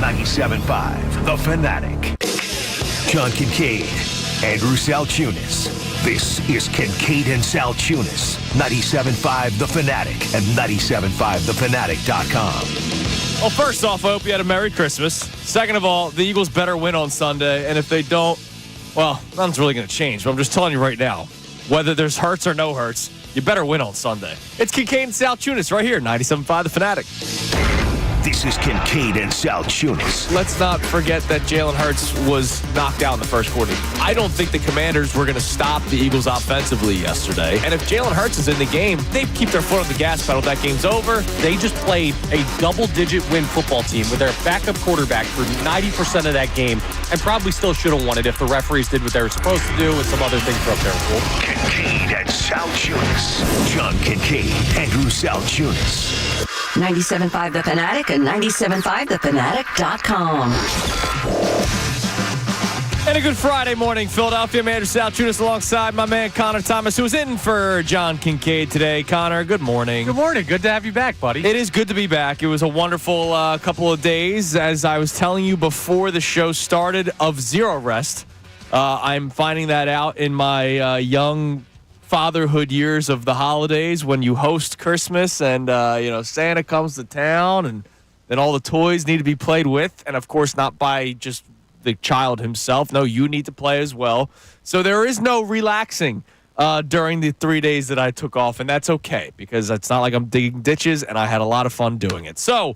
97.5, The Fanatic. John Kincade, Andrew Salciunas. This is Kincade and Salciunas. 97.5, The Fanatic, and 97.5thefanatic.com. Well, first off, I hope you had a Merry Christmas. Second of all, the Eagles better win on Sunday, and if they don't, well, nothing's really going to change, but I'm just telling you right now, whether there's hurts or no hurts, you better win on Sunday. It's Kincade and Salciunas right here, 97.5 The Fanatic. This is Kincade and Salciunas. Let's not forget that Jalen Hurts was knocked out in the first quarter. I don't think the Commanders were going to stop the Eagles offensively yesterday. And if Jalen Hurts is in the game, they keep their foot on the gas pedal. That game's over. They just played a double-digit win football team with their backup quarterback for 90% of that game and probably still should have won it if the referees did what they were supposed to do and some other things were up there. Kincade and Salciunas. John Kincade, Andrew Salciunas. 97.5 The Fanatic and 97.5thefanatic.com. And a good Friday morning, Philadelphia. I'm Andrew Salciunas alongside my man Connor Thomas, who's in for John Kincade today. Connor, good morning. Good morning. Good to have you back, buddy. It is good to be back. It was a wonderful couple of days. As I was telling you before the show started, of zero rest. I'm finding that out in my young fatherhood years of the holidays when you host Christmas and, Santa comes to town and then all the toys need to be played with. And, of course, not by just the child himself. No, you need to play as well. So there is no relaxing during the 3 days that I took off. And that's okay because it's not like I'm digging ditches and I had a lot of fun doing it. So,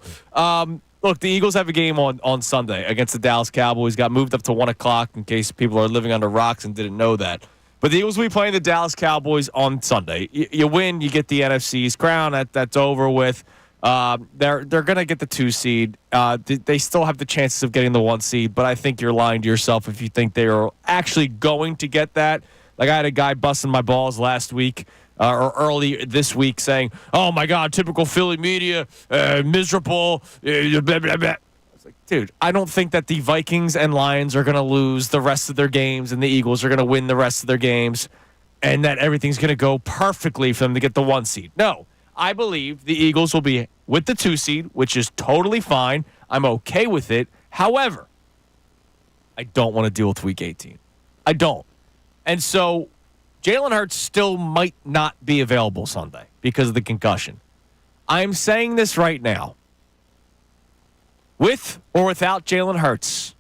look, the Eagles have a game on Sunday against the Dallas Cowboys. Got moved up to 1 o'clock in case people are living under rocks and didn't know that. But the Eagles will be playing the Dallas Cowboys on Sunday. You win, you get the NFC's crown. That's over with. They're going to get the 2 seed. They still have the chances of getting the 1 seed, but I think you're lying to yourself if you think they are actually going to get that. Like I had a guy busting my balls last week or early this week saying, "Oh my God, typical Philly media, miserable." Blah, blah, blah. Dude, I don't think that the Vikings and Lions are going to lose the rest of their games and the Eagles are going to win the rest of their games and that everything's going to go perfectly for them to get the 1 seed. No, I believe the Eagles will be with the 2 seed, which is totally fine. I'm okay with it. However, I don't want to deal with Week 18. I don't. And so Jalen Hurts still might not be available Sunday because of the concussion. I'm saying this right now. With or without Jalen Hurts,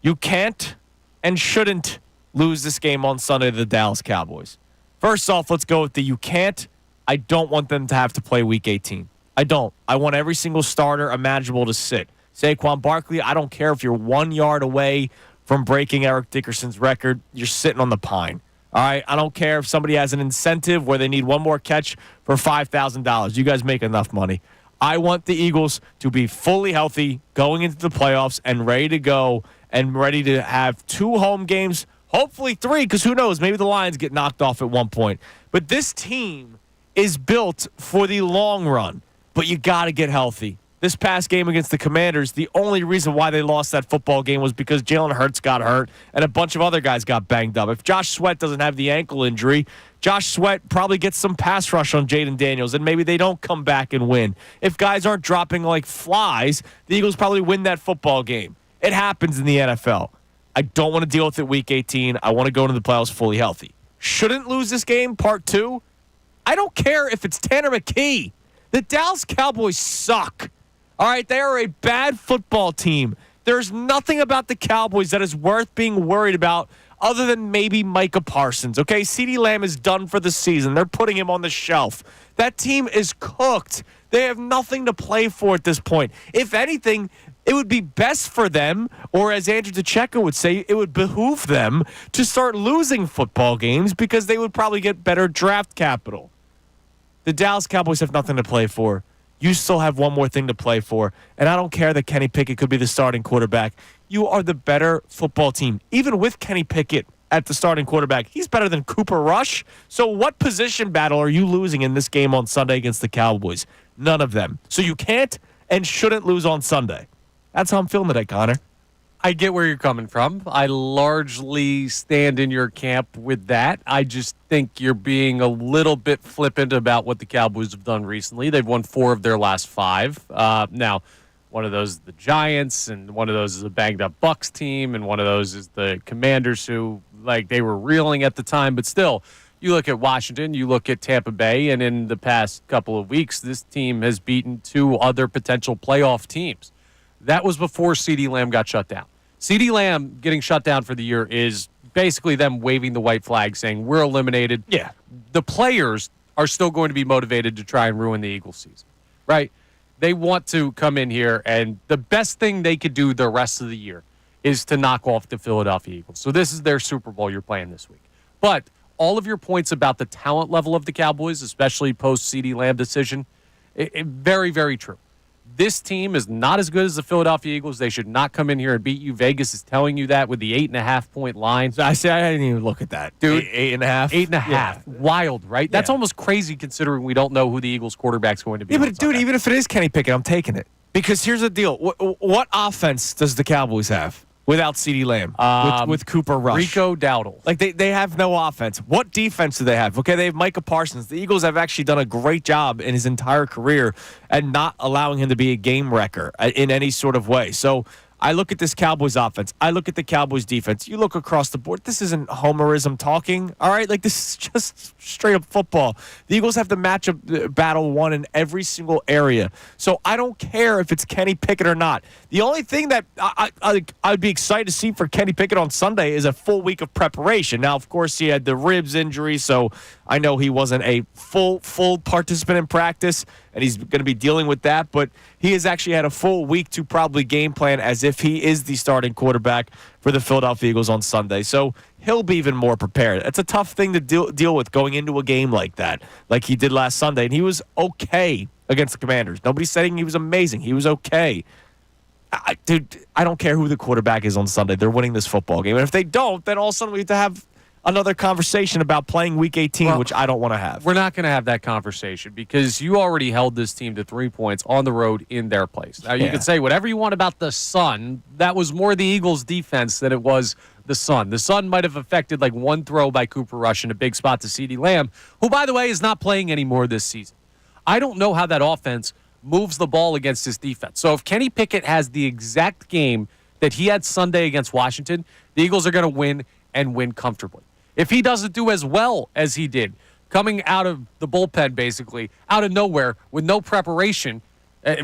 you can't and shouldn't lose this game on Sunday to the Dallas Cowboys. First off, let's go with the you can't. I don't want them to have to play Week 18. I don't. I want every single starter imaginable to sit. Saquon Barkley, I don't care if you're 1 yard away from breaking Eric Dickerson's record. You're sitting on the pine. All right? I don't care if somebody has an incentive where they need one more catch for $5,000. You guys make enough money. I want the Eagles to be fully healthy going into the playoffs and ready to go and ready to have 2 home games, hopefully 3, because who knows, maybe the Lions get knocked off at one point. But this team is built for the long run, but you got to get healthy. This past game against the Commanders, the only reason why they lost that football game was because Jalen Hurts got hurt and a bunch of other guys got banged up. If Josh Sweat doesn't have the ankle injury, Josh Sweat probably gets some pass rush on Jaden Daniels, and maybe they don't come back and win. If guys aren't dropping like flies, the Eagles probably win that football game. It happens in the NFL. I don't want to deal with it Week 18. I want to go into the playoffs fully healthy. Shouldn't lose this game, part 2. I don't care if it's Tanner McKee. The Dallas Cowboys suck. All right, they are a bad football team. There's nothing about the Cowboys that is worth being worried about other than maybe Micah Parsons. Okay, CeeDee Lamb is done for the season. They're putting him on the shelf. That team is cooked. They have nothing to play for at this point. If anything, it would be best for them, or as Andrew DeCheo would say, it would behoove them to start losing football games because they would probably get better draft capital. The Dallas Cowboys have nothing to play for. You still have one more thing to play for. And I don't care that Kenny Pickett could be the starting quarterback. You are the better football team. Even with Kenny Pickett at the starting quarterback, he's better than Cooper Rush. So what position battle are you losing in this game on Sunday against the Cowboys? None of them. So you can't and shouldn't lose on Sunday. That's how I'm feeling today, Connor. I get where you're coming from. I largely stand in your camp with that. I just think you're being a little bit flippant about what the Cowboys have done recently. They've won 4 of their last 5. Now, One of those is the Giants, and one of those is a banged-up Bucks team, and one of those is the Commanders who, like, they were reeling at the time. But still, you look at Washington, you look at Tampa Bay, and in the past couple of weeks, this team has beaten 2 other potential playoff teams. That was before CeeDee Lamb got shut down. CeeDee Lamb getting shut down for the year is basically them waving the white flag saying, we're eliminated. Yeah. The players are still going to be motivated to try and ruin the Eagles season, right? They want to come in here, and the best thing they could do the rest of the year is to knock off the Philadelphia Eagles. So this is their Super Bowl you're playing this week. But all of your points about the talent level of the Cowboys, especially post-CeeDee Lamb decision, very, very true. This team is not as good as the Philadelphia Eagles. They should not come in here and beat you. Vegas is telling you that with the 8.5-point line. I didn't even look at that, dude. 8.5. 8.5. Yeah. Wild, right? That's almost crazy considering we don't know who the Eagles quarterback's going to be. Yeah, but dude, even if it is Kenny Pickett, I'm taking it. Because here's the deal. What offense does the Cowboys have without CeeDee Lamb? With Cooper Rush? Rico Dowdle. Like, they have no offense. What defense do they have? Okay, they have Micah Parsons. The Eagles have actually done a great job in his entire career at not allowing him to be a game wrecker in any sort of way. So I look at this Cowboys offense. I look at the Cowboys defense. You look across the board. This isn't homerism talking, all right? Like, this is just straight up football. The Eagles have the matchup battle won in every single area. So I don't care if it's Kenny Pickett or not. The only thing that I'd be excited to see for Kenny Pickett on Sunday is a full week of preparation. Now, of course, he had the ribs injury, so I know he wasn't a full participant in practice, and he's going to be dealing with that. But he has actually had a full week to probably game plan as if he is the starting quarterback for the Philadelphia Eagles on Sunday. So he'll be even more prepared. It's a tough thing to deal with going into a game like that, like he did last Sunday. And he was okay against the Commanders. Nobody's saying he was amazing. He was okay. Dude, I don't care who the quarterback is on Sunday. They're winning this football game. And if they don't, then all of a sudden we have to have another conversation about playing Week 18, which I don't want to have. We're not going to have that conversation because you already held this team to 3 points on the road in their place. Now, you can say whatever you want about the Sun. That was more the Eagles' defense than it was the Sun. The Sun might have affected like one throw by Cooper Rush in a big spot to CeeDee Lamb, who, by the way, is not playing anymore this season. I don't know how that offense moves the ball against this defense. So if Kenny Pickett has the exact game that he had Sunday against Washington, the Eagles are going to win and win comfortably. If he doesn't do as well as he did, coming out of the bullpen basically, out of nowhere, with no preparation,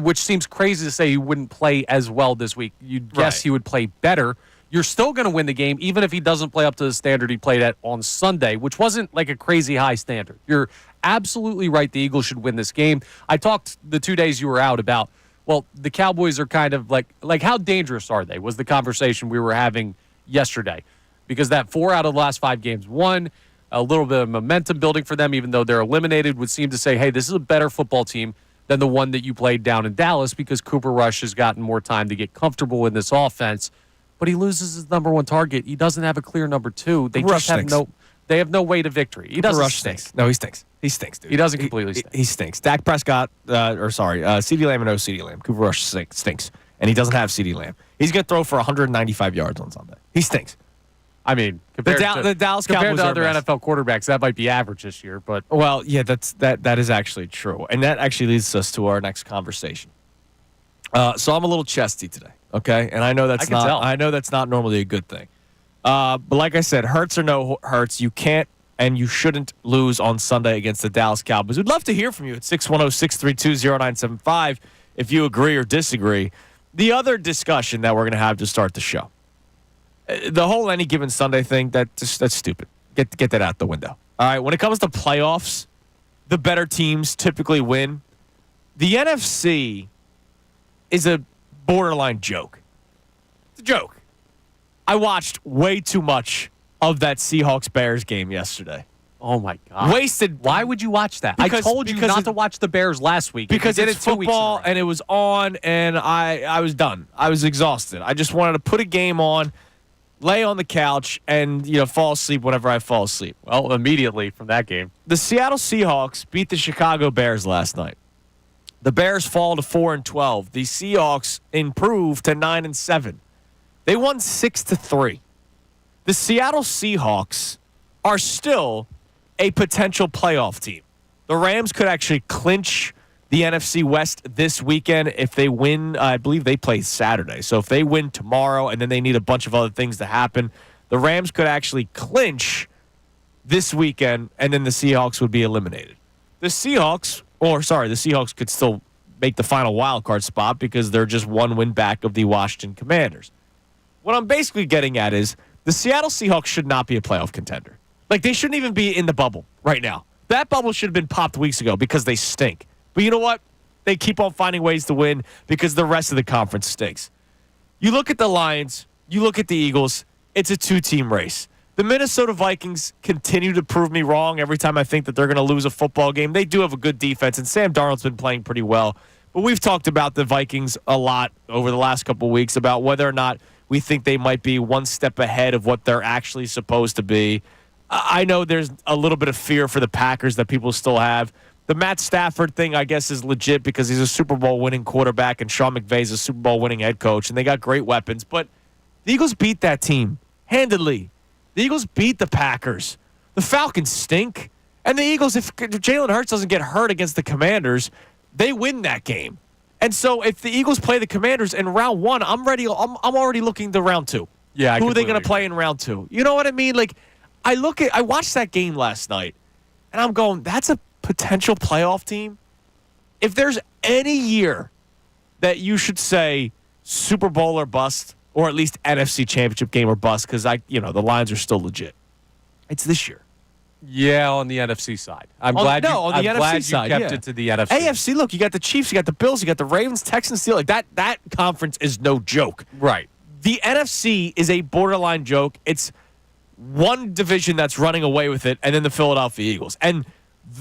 which seems crazy to say he wouldn't play as well this week. You'd guess he would play better. You're still going to win the game, even if he doesn't play up to the standard he played at on Sunday, which wasn't like a crazy high standard. You're absolutely right. The Eagles should win this game. I talked the 2 days you were out about, well, the Cowboys are kind of like how dangerous are they was the conversation we were having yesterday. Because that 4 out of the last 5 games won, a little bit of momentum building for them, even though they're eliminated, would seem to say, hey, this is a better football team than the one that you played down in Dallas because Cooper Rush has gotten more time to get comfortable in this offense. But he loses his number 1 target. He doesn't have a clear number 2. They just have no way to victory. He doesn't stink. No, he stinks. He stinks, dude. He doesn't completely stink. He stinks. Dak Prescott, CeeDee Lamb and no CeeDee Lamb. Cooper Rush stinks. And he doesn't have CeeDee Lamb. He's going to throw for 195 yards on Sunday. He stinks. I mean, compared the Dallas compared Cowboys to other NFL quarterbacks, that might be average this year. But well, yeah, that is actually true, and that actually leads us to our next conversation. So I'm a little chesty today, okay, and I know that's not normally a good thing. But like I said, hurts or no hurts, you can't and you shouldn't lose on Sunday against the Dallas Cowboys. We'd love to hear from you at 610-632-0975 if you agree or disagree. The other discussion that we're going to have to start the show. The whole any given Sunday thing, that's stupid. Get that out the window. All right, when it comes to playoffs, the better teams typically win. The NFC is a borderline joke. It's a joke. I watched way too much of that Seahawks-Bears game yesterday. Oh, my God. Wasted. Why would you watch that? I told you not to watch the Bears last week. Because it's football, and it was on, and I was done. I was exhausted. I just wanted to put a game on, lay on the couch, and fall asleep whenever I fall asleep. Well, immediately from that game. The Seattle Seahawks beat the Chicago Bears last night. The Bears fall to 4-12. The Seahawks improve to 9-7. They won 6-3. The Seattle Seahawks are still a potential playoff team. The Rams could actually clinch the NFC West this weekend. If they win, I believe they play Saturday. So if they win tomorrow and then they need a bunch of other things to happen, the Rams could actually clinch this weekend, and then the Seahawks would be eliminated. The Seahawks could still make the final wild card spot because they're just one win back of the Washington Commanders. What I'm basically getting at is the Seattle Seahawks should not be a playoff contender. Like, they shouldn't even be in the bubble right now. That bubble should have been popped weeks ago because they stink. But you know what? They keep on finding ways to win because the rest of the conference stinks. You look at the Lions, you look at the Eagles, it's a two-team race. The Minnesota Vikings continue to prove me wrong every time I think that they're going to lose a football game. They do have a good defense, and Sam Darnold's been playing pretty well. But we've talked about the Vikings a lot over the last couple of weeks about whether or not we think they might be one step ahead of what they're actually supposed to be. I know there's a little bit of fear for the Packers that people still have. The Matt Stafford thing, I guess, is legit because he's a Super Bowl winning quarterback and Sean McVay's a Super Bowl winning head coach, and they got great weapons. But the Eagles beat that team handedly. The Eagles beat the Packers. The Falcons stink. And the Eagles, if Jalen Hurts doesn't get hurt against the Commanders, they win that game. And so if the Eagles play the Commanders in round one, I'm already looking to round two. Yeah, who are they going to play in round two? You know what I mean? Like, I watched that game last night, and I'm going, that's a potential playoff team. If there's any year that you should say Super Bowl or bust, or at least NFC Championship game or bust, because the Lions are still legit, it's this year. Yeah, on the NFC side. I'm glad you kept it to the NFC. AFC, look, you got the Chiefs, you got the Bills, you got the Ravens, Texans, Steelers. Like that conference is no joke. Right. The NFC is a borderline joke. It's one division that's running away with it, and then the Philadelphia Eagles. And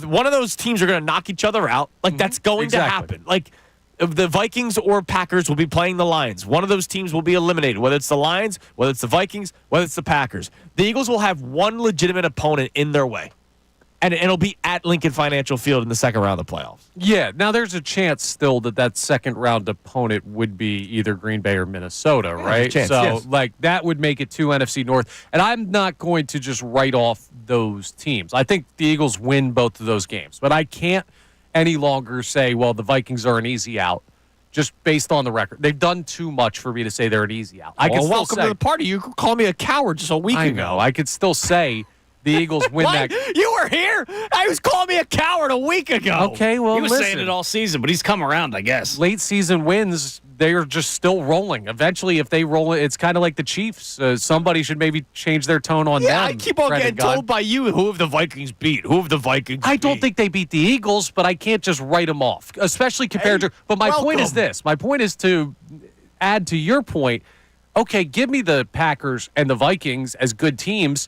one of those teams are going to knock each other out. Like, that's going to happen. Like, if the Vikings or Packers will be playing the Lions. One of those teams will be eliminated, whether it's the Lions, whether it's the Vikings, whether it's the Packers. The Eagles will have one legitimate opponent in their way, and it'll be at Lincoln Financial Field in the second round of the playoffs. Yeah, now there's a chance still that second round opponent would be either Green Bay or Minnesota, right? Chance, so, yes. like, that would make it 2 NFC North. And I'm not going to just write off those teams. I think the Eagles win both of those games, but I can't any longer say, well, the Vikings are an easy out just based on the record. They've done too much for me to say they're an easy out. Welcome to the party. You could call me a coward just a week ago. I know. I could still say the Eagles win that. You were here. I was calling me a coward a week ago. Okay, well, he was listen. saying it all season, but he's come around, I guess. Late season wins, they're just still rolling. Eventually, if they roll it, it's kind of like the Chiefs. Somebody should maybe change their tone on them. Yeah, I keep on getting told by you who have the Vikings beat. Who have the Vikings I don't think they beat the Eagles, but I can't just write them off, especially compared to. But my point is this. My point is to add to your point. Okay, give me the Packers and the Vikings as good teams.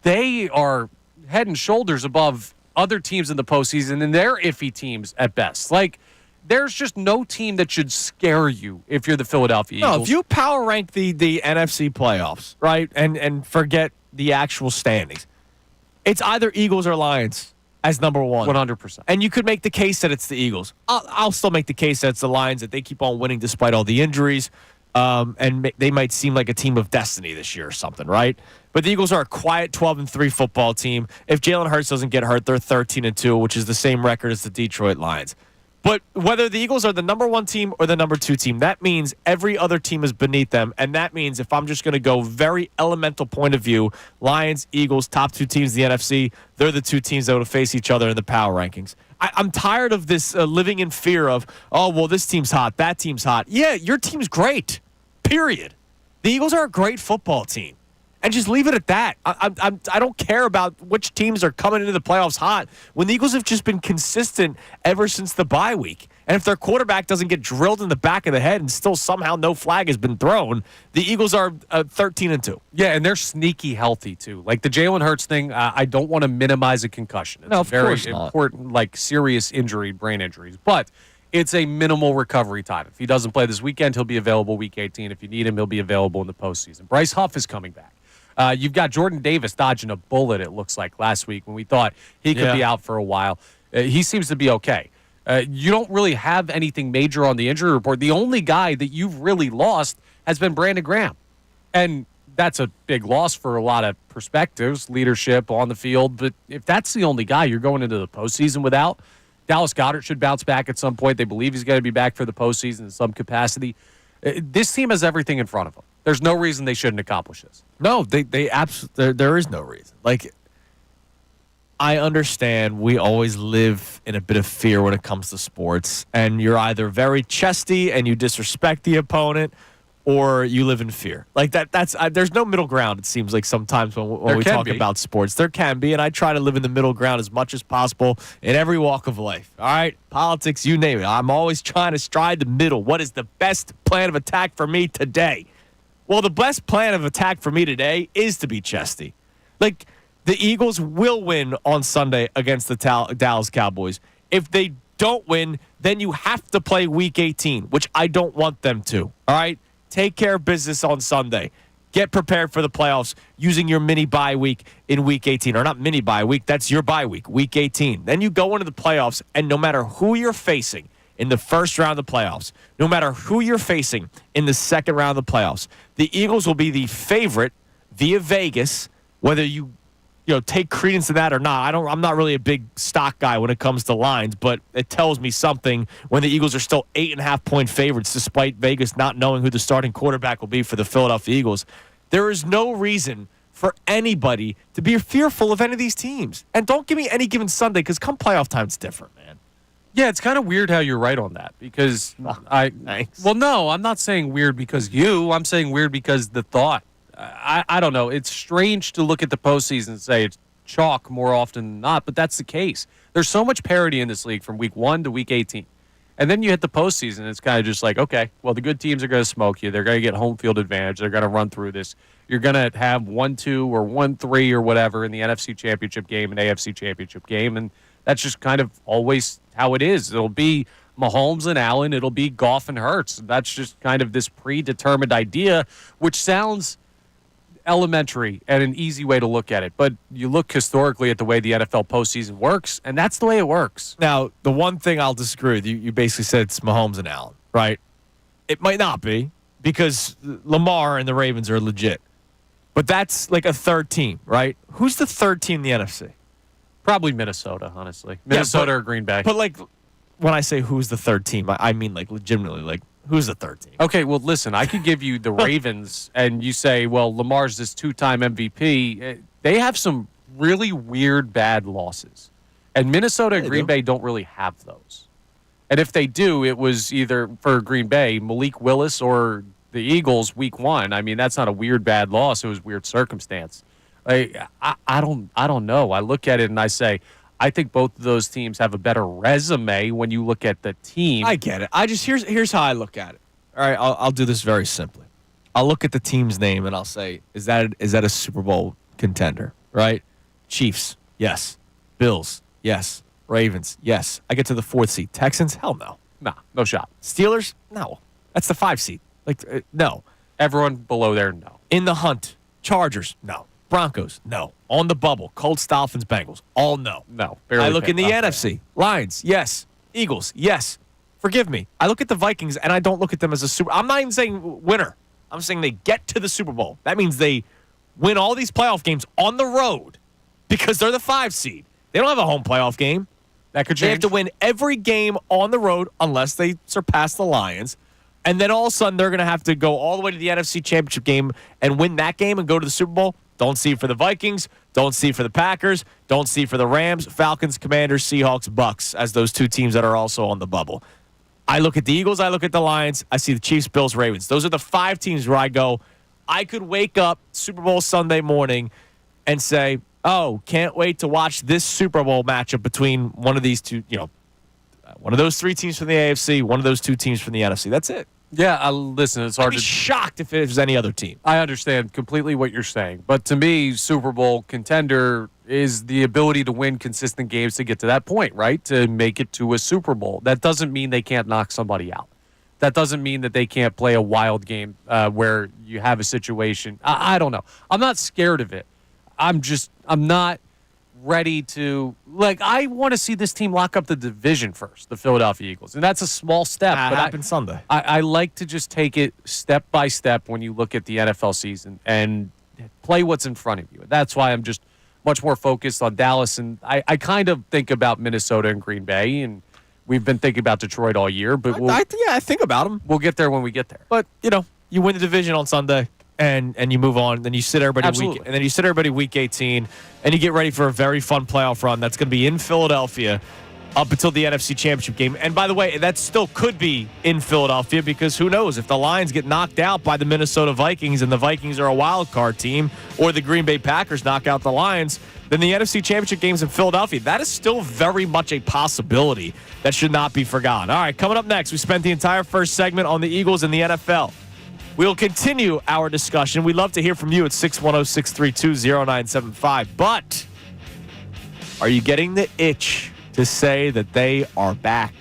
They are head and shoulders above other teams in the postseason, and they're iffy teams at best. Like, there's just no team that should scare you if you're the Philadelphia Eagles. No, if you power rank the NFC playoffs, right, and forget the actual standings, it's either Eagles or Lions as number one. 100%. And you could make the case that it's the Eagles. I'll still make the case that it's the Lions, that they keep on winning despite all the injuries. And they might seem like a team of destiny this year or something, right? But the Eagles are a quiet 12-3 football team. If Jalen Hurts doesn't get hurt, they're 13-2, which is the same record as the Detroit Lions. But whether the Eagles are the number one team or the number two team, that means every other team is beneath them. And that means if I'm just going to go very elemental point of view, Lions, Eagles, top two teams in the NFC, they're the two teams that will face each other in the power rankings. I'm tired of this living in fear of, oh, well, this team's hot, that team's hot. Yeah, your team's great. Period. The Eagles are a great football team. And just leave it at that. I don't care about which teams are coming into the playoffs hot when the Eagles have just been consistent ever since the bye week. And if their quarterback doesn't get drilled in the back of the head and still somehow no flag has been thrown, the Eagles are 13-2. Yeah, and they're sneaky healthy, too. Like the Jalen Hurts thing, I don't want to minimize a concussion. It's no, of a very course not. important, like serious injury, brain injuries. But it's a minimal recovery time. If he doesn't play this weekend, he'll be available week 18. If you need him, he'll be available in the postseason. Bryce Huff is coming back. You've got Jordan Davis dodging a bullet, it looks like, last week when we thought he could be out for a while. He seems to be okay. You don't really have anything major on the injury report. The only guy that you've really lost has been Brandon Graham. And that's a big loss for a lot of perspectives, leadership on the field. But if that's the only guy you're going into the postseason without, Dallas Goedert should bounce back at some point. They believe he's going to be back for the postseason in some capacity. This team has everything in front of them. There's no reason they shouldn't accomplish this. No, they absolutely. There is no reason. Like, I understand we always live in a bit of fear when it comes to sports, and you're either very chesty and you disrespect the opponent, or you live in fear. Like that's there's no middle ground. It seems like sometimes when we talk about sports, there can be, and I try to live in the middle ground as much as possible in every walk of life. All right, politics, you name it. I'm always trying to stride the middle. What is the best plan of attack for me today? Well, the best plan of attack for me today is to be chesty. Like, the Eagles will win on Sunday against the Dallas Cowboys. If they don't win, then you have to play Week 18, which I don't want them to. All right? Take care of business on Sunday. Get prepared for the playoffs using your mini bye week in Week 18. Or not mini bye week, that's your bye week, Week 18. Then you go into the playoffs, and no matter who you're facing in the first round of the playoffs, no matter who you're facing in the second round of the playoffs, the Eagles will be the favorite via Vegas, whether you take credence to that or not. I'm not really a big stock guy when it comes to lines, but it tells me something when the Eagles are still 8.5-point favorites despite Vegas not knowing who the starting quarterback will be for the Philadelphia Eagles. There is no reason for anybody to be fearful of any of these teams. And don't give me any given Sunday, because come playoff time, it's different, man. Yeah, it's kind of weird how you're right on that, because Thanks. Well, no, I'm not saying weird because I'm saying weird because the thought. I don't know. It's strange to look at the postseason and say it's chalk more often than not, but that's the case. There's so much parity in this league from week 1 to week 18. And then you hit the postseason, and it's kind of just like, okay, well, the good teams are going to smoke you. They're going to get home field advantage. They're going to run through this. You're going to have 1-2 or 1-3 or whatever in the NFC Championship game and AFC Championship game, and that's just kind of always how it is. It'll be Mahomes and Allen. It'll be Goff and Hurts. That's just kind of this predetermined idea, which sounds elementary and an easy way to look at it. But you look historically at the way the NFL postseason works, and that's the way it works. Now, the one thing I'll disagree with, you basically said it's Mahomes and Allen, right? It might not be, because Lamar and the Ravens are legit. But that's like a third team, right? Who's the third team in the NFC? Probably Minnesota, honestly. Minnesota or Green Bay. But, like, when I say who's the third team, I mean, like, legitimately, like, who's the third team? Okay, well, listen, I could give you the Ravens, and you say, well, Lamar's this 2-time MVP. They have some really weird, bad losses. And Minnesota and Green Bay don't really have those. And if they do, it was either for Green Bay, Malik Willis, or the Eagles week 1. I mean, that's not a weird, bad loss. It was weird circumstance. Like, I don't know. I look at it and I say, I think both of those teams have a better resume when you look at the team. I get it. Here's how I look at it. All right, I'll do this very simply. I'll look at the team's name and I'll say, is that a Super Bowl contender? Right? Chiefs, yes. Bills, yes. Ravens, yes. I get to the 4th seed. Texans, hell no. Nah, no shot. Steelers, no. That's the 5 seed. Like, no. Everyone below there, no. In the hunt, Chargers, no. Broncos, no. On the bubble, Colts, Dolphins, Bengals, all no. No. I look in the NFC. Lions, yes. Eagles, yes. Forgive me. I look at the Vikings, and I don't look at them as a super. I'm not even saying winner. I'm saying they get to the Super Bowl. That means they win all these playoff games on the road because they're the 5 seed. They don't have a home playoff game. That could change. They have to win every game on the road unless they surpass the Lions. And then all of a sudden, they're going to have to go all the way to the NFC Championship game and win that game and go to the Super Bowl. Don't see it for the Vikings. Don't see it for the Packers. Don't see it for the Rams, Falcons, Commanders, Seahawks, Bucks as those 2 teams that are also on the bubble. I look at the Eagles. I look at the Lions. I see the Chiefs, Bills, Ravens. Those are the 5 teams where I go, I could wake up Super Bowl Sunday morning and say, oh, can't wait to watch this Super Bowl matchup between one of these 2, one of those 3 teams from the AFC, one of those 2 teams from the NFC. That's it. Yeah, listen, it's hard I'd be shocked if it was any other team. I understand completely what you're saying. But to me, Super Bowl contender is the ability to win consistent games to get to that point, right? To make it to a Super Bowl. That doesn't mean they can't knock somebody out. That doesn't mean that they can't play a wild game where you have a situation. I don't know. I'm not scared of it. I'm not ready to, I want to see this team lock up the division first, the Philadelphia Eagles. And that's a small step. That but happens Sunday. I like to just take it step by step when you look at the NFL season and play what's in front of you. That's why I'm just much more focused on Dallas. And I kind of think about Minnesota and Green Bay, and we've been thinking about Detroit all year. But I think about them. We'll get there when we get there. But, you win the division on Sunday. And you move on. Then you sit everybody week 18, and you get ready for a very fun playoff run that's going to be in Philadelphia up until the NFC Championship game. And by the way, that still could be in Philadelphia because who knows if the Lions get knocked out by the Minnesota Vikings and the Vikings are a wild card team, or the Green Bay Packers knock out the Lions, then the NFC Championship game's in Philadelphia. That is still very much a possibility that should not be forgotten. All right, coming up next, we spent the entire first segment on the Eagles and the NFL. We'll continue our discussion. We'd love to hear from you at 610-632-0975. But are you getting the itch to say that they are back?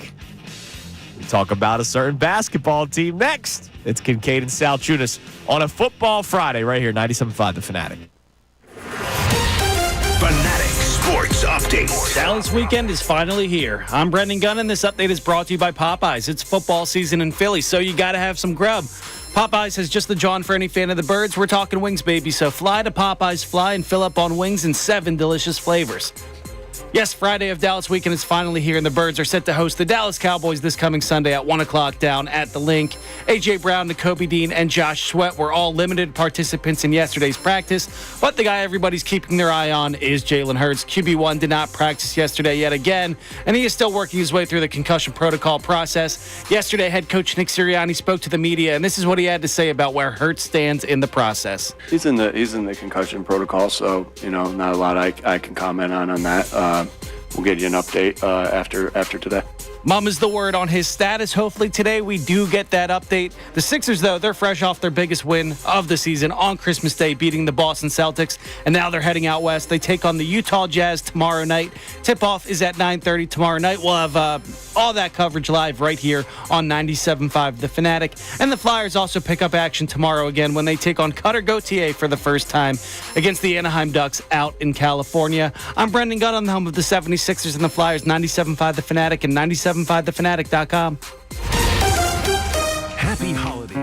We talk about a certain basketball team next. It's Kincade and Salciunas on a Football Friday right here, 97.5 The Fanatic. Fanatic Sports Update. Dallas weekend is finally here. I'm Brendan Gunn, and this update is brought to you by Popeyes. It's football season in Philly, so you got to have some grub. Popeyes has just the John for any fan of the birds. We're talking wings, baby. So fly to Popeyes, fly and fill up on wings in 7 delicious flavors. Yes, Friday of Dallas weekend is finally here, and the Birds are set to host the Dallas Cowboys this coming Sunday at 1 o'clock down at the Link. A.J. Brown, Nakobe Dean, and Josh Sweat were all limited participants in yesterday's practice, but the guy everybody's keeping their eye on is Jalen Hurts. QB1 did not practice yesterday yet again, and he is still working his way through the concussion protocol process. Yesterday, head coach Nick Sirianni spoke to the media, and this is what he had to say about where Hurts stands in the process. He's in the concussion protocol, so not a lot I can comment on that. We'll get you an update after today. Mum is the word on his status. Hopefully today we do get that update. The Sixers, though, they're fresh off their biggest win of the season on Christmas Day, beating the Boston Celtics, and now they're heading out west. They take on the Utah Jazz tomorrow night. Tip-off is at 9:30 tomorrow night. We'll have all that coverage live right here on 97.5 The Fanatic. And the Flyers also pick up action tomorrow again when they take on Cutter Gauthier for the first time against the Anaheim Ducks out in California. I'm Brendan Gunn on the home of the 76ers and the Flyers, 97.5 The Fanatic and 97.5thefanatic.com. Happy holidays.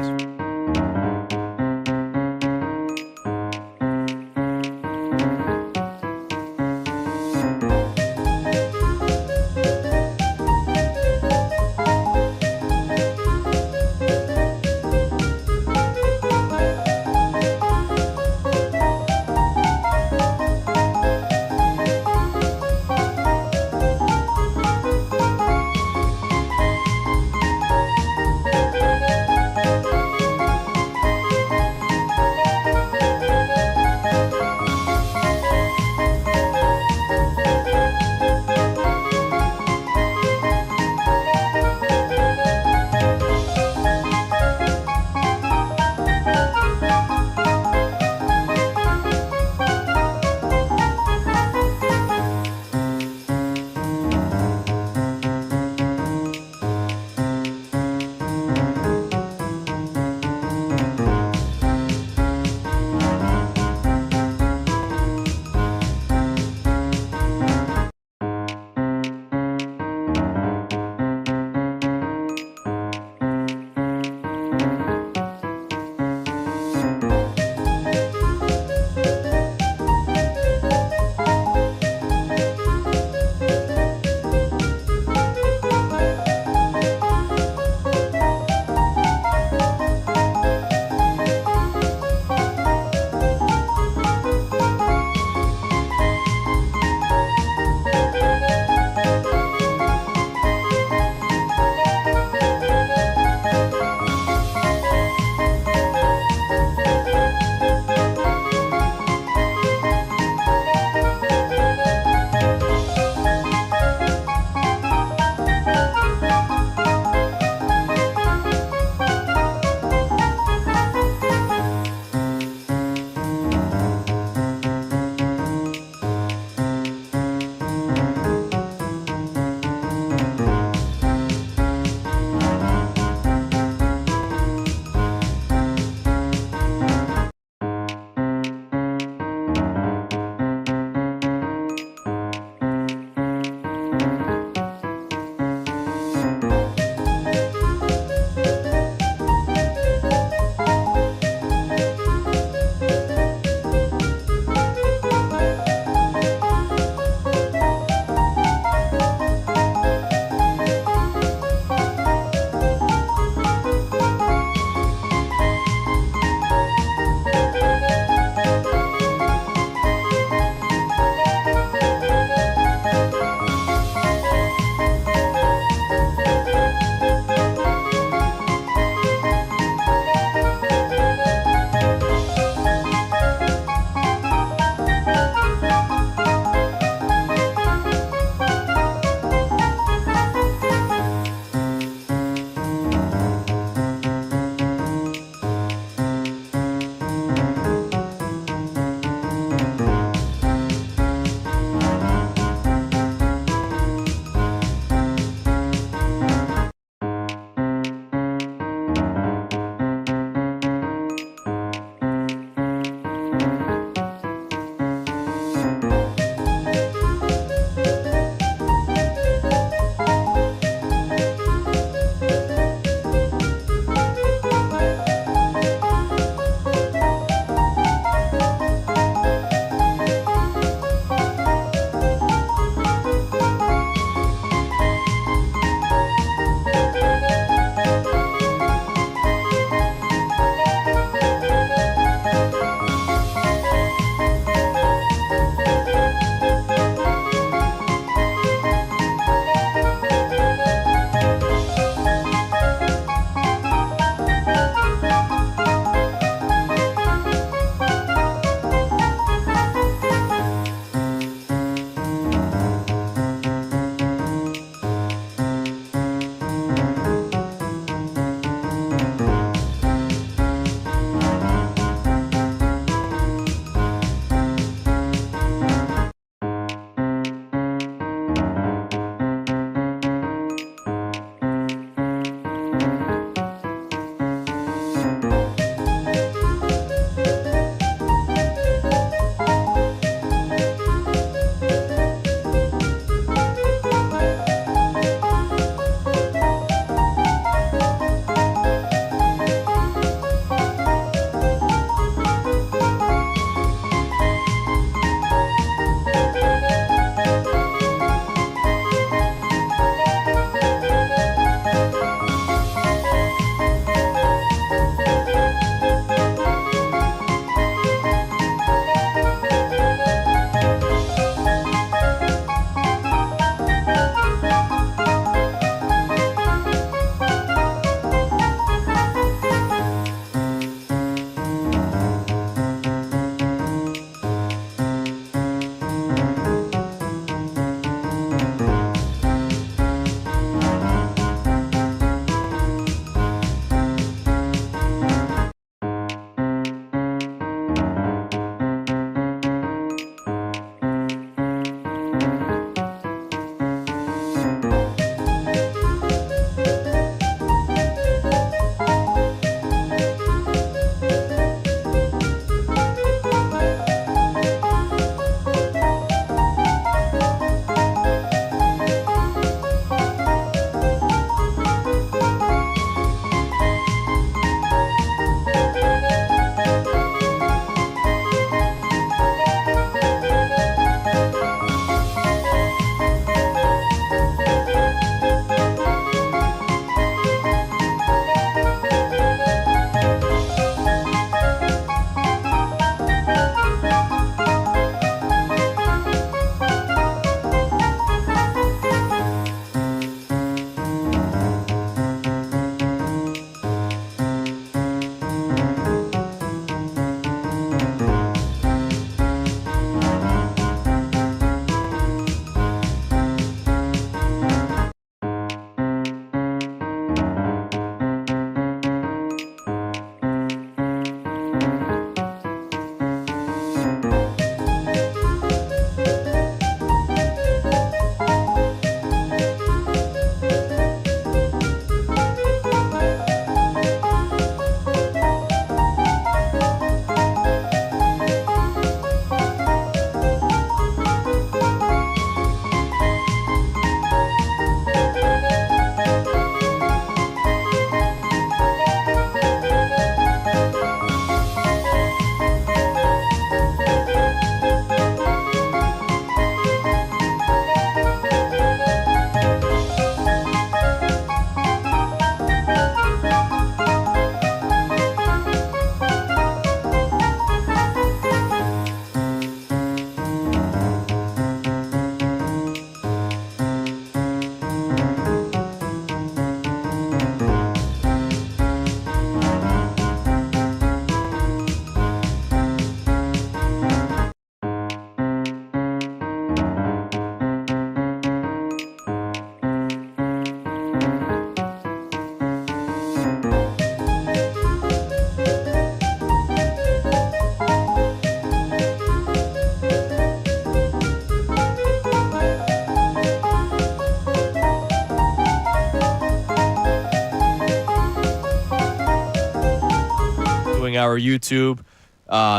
our YouTube.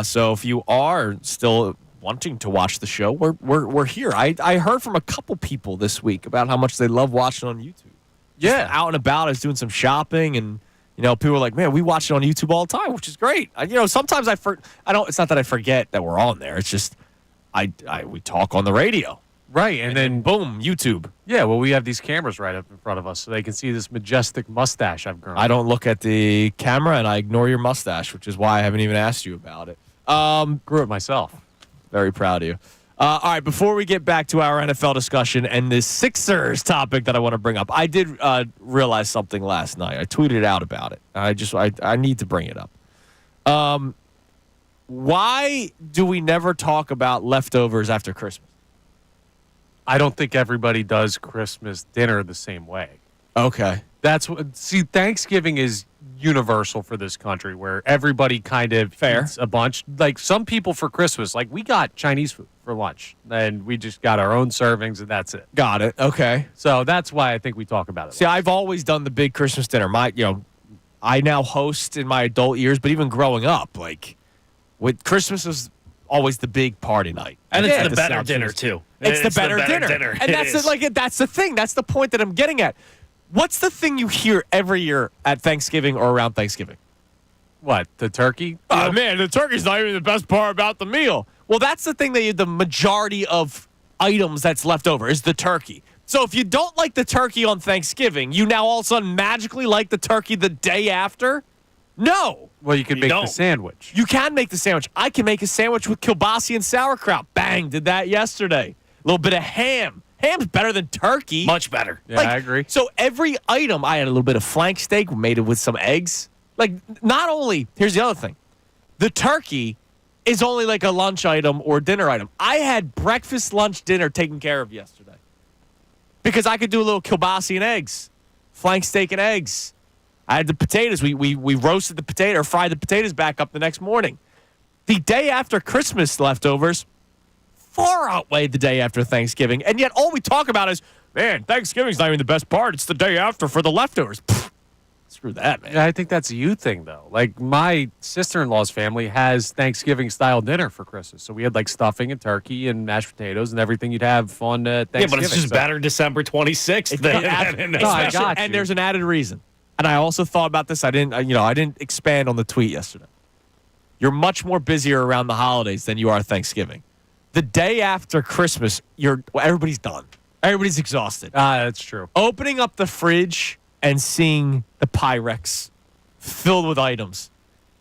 So if you are still wanting to watch the show, we're here. I heard from a couple people this week about how much they love watching on YouTube. Just out and about, I was doing some shopping, and people were like, "Man, we watch it on YouTube all the time," which is great. Sometimes I don't. It's not that I forget that we're on there. It's just we talk on the radio, right? And then boom, YouTube. Yeah, well, we have these cameras right up in front of us, so they can see this majestic mustache I've grown. I don't look at the camera, and I ignore your mustache, which is why I haven't even asked you about it. Grew it myself. Very proud of you. All right, before we get back to our NFL discussion and this Sixers topic that I want to bring up, I did realize something last night. I tweeted out about it. I need to bring it up. Why do we never talk about leftovers after Christmas? I don't think everybody does Christmas dinner the same way. Okay. Thanksgiving is universal for this country, where everybody kind of eats a bunch. Like some people for Christmas, like we got Chinese food for lunch, and we just got our own servings, and that's it. Got it. Okay. So that's why I think we talk about it. See, I've always done the big Christmas dinner. I now host in my adult years, but even growing up, with Christmas was always the big party night. And it's the better dinner, too. It's the better dinner. And that's the thing. That's the point that I'm getting at. What's the thing you hear every year at Thanksgiving or around Thanksgiving? What, the turkey? Oh, man, the turkey's not even the best part about the meal. Well, that's the thing the majority of items that's left over is the turkey. So if you don't like the turkey on Thanksgiving, you now all of a sudden magically like the turkey the day after? No. Well, you can make the sandwich. You can make the sandwich. I can make a sandwich with kielbasa and sauerkraut. Bang, did that yesterday. A little bit of ham. Ham's better than turkey. Much better. Yeah, I agree. So every item, I had a little bit of flank steak, made it with some eggs. Not only, here's the other thing. The turkey is only like a lunch item or dinner item. I had breakfast, lunch, dinner taken care of yesterday. Because I could do a little kielbasa and eggs. Flank steak and eggs. I had the potatoes. We roasted the potato or fried the potatoes back up the next morning. The day after Christmas leftovers far outweighed the day after Thanksgiving. And yet all we talk about is, man, Thanksgiving's not even the best part. It's the day after for the leftovers. Pfft, screw that, man. Yeah, I think that's a you thing, though. Like, my sister-in-law's family has Thanksgiving-style dinner for Christmas. So we had, stuffing and turkey and mashed potatoes and everything you'd have on Thanksgiving. Yeah, but it's just better December 26th. I got you. And there's an added reason. And I also thought about this. I didn't expand on the tweet yesterday. You're much more busier around the holidays than you are Thanksgiving. The day after Christmas, everybody's done. Everybody's exhausted. That's true. Opening up the fridge and seeing the Pyrex filled with items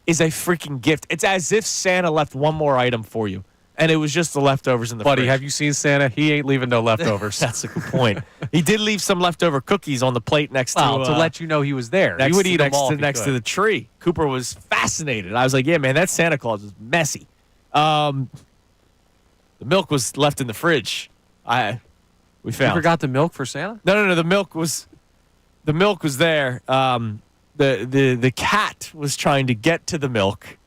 is a freaking gift. It's as if Santa left one more item for you, and it was just the leftovers in the fridge. Buddy, have you seen Santa? He ain't leaving no leftovers. That's a good point. He did leave some leftover cookies on the plate next to let you know he was there. He would eat them all next to the tree. Cooper was fascinated. I was like, yeah, man, that Santa Claus is messy. The milk was left in the fridge. We found. You forgot the milk for Santa? No. The milk was there. The cat was trying to get to the milk,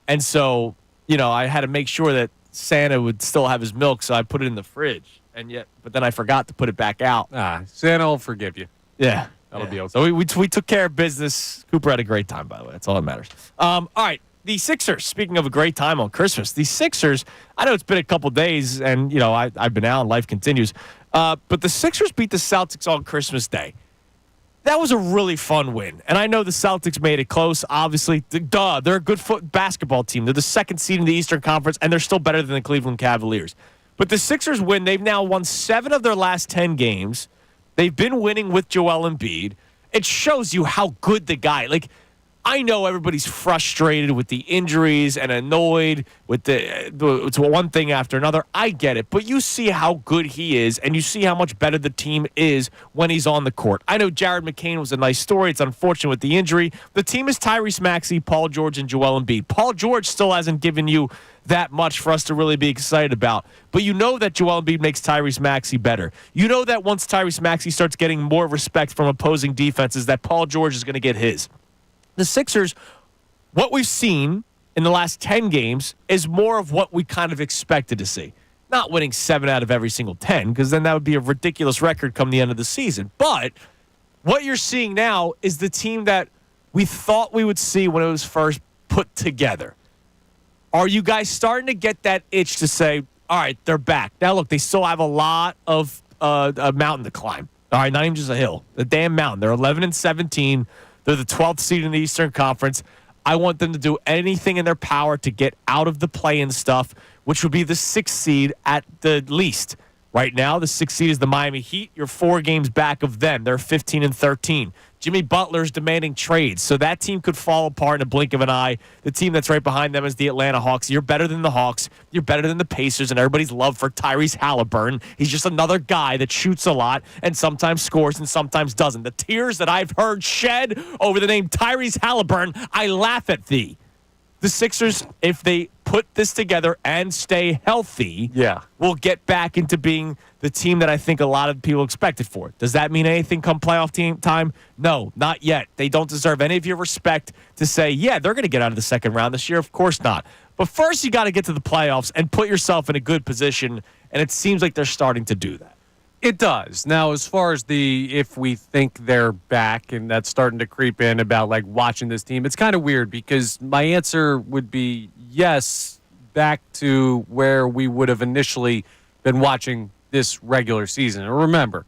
and so I had to make sure that Santa would still have his milk. So I put it in the fridge, but then I forgot to put it back out. Santa will forgive you. Yeah, that'll be okay. So we took care of business. Cooper had a great time, by the way. That's all that matters. All right. The Sixers, speaking of a great time on Christmas, the Sixers, I know it's been a couple days, and, I've been out and life continues, but the Sixers beat the Celtics on Christmas Day. That was a really fun win, and I know the Celtics made it close, obviously. They're a good basketball team. They're the second seed in the Eastern Conference, and they're still better than the Cleveland Cavaliers. But the Sixers win. They've now won 7 of their last 10 games. They've been winning with Joel Embiid. It shows you how good the guy, I know everybody's frustrated with the injuries and annoyed with it's one thing after another. I get it. But you see how good he is, and you see how much better the team is when he's on the court. I know Jared McCain was a nice story. It's unfortunate with the injury. The team is Tyrese Maxey, Paul George, and Joel Embiid. Paul George still hasn't given you that much for us to really be excited about. But you know that Joel Embiid makes Tyrese Maxey better. You know that once Tyrese Maxey starts getting more respect from opposing defenses, that Paul George is going to get his. The Sixers, what we've seen in the last 10 games is more of what we kind of expected to see. Not winning 7 out of every single 10, because then that would be a ridiculous record come the end of the season. But what you're seeing now is the team that we thought we would see when it was first put put together. Are you guys starting to get that itch to say, all right, they're back? Now, look, they still have a lot of a mountain to climb. All right, not even just a hill. The damn mountain. They're 11-17. They're the 12th seed in the Eastern Conference. I want them to do anything in their power to get out of the play-in stuff, which would be the 6th seed at the least. Right now, the 6th seed is the Miami Heat. You're 4 games back of them. They're 15-13. Jimmy Butler's demanding trades, so that team could fall apart in a blink of an eye. The team that's right behind them is the Atlanta Hawks. You're better than the Hawks. You're better than the Pacers, and everybody's love for Tyrese Halliburton. He's just another guy that shoots a lot and sometimes scores and sometimes doesn't. The tears that I've heard shed over the name Tyrese Halliburton, I laugh at thee. The Sixers, if they put this together and stay healthy, will get back into being the team that I think a lot of people expected for. Does that mean anything come playoff team time? No, not yet. They don't deserve any of your respect to say, yeah, they're going to get out of the second round this year. Of course not. But first, you got to get to the playoffs and put yourself in a good position, and it seems like they're starting to do that. It does. Now, as far as if we think they're back, and that's starting to creep in about like watching this team, it's kind of weird because my answer would be yes, back to where we would have initially been watching this regular season. And remember,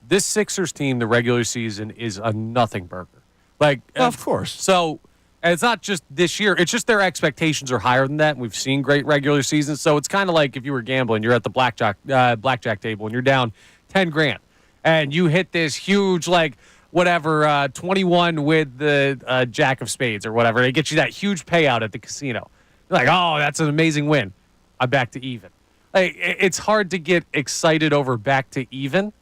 this Sixers team, the regular season is a nothing burger. Like, of course. So, and it's not just this year. It's just their expectations are higher than that. And we've seen great regular seasons. So it's kind of like if you were gambling, you're at the blackjack table and you're down $10,000 and you hit this huge, 21 with the jack of spades or whatever. They get you that huge payout at the casino. You're like, oh, that's an amazing win. I'm back to even. It's hard to get excited over back to even.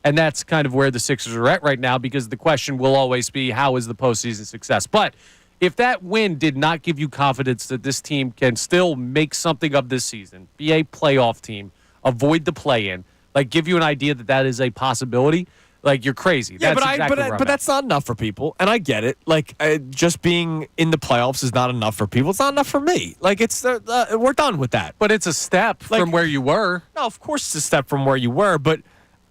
And that's kind of where the Sixers are at right now because the question will always be, how is the postseason success? But if that win did not give you confidence that this team can still make something of this season, be a playoff team, avoid the play-in, give you an idea that that is a possibility, you're crazy. Yeah, That's but that's not enough for people, and I get it. Just being in the playoffs is not enough for people. It's not enough for me. We're done with that. But it's a step from where you were. No, of course it's a step from where you were, but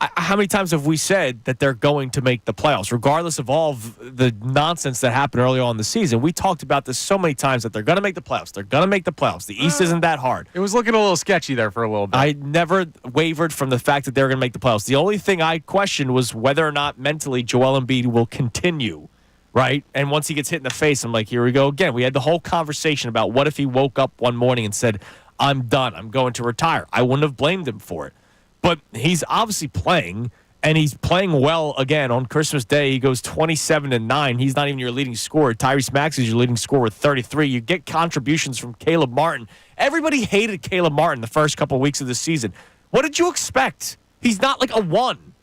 how many times have we said that they're going to make the playoffs, regardless of all of the nonsense that happened early on in the season? We talked about this so many times that they're going to make the playoffs. They're going to make the playoffs. The East isn't that hard. It was looking a little sketchy there for a little bit. I never wavered from the fact that they were going to make the playoffs. The only thing I questioned was whether or not mentally Joel Embiid will continue, right? And once he gets hit in the face, I'm like, here we go again. We had the whole conversation about what if he woke up one morning and said, I'm done. I'm going to retire. I wouldn't have blamed him for it. But he's obviously playing, and he's playing well again. On Christmas Day, he goes 27-9. He's not even your leading scorer. Tyrese Maxey is your leading scorer with 33. You get contributions from Caleb Martin. Everybody hated Caleb Martin the first couple of weeks of the season. What did you expect? He's not like a 1.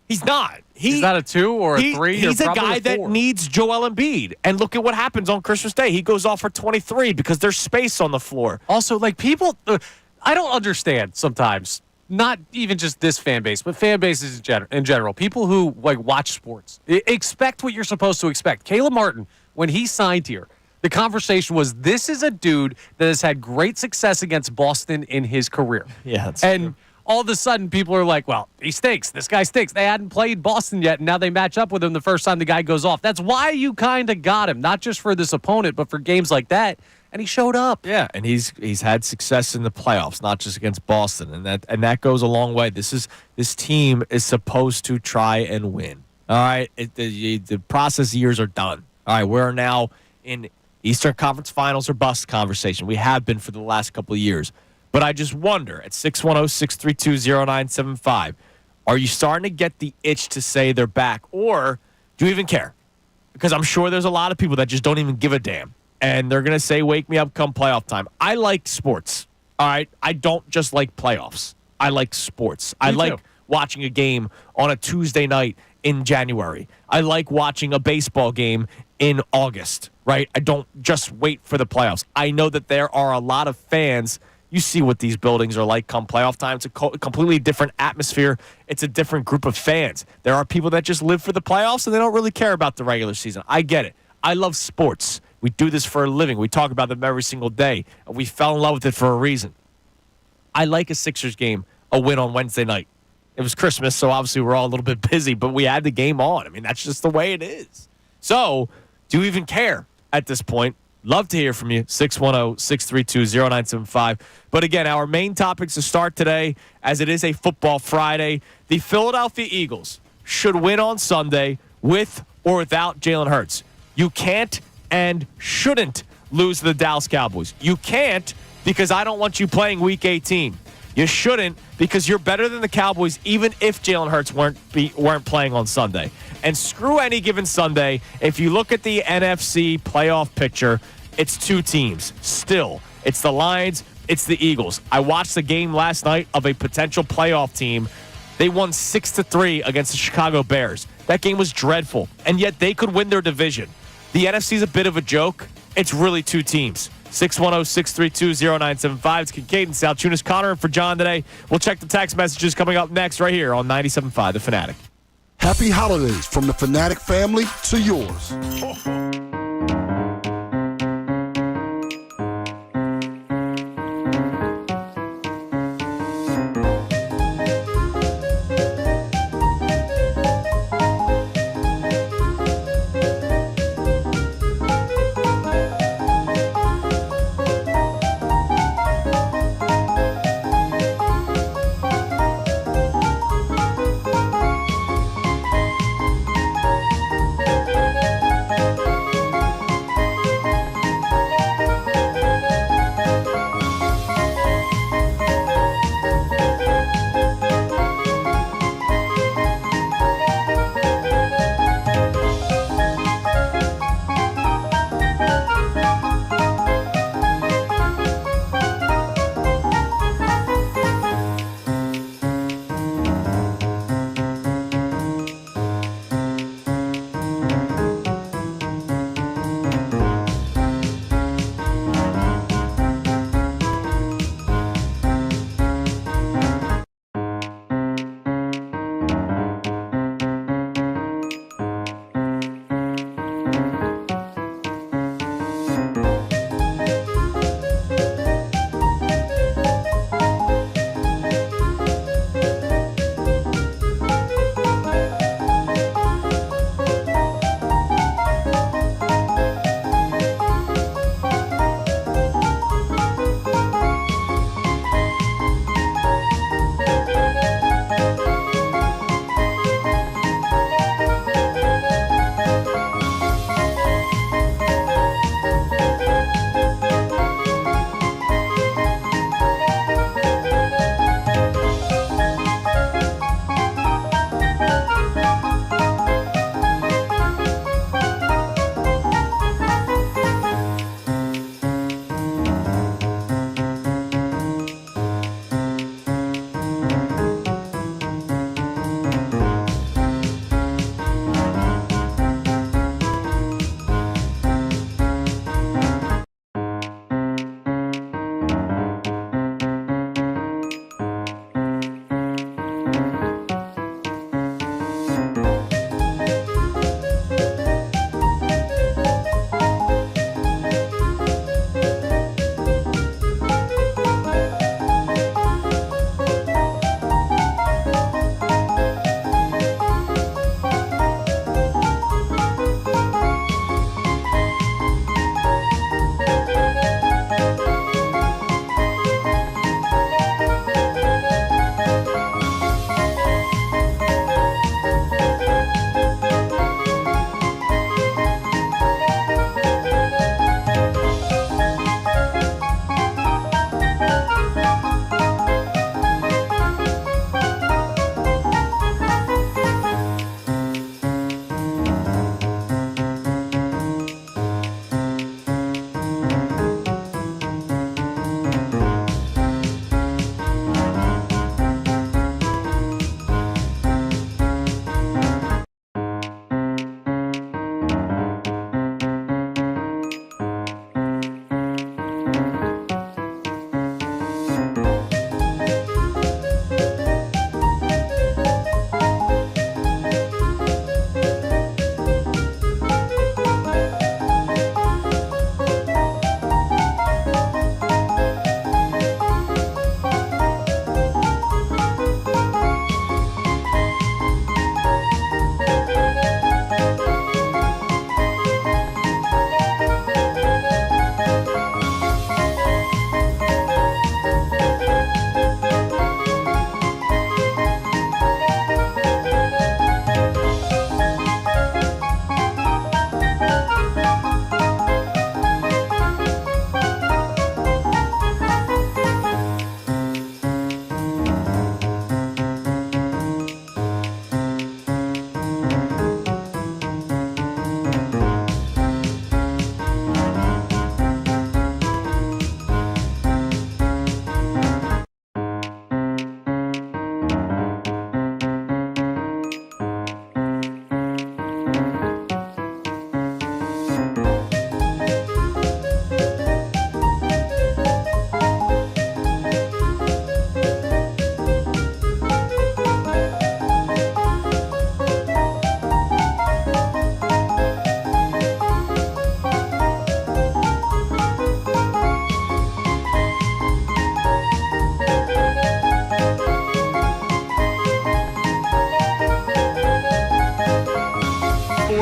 He's not. He's not a 2 or a 3. He's a guy that needs Joel Embiid. And look at what happens on Christmas Day. He goes off for 23 because there's space on the floor. Also, people, I don't understand sometimes. Not even just this fan base, but fan bases in general. People who watch sports expect what you're supposed to expect. Caleb Martin, when he signed here, the conversation was, this is a dude that has had great success against Boston in his career. Yeah, that's and true. All of a sudden, people are like, well, he stinks. This guy stinks. They hadn't played Boston yet, and now they match up with him the first time the guy goes off. That's why you kind of got him, not just for this opponent, but for games like that. And he showed up. Yeah, and he's had success in the playoffs, not just against Boston, and that goes a long way. This team is supposed to try and win. All right, the process years are done. All right, we're now in Eastern Conference Finals or bust conversation. We have been for the last couple of years. But I just wonder, at 610-632-0975, are you starting to get the itch to say they're back, or do you even care? Because I'm sure there's a lot of people that just don't even give a damn. And they're going to say, wake me up come playoff time. I like sports, all right? I don't just like playoffs. I like sports. I like watching a game on a Tuesday night in January. I like watching a baseball game in August, right? I don't just wait for the playoffs. I know that there are a lot of fans. You see what these buildings are like come playoff time. It's a completely different atmosphere. It's a different group of fans. There are people that just live for the playoffs, and they don't really care about the regular season. I get it. I love sports. We do this for a living. We talk about them every single day. We fell in love with it for a reason. I like a Sixers game, a win on Wednesday night. It was Christmas, so obviously we're all a little bit busy, but we had the game on. I mean, that's just the way it is. So, do you even care at this point? Love to hear from you. 610-632-0975. But again, our main topics to start today, as it is a football Friday, the Philadelphia Eagles should win on Sunday with or without Jalen Hurts. You can't and shouldn't lose to the Dallas Cowboys. You can't because I don't want you playing Week 18. You shouldn't because you're better than the Cowboys even if Jalen Hurts weren't playing on Sunday. And screw any given Sunday. If you look at the NFC playoff picture, it's two teams. Still, it's the Lions, it's the Eagles. I watched the game last night of a potential playoff team. They won 6-3 against the Chicago Bears. That game was dreadful, and yet they could win their division. The NFC is a bit of a joke. It's really two teams. 610-632-0975. It's Kincade and Salciunas. Connor and for John today. We'll check the text messages coming up next right here on 97.5 The Fanatic. Happy holidays from the Fanatic family to yours.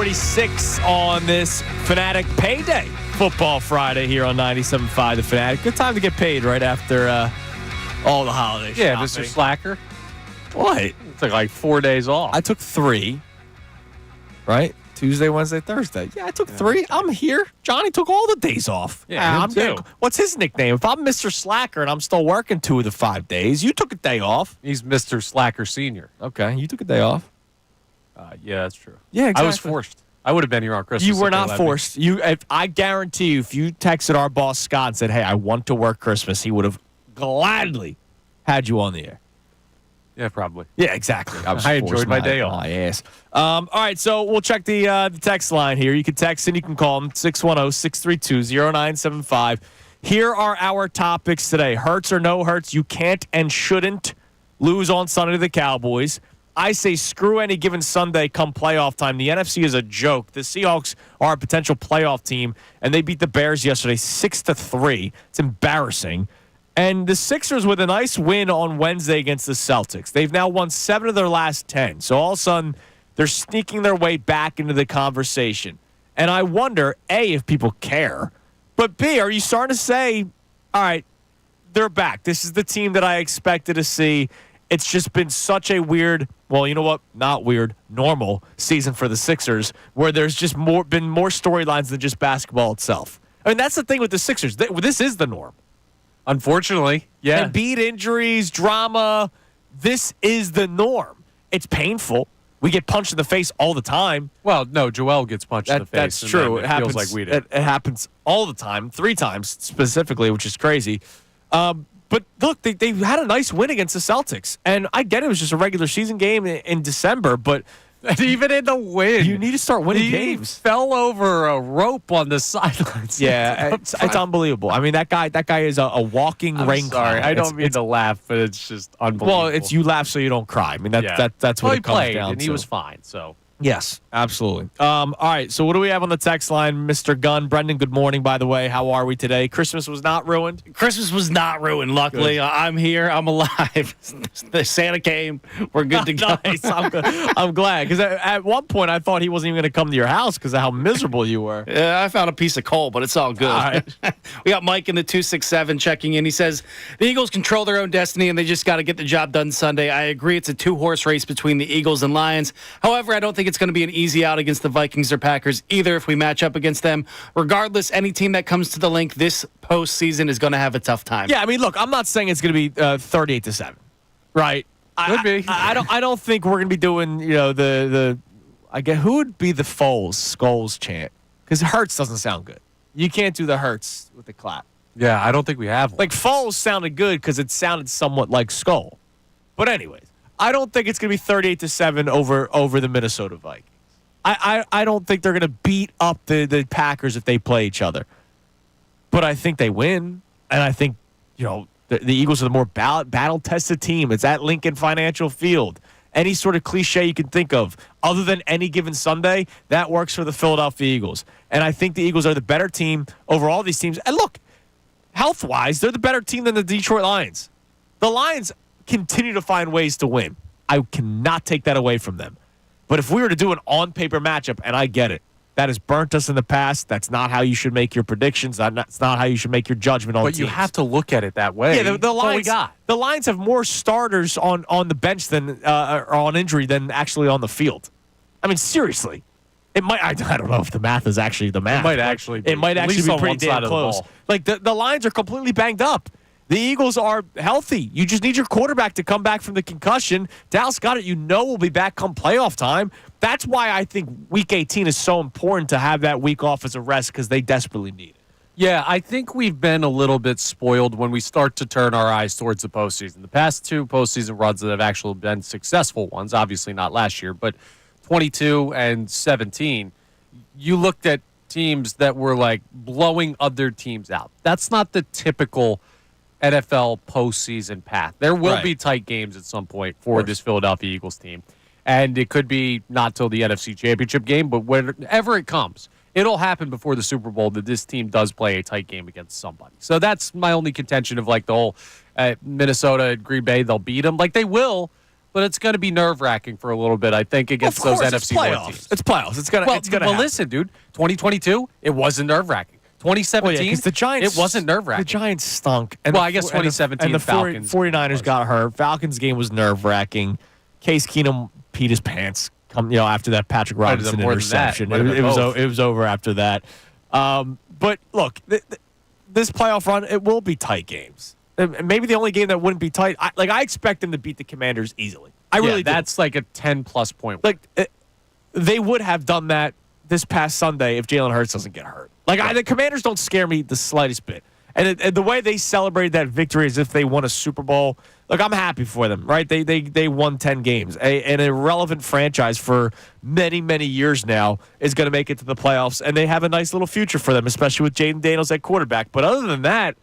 6:46 on this Fanatic Payday Football Friday here on 97.5 The Fanatic. Good time to get paid right after all the holidays. Yeah, shopping. Mr. Slacker. What? It took like 4 days off. I took 3. Right? Tuesday, Wednesday, Thursday. Yeah, I took 3. I'm here. Johnny took all the days off. Yeah, I'm him too. getting- What's his nickname? If I'm Mr. Slacker and I'm still working 2 of the 5 days, you took a day off. He's Mr. Slacker Senior. Okay, you took a day off. Yeah, that's true. Yeah, exactly. I was forced. I would have been here on Christmas. You were if they not let me. forced. I guarantee you, if you texted our boss Scott and said, "Hey, I want to work Christmas," he would have gladly had you on the air. Yeah, probably. Yeah, exactly. I enjoyed my day off. My ass. All right, so we'll check the text line here. You can text and you can call them 610-632-0975. Here are our topics today. Hurts or no hurts, you can't and shouldn't lose on Sunday to the Cowboys. I say screw any given Sunday come playoff time. The NFC is a joke. The Seahawks are a potential playoff team, and they beat the Bears yesterday 6-3. It's embarrassing. And the Sixers with a nice win on Wednesday against the Celtics. They've now won 7 of their last 10. So all of a sudden, they're sneaking their way back into the conversation. And I wonder, A, if people care, but B, are you starting to say, all right, they're back. This is the team that I expected to see. It's just been such a weird, well, you know what? Not weird, normal season for the Sixers, where there's just been more storylines than just basketball itself. I mean, that's the thing with the Sixers. This is the norm. Unfortunately, yeah. Embiid injuries, drama. This is the norm. It's painful. We get punched in the face all the time. Well, no, Joel gets punched in the face. That's and true. then It happens. feels like we did. It happens all the time, 3 times specifically, which is crazy. But look, they had a nice win against the Celtics, and I get it was just a regular season game in December, but And even in the win, you need to start winning he games. fell over a rope on the sidelines. Yeah, it's unbelievable. I mean, that guy is a walking rain Sorry, cloud. I It's- don't mean to laugh, but it's just unbelievable. Well, it's you laugh so you don't cry. I mean, that's what well, it he comes played, down and to. he was fine. So Yes, absolutely. All right, so what do we have on the text line, Mr. Gunn? Brendan, good morning, by the way. How are we today? Christmas was not ruined? Christmas was not ruined, luckily. Good. I'm here. I'm alive. The Santa came. We're good to go. Nice. I'm glad, because at one point I thought he wasn't even going to come to your house because of how miserable you were. Yeah, I found a piece of coal, but it's all good. All right. We got Mike in the 267 checking in. He says, the Eagles control their own destiny, and they just got to get the job done Sunday. I agree it's a 2-horse race between the Eagles and Lions. However, I don't think it's going to be an easy out against the Vikings or Packers either if we match up against them. Regardless, any team that comes to the link this postseason is going to have a tough time. Yeah, I mean, look, I'm not saying it's going to be 38-7, right? Could be. I don't think we're going to be doing, I guess, who would be the Skulls chant? Because Hurts doesn't sound good. You can't do the Hurts with the clap. yeah, I don't think we have one. Like, Foles sounded good because it sounded somewhat like Skull. But anyways, I don't think it's going to be 38-7 over the Minnesota Vikings. I don't think they're going to beat up the Packers if they play each other. But I think they win. And I think, the Eagles are the more battle-tested team. It's at Lincoln Financial Field. Any sort of cliche you can think of, other than any given Sunday, that works for the Philadelphia Eagles. And I think the Eagles are the better team over all these teams. And look, health-wise, they're the better team than the Detroit Lions. The Lions continue to find ways to win. I cannot take that away from them. But if we were to do an on-paper matchup, and I get it, that has burnt us in the past. That's not how you should make your predictions. That's not how you should make your judgment on teams. But you have to look at it that way. Yeah, the That's all Lions. we got. The Lions have more starters on the bench than or on injury than actually on the field. I mean, seriously, it might. I don't know if the math is actually the math. It might actually be. It might At actually least be on pretty one side damn of the close. ball. Like the Lions are completely banged up. The Eagles are healthy. You just need your quarterback to come back from the concussion. Dallas Goedert, will be back come playoff time. That's why I think Week 18 is so important to have that week off as a rest because they desperately need it. Yeah, I think we've been a little bit spoiled when we start to turn our eyes towards the postseason. The past 2 postseason runs that have actually been successful ones, obviously not last year, but 22 and 17, you looked at teams that were like blowing other teams out. That's not the typical NFL postseason path. There will be tight games at some point for this Philadelphia Eagles team. And it could be not till the NFC Championship game, but whenever it comes, it'll happen before the Super Bowl that this team does play a tight game against somebody. So that's my only contention of like the whole Minnesota and Green Bay, they'll beat them. Like they will, but it's going to be nerve-wracking for a little bit, I think, against those NFC North teams. It's playoffs. It's gonna happen. Listen, dude. 2022, it wasn't nerve-wracking. 2017, because the Giants, it wasn't nerve-wracking. The Giants stunk. Well, I guess 2017 and the Falcons 49ers got hurt. Falcons game was nerve-wracking. Case Keenum peed his pants after that Patrick Robinson interception. It was over after that. But look, this playoff run, it will be tight games. Maybe the only game that wouldn't be tight, I expect them to beat the Commanders easily. I really do. That's like a 10-plus point. They would have done that this past Sunday if Jalen Hurts doesn't get hurt. The Commanders don't scare me the slightest bit. And the way they celebrated that victory as if they won a Super Bowl, I'm happy for them, right? They won 10 games. An irrelevant franchise for many, many years now is going to make it to the playoffs, and they have a nice little future for them, especially with Jaden Daniels at quarterback. But other than that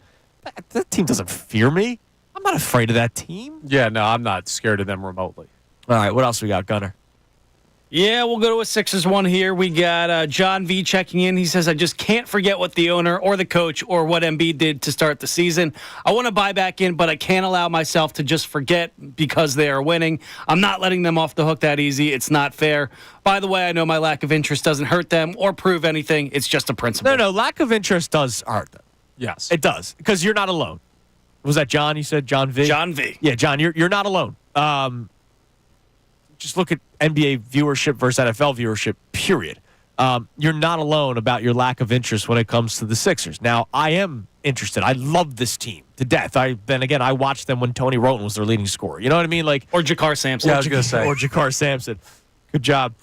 team doesn't fear me. I'm not afraid of that team. Yeah, no, I'm not scared of them remotely. All right, what else we got, Gunner? Yeah, we'll go to a Sixers one here. We got John V checking in. He says, I just can't forget what the owner or the coach or what Embiid did to start the season. I want to buy back in, but I can't allow myself to just forget because they are winning. I'm not letting them off the hook that easy. It's not fair. By the way, I know my lack of interest doesn't hurt them or prove anything. It's just a principle. No, lack of interest does hurt them. Yes. It does, because you're not alone. Was that John? You said John V? John V. Yeah, John, you're not alone. Just look at NBA viewership versus NFL viewership, period. You're not alone about your lack of interest when it comes to the Sixers. Now, I am interested. I love this team to death. I watched them when Tony Roten was their leading scorer. You know what I mean? Or Jakar Sampson. Yeah, I was going to say. Or Jakar Sampson. Good job.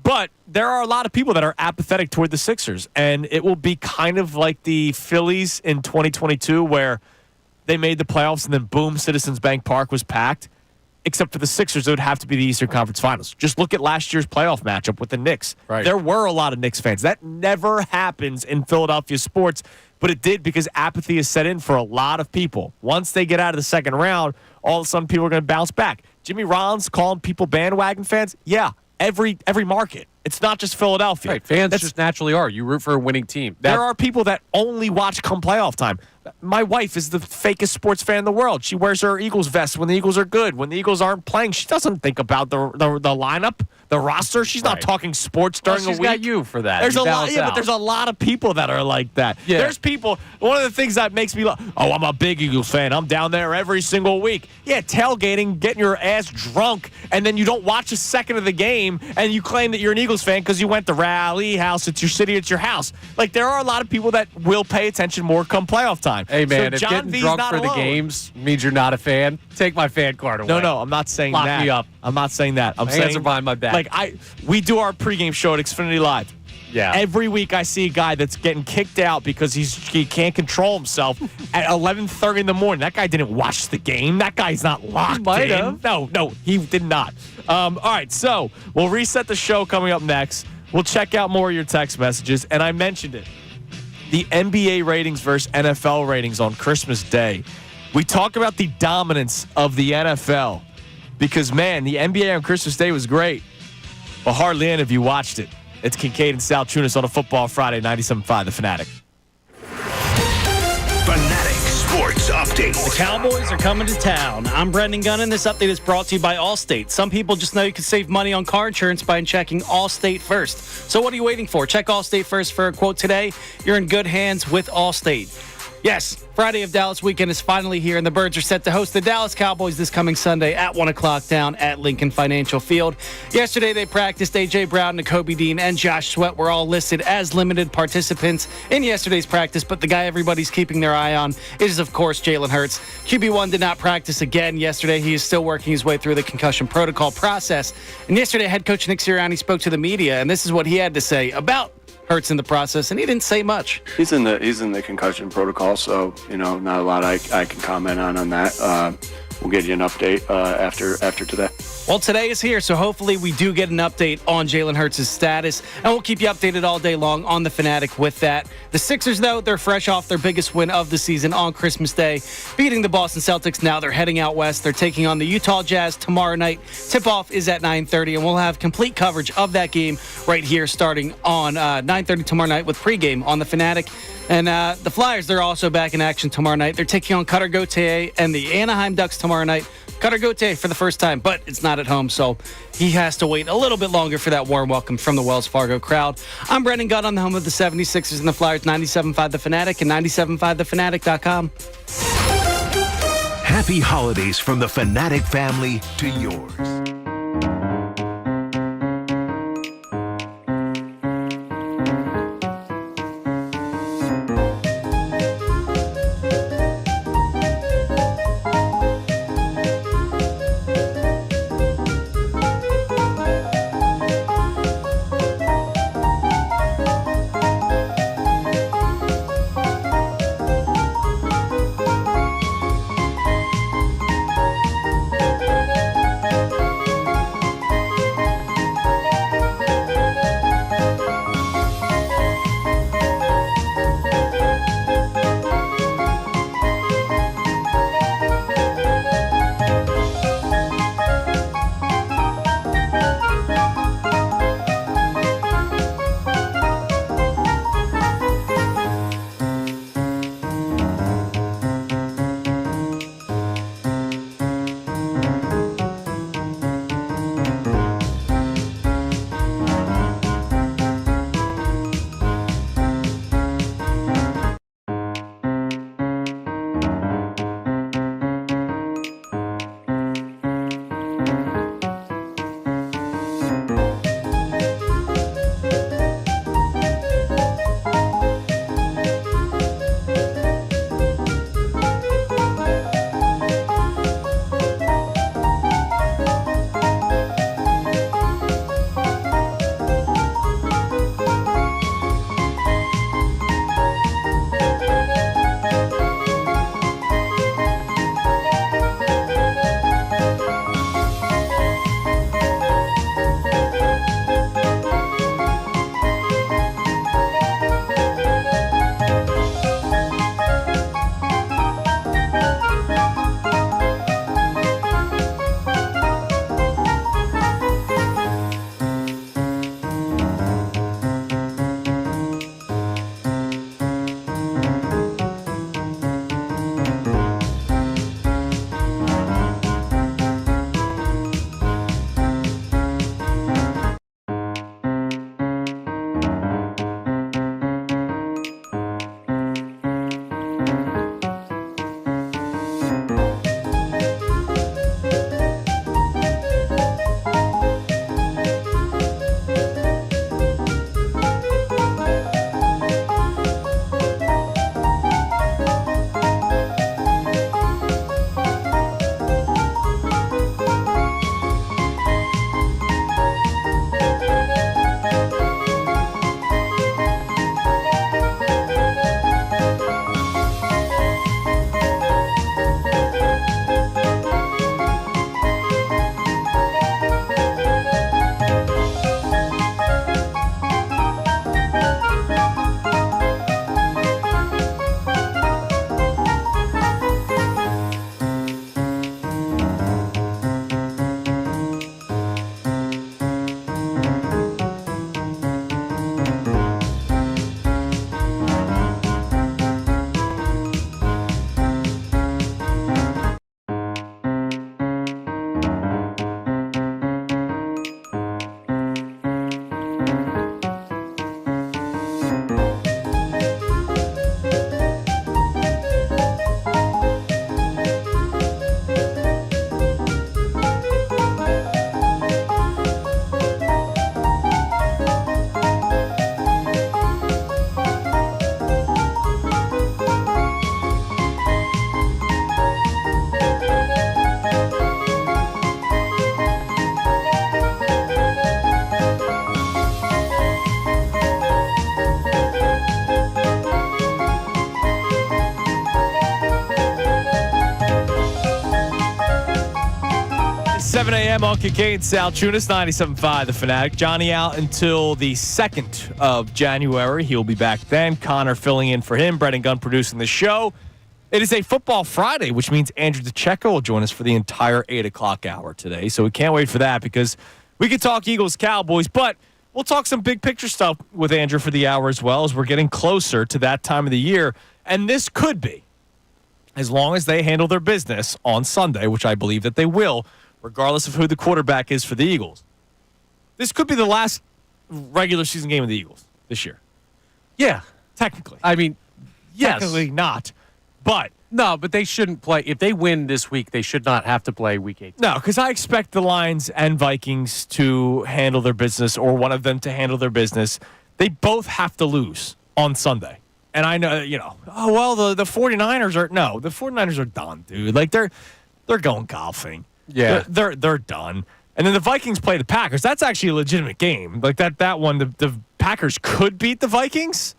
But there are a lot of people that are apathetic toward the Sixers, and it will be kind of like the Phillies in 2022 where they made the playoffs and then boom, Citizens Bank Park was packed. Except for the Sixers, it would have to be the Eastern Conference Finals. Just look at last year's playoff matchup with the Knicks. Right. There were a lot of Knicks fans. That never happens in Philadelphia sports, but it did because apathy is set in for a lot of people. Once they get out of the second round, all of a sudden people are going to bounce back. Jimmy Rollins calling people bandwagon fans? Yeah, every market. It's not just Philadelphia. Right, fans just naturally are. You root for a winning team. There are people that only watch come playoff time. My wife is the fakest sports fan in the world. She wears her Eagles vest when the Eagles are good. When the Eagles aren't playing, she doesn't think about the lineup, the roster. She's not talking sports during the week. She's got you for that. There's but there's a lot of people that are like that. Yeah. There's people. One of the things that makes me I'm a big Eagles fan. I'm down there every single week. Yeah, tailgating, getting your ass drunk, and then you don't watch a second of the game, and you claim that you're an Eagles fan because you went to Rally House. It's your city. It's your house. There are a lot of people that will pay attention more come playoff time. Hey, man, so if John getting V's drunk not for alone. the games means you're not a fan, take my fan card away. No, I'm not saying Lock that. me up. I'm not saying that. I'm my saying hands are behind my back. We do our pregame show at Xfinity Live. Yeah. Every week I see a guy that's getting kicked out because he can't control himself at 11:30 in the morning. That guy didn't watch the game. That guy's not locked in. Might have. No, he did not. All right, so we'll reset the show coming up next. We'll check out more of your text messages, and I mentioned it. The NBA ratings versus NFL ratings on Christmas Day. We talk about the dominance of the NFL because, man, the NBA on Christmas Day was great, but hardly any of you watched it. It's Kincade and Salciunas on a Football Friday, 97.5 The Fanatic. Fanatic Sports Update. The Cowboys are coming to town. I'm Brendan Gunn, and this update is brought to you by Allstate. Some people just know you can save money on car insurance by checking Allstate first. So what are you waiting for? Check Allstate first for a quote today. You're in good hands with Allstate. Yes, Friday of Dallas weekend is finally here, and the Birds are set to host the Dallas Cowboys this coming Sunday at 1 o'clock down at Lincoln Financial Field. Yesterday, they practiced. A.J. Brown, Nakobe Dean, and Josh Sweat were all listed as limited participants in yesterday's practice, but the guy everybody's keeping their eye on is, of course, Jalen Hurts. QB1 did not practice again yesterday. He is still working his way through the concussion protocol process. And yesterday, head coach Nick Serani spoke to the media, and this is what he had to say about Hurts in the process, and he didn't say much. He's in the concussion protocol, so not a lot I can comment on that. We'll get you an update after today. Well, today is here, so hopefully we do get an update on Jalen Hurts' status, and we'll keep you updated all day long on the Fanatic with that. The Sixers, though, they're fresh off their biggest win of the season on Christmas Day, beating the Boston Celtics. Now they're heading out west. They're taking on the Utah Jazz tomorrow night. Tip-off is at 9:30, and we'll have complete coverage of that game right here starting on 9:30 tomorrow night with pregame on the Fanatic. And the Flyers, they're also back in action tomorrow night. They're taking on Cutter Gauthier and the Anaheim Ducks tomorrow night. Cutter Gauthier for the first time, but it's not at home, so he has to wait a little bit longer for that warm welcome from the Wells Fargo crowd. I'm Brendan Gunn on the home of the 76ers and the Flyers, 97.5 The Fanatic and 97.5thefanatic.com. Happy holidays from the Fanatic family to yours. a.m. on Kincade Salciunas, 97.5 The Fanatic. Johnny out until the 2nd of January. He'll be back then. Connor filling in for him. Brendan Gunn producing the show. It is a Football Friday, which means Andrew DeCheo will join us for the entire 8 o'clock hour today. So we can't wait for that because we could talk Eagles, Cowboys, but we'll talk some big picture stuff with Andrew for the hour as well as we're getting closer to that time of the year. And this could be as long as they handle their business on Sunday, which I believe that they will, regardless of who the quarterback is for the Eagles. This could be the last regular season game of the Eagles this year. Yeah. Technically. I mean, yes. Technically not. But no, but they shouldn't play. If they win this week, they should not have to play week 8. no, because I expect the Lions and Vikings to handle their business, or one of them to handle their business. They both have to lose on Sunday. And I know, the 49ers are, the 49ers are done, dude. Like, they're going golfing. Yeah. They're done. And then the Vikings play the Packers. That's actually a legitimate game. Like, that one, the Packers could beat the Vikings.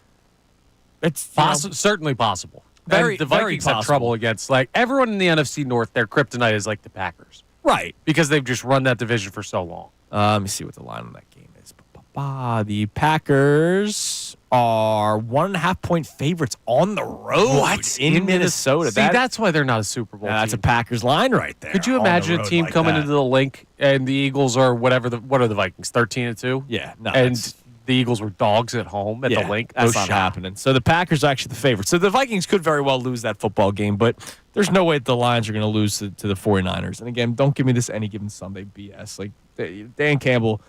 It's certainly possible. Very, and the very Vikings possible. have trouble against, like, everyone in the NFC North, their kryptonite is like the Packers. Right. Because they've just run that division for so long. Let me see what the line on that game is. The Packers are 1.5-point favorites on the road in Minnesota. See, that's why they're not a Super Bowl team. That's a Packers line right there. Could you imagine a team coming into the link and the Eagles are what are the Vikings, 13-2? Yeah. No, and the Eagles were dogs at home at the link. That's not happening. So the Packers are actually the favorites. So the Vikings could very well lose that football game, but there's no way that the Lions are going to lose to the 49ers. And again, don't give me this any given Sunday BS. Like, Dan Campbell,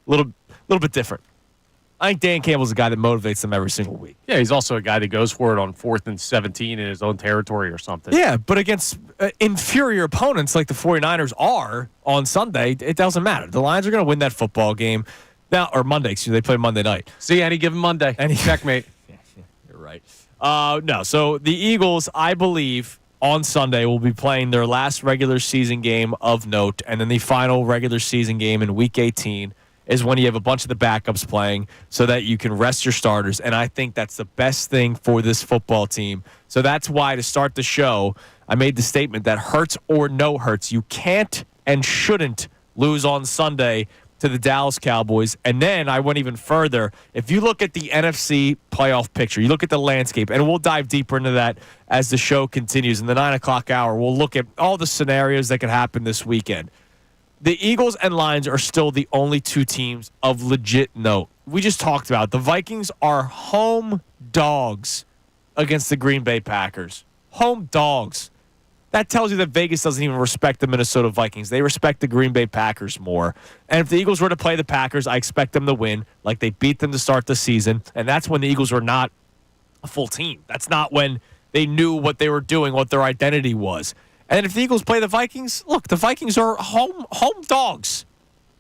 a little bit different. I think Dan Campbell's a guy that motivates them every single week. Yeah, he's also a guy that goes for it on 4th and 17 in his own territory or something. Yeah, but against inferior opponents like the 49ers are on Sunday, it doesn't matter. The Lions are going to win that football game. Now, or Monday, excuse me. They play Monday night. See, any given Monday. Checkmate. Yeah, you're right. No, so the Eagles, I believe, on Sunday will be playing their last regular season game of note, and then the final regular season game in Week 18 is when you have a bunch of the backups playing so that you can rest your starters, and I think that's the best thing for this football team. So that's why, to start the show, I made the statement that hurts or no hurts, you can't and shouldn't lose on Sunday to the Dallas Cowboys. And then I went even further. If you look at the NFC playoff picture, you look at the landscape, and we'll dive deeper into that as the show continues. In the 9 o'clock hour, we'll look at all the scenarios that could happen this weekend. The Eagles and Lions are still the only two teams of legit note. We just talked about it. The Vikings are home dogs against the Green Bay Packers. Home dogs. That tells you that Vegas doesn't even respect the Minnesota Vikings. They respect the Green Bay Packers more. And if the Eagles were to play the Packers, I expect them to win, like they beat them to start the season. And that's when the Eagles were not a full team. That's not when they knew what they were doing, what their identity was. And if the Eagles play the Vikings, look, the Vikings are home dogs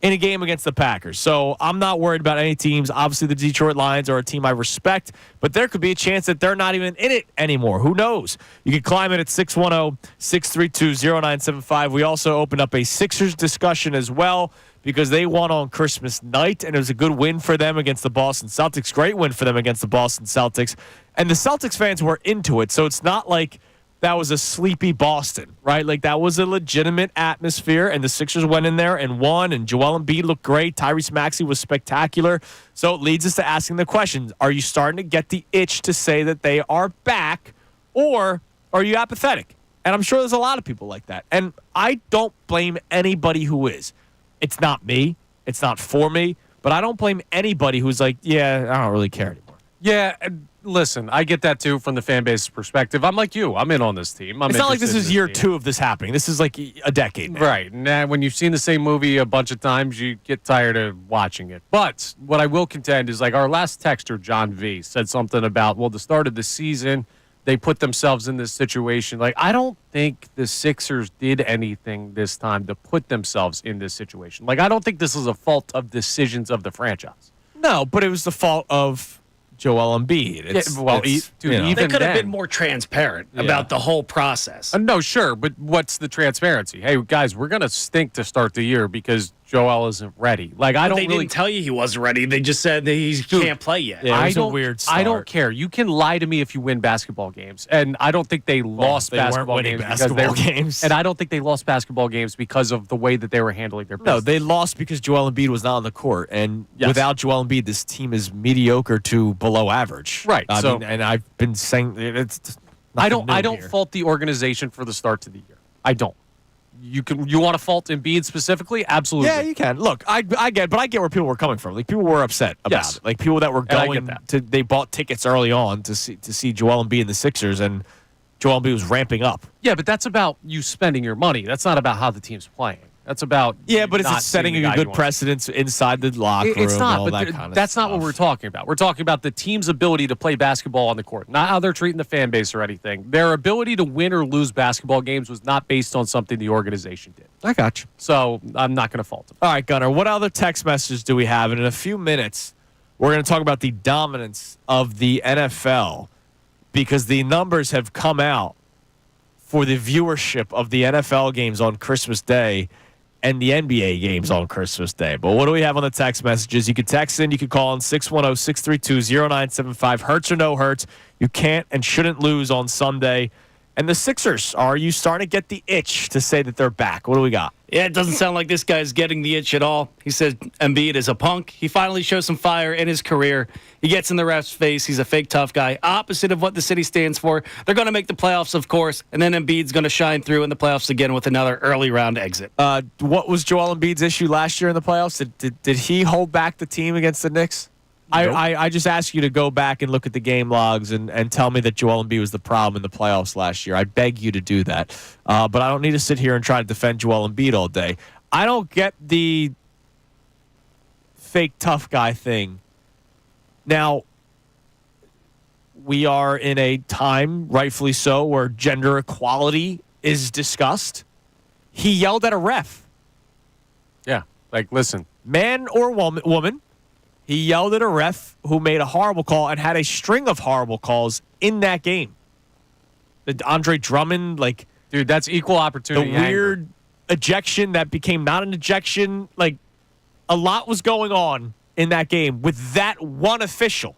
in a game against the Packers. So I'm not worried about any teams. Obviously, the Detroit Lions are a team I respect, but there could be a chance that they're not even in it anymore. Who knows? You can climb it at 610-632-0975. We also opened up a Sixers discussion as well because they won on Christmas night, and it was a good win for them against the Boston Celtics. Great win for them against the Boston Celtics. And the Celtics fans were into it, so it's not like that was a sleepy Boston, right? Like, that was a legitimate atmosphere, and the Sixers went in there and won, and Joel Embiid looked great. Tyrese Maxey was spectacular. So it leads us to asking the questions. Are you starting to get the itch to say that they are back, or are you apathetic? And I'm sure there's a lot of people like that. And I don't blame anybody who is. It's not me. It's not for me. But I don't blame anybody who's like, yeah, I don't really care anymore. Yeah, listen, I get that too from the fan base's perspective. I'm like you. I'm in on this team. It's not like this is year 2 of this happening. This is like a decade now. Right. And when you've seen the same movie a bunch of times, you get tired of watching it. But what I will contend is, like, our last texter, John V, said something about, well, the start of the season, they put themselves in this situation. Like, I don't think the Sixers did anything this time to put themselves in this situation. Like, I don't think this is a fault of decisions of the franchise. No, but it was the fault of Joel Embiid. They could have been more transparent about the whole process. No, sure, but what's the transparency? Hey, guys, we're going to stink to start the year because Joel isn't ready. Like, They didn't tell you he wasn't ready. They just said that he can't play yet. Yeah, it was a weird start. I don't care. You can lie to me if you win basketball games, and I don't think they lost basketball games. And I don't think they lost basketball games because of the way that they were handling their business. No, they lost because Joel Embiid was not on the court, and without Joel Embiid, this team is mediocre to below average. Right. And I've been saying it's. I don't fault the organization for the start to the year. I don't. You want to fault Embiid specifically? Absolutely. Yeah, you can. Look, I get where people were coming from. Like, people were upset about it. Like, people that were going they bought tickets early on to see Joel Embiid and the Sixers, and Joel Embiid was ramping up. Yeah, but that's about you spending your money. That's not about how the team's playing. That's about but not it's setting seeing a the guy good you want. precedence inside the locker room. It's not, and all but that kind of that's not stuff. what we're talking about. We're talking about the team's ability to play basketball on the court, not how they're treating the fan base or anything. Their ability to win or lose basketball games was not based on something the organization did. I got you. So I'm not going to fault them. All right, Gunnar, what other text messages do we have? And in a few minutes, we're going to talk about the dominance of the NFL because the numbers have come out for the viewership of the NFL games on Christmas Day and the NBA games on Christmas Day. But what do we have on the text messages? You can text in. You can call on 610-632-0975. Hurts or no hurts. You can't and shouldn't lose on Sunday. And the Sixers, are you starting to get the itch to say that they're back? What do we got? Yeah, it doesn't sound like this guy's getting the itch at all. He says Embiid is a punk. He finally shows some fire in his career. He gets in the ref's face. He's a fake tough guy. Opposite of what the city stands for. They're going to make the playoffs, of course, and then Embiid's going to shine through in the playoffs again with another early round exit. What was Joel Embiid's issue last year in the playoffs? Did he hold back the team against the Knicks? Nope. I just ask you to go back and look at the game logs and tell me that Joel Embiid was the problem in the playoffs last year. I beg you to do that. But I don't need to sit here and try to defend Joel Embiid all day. I don't get the fake tough guy thing. Now, we are in a time, rightfully so, where gender equality is discussed. He yelled at a ref. Yeah, like, listen. Man or woman. He yelled at a ref who made a horrible call and had a string of horrible calls in that game. The Andre Drummond, Dude, that's equal the opportunity. weird ejection that became not an ejection. A lot was going on in that game with that one official.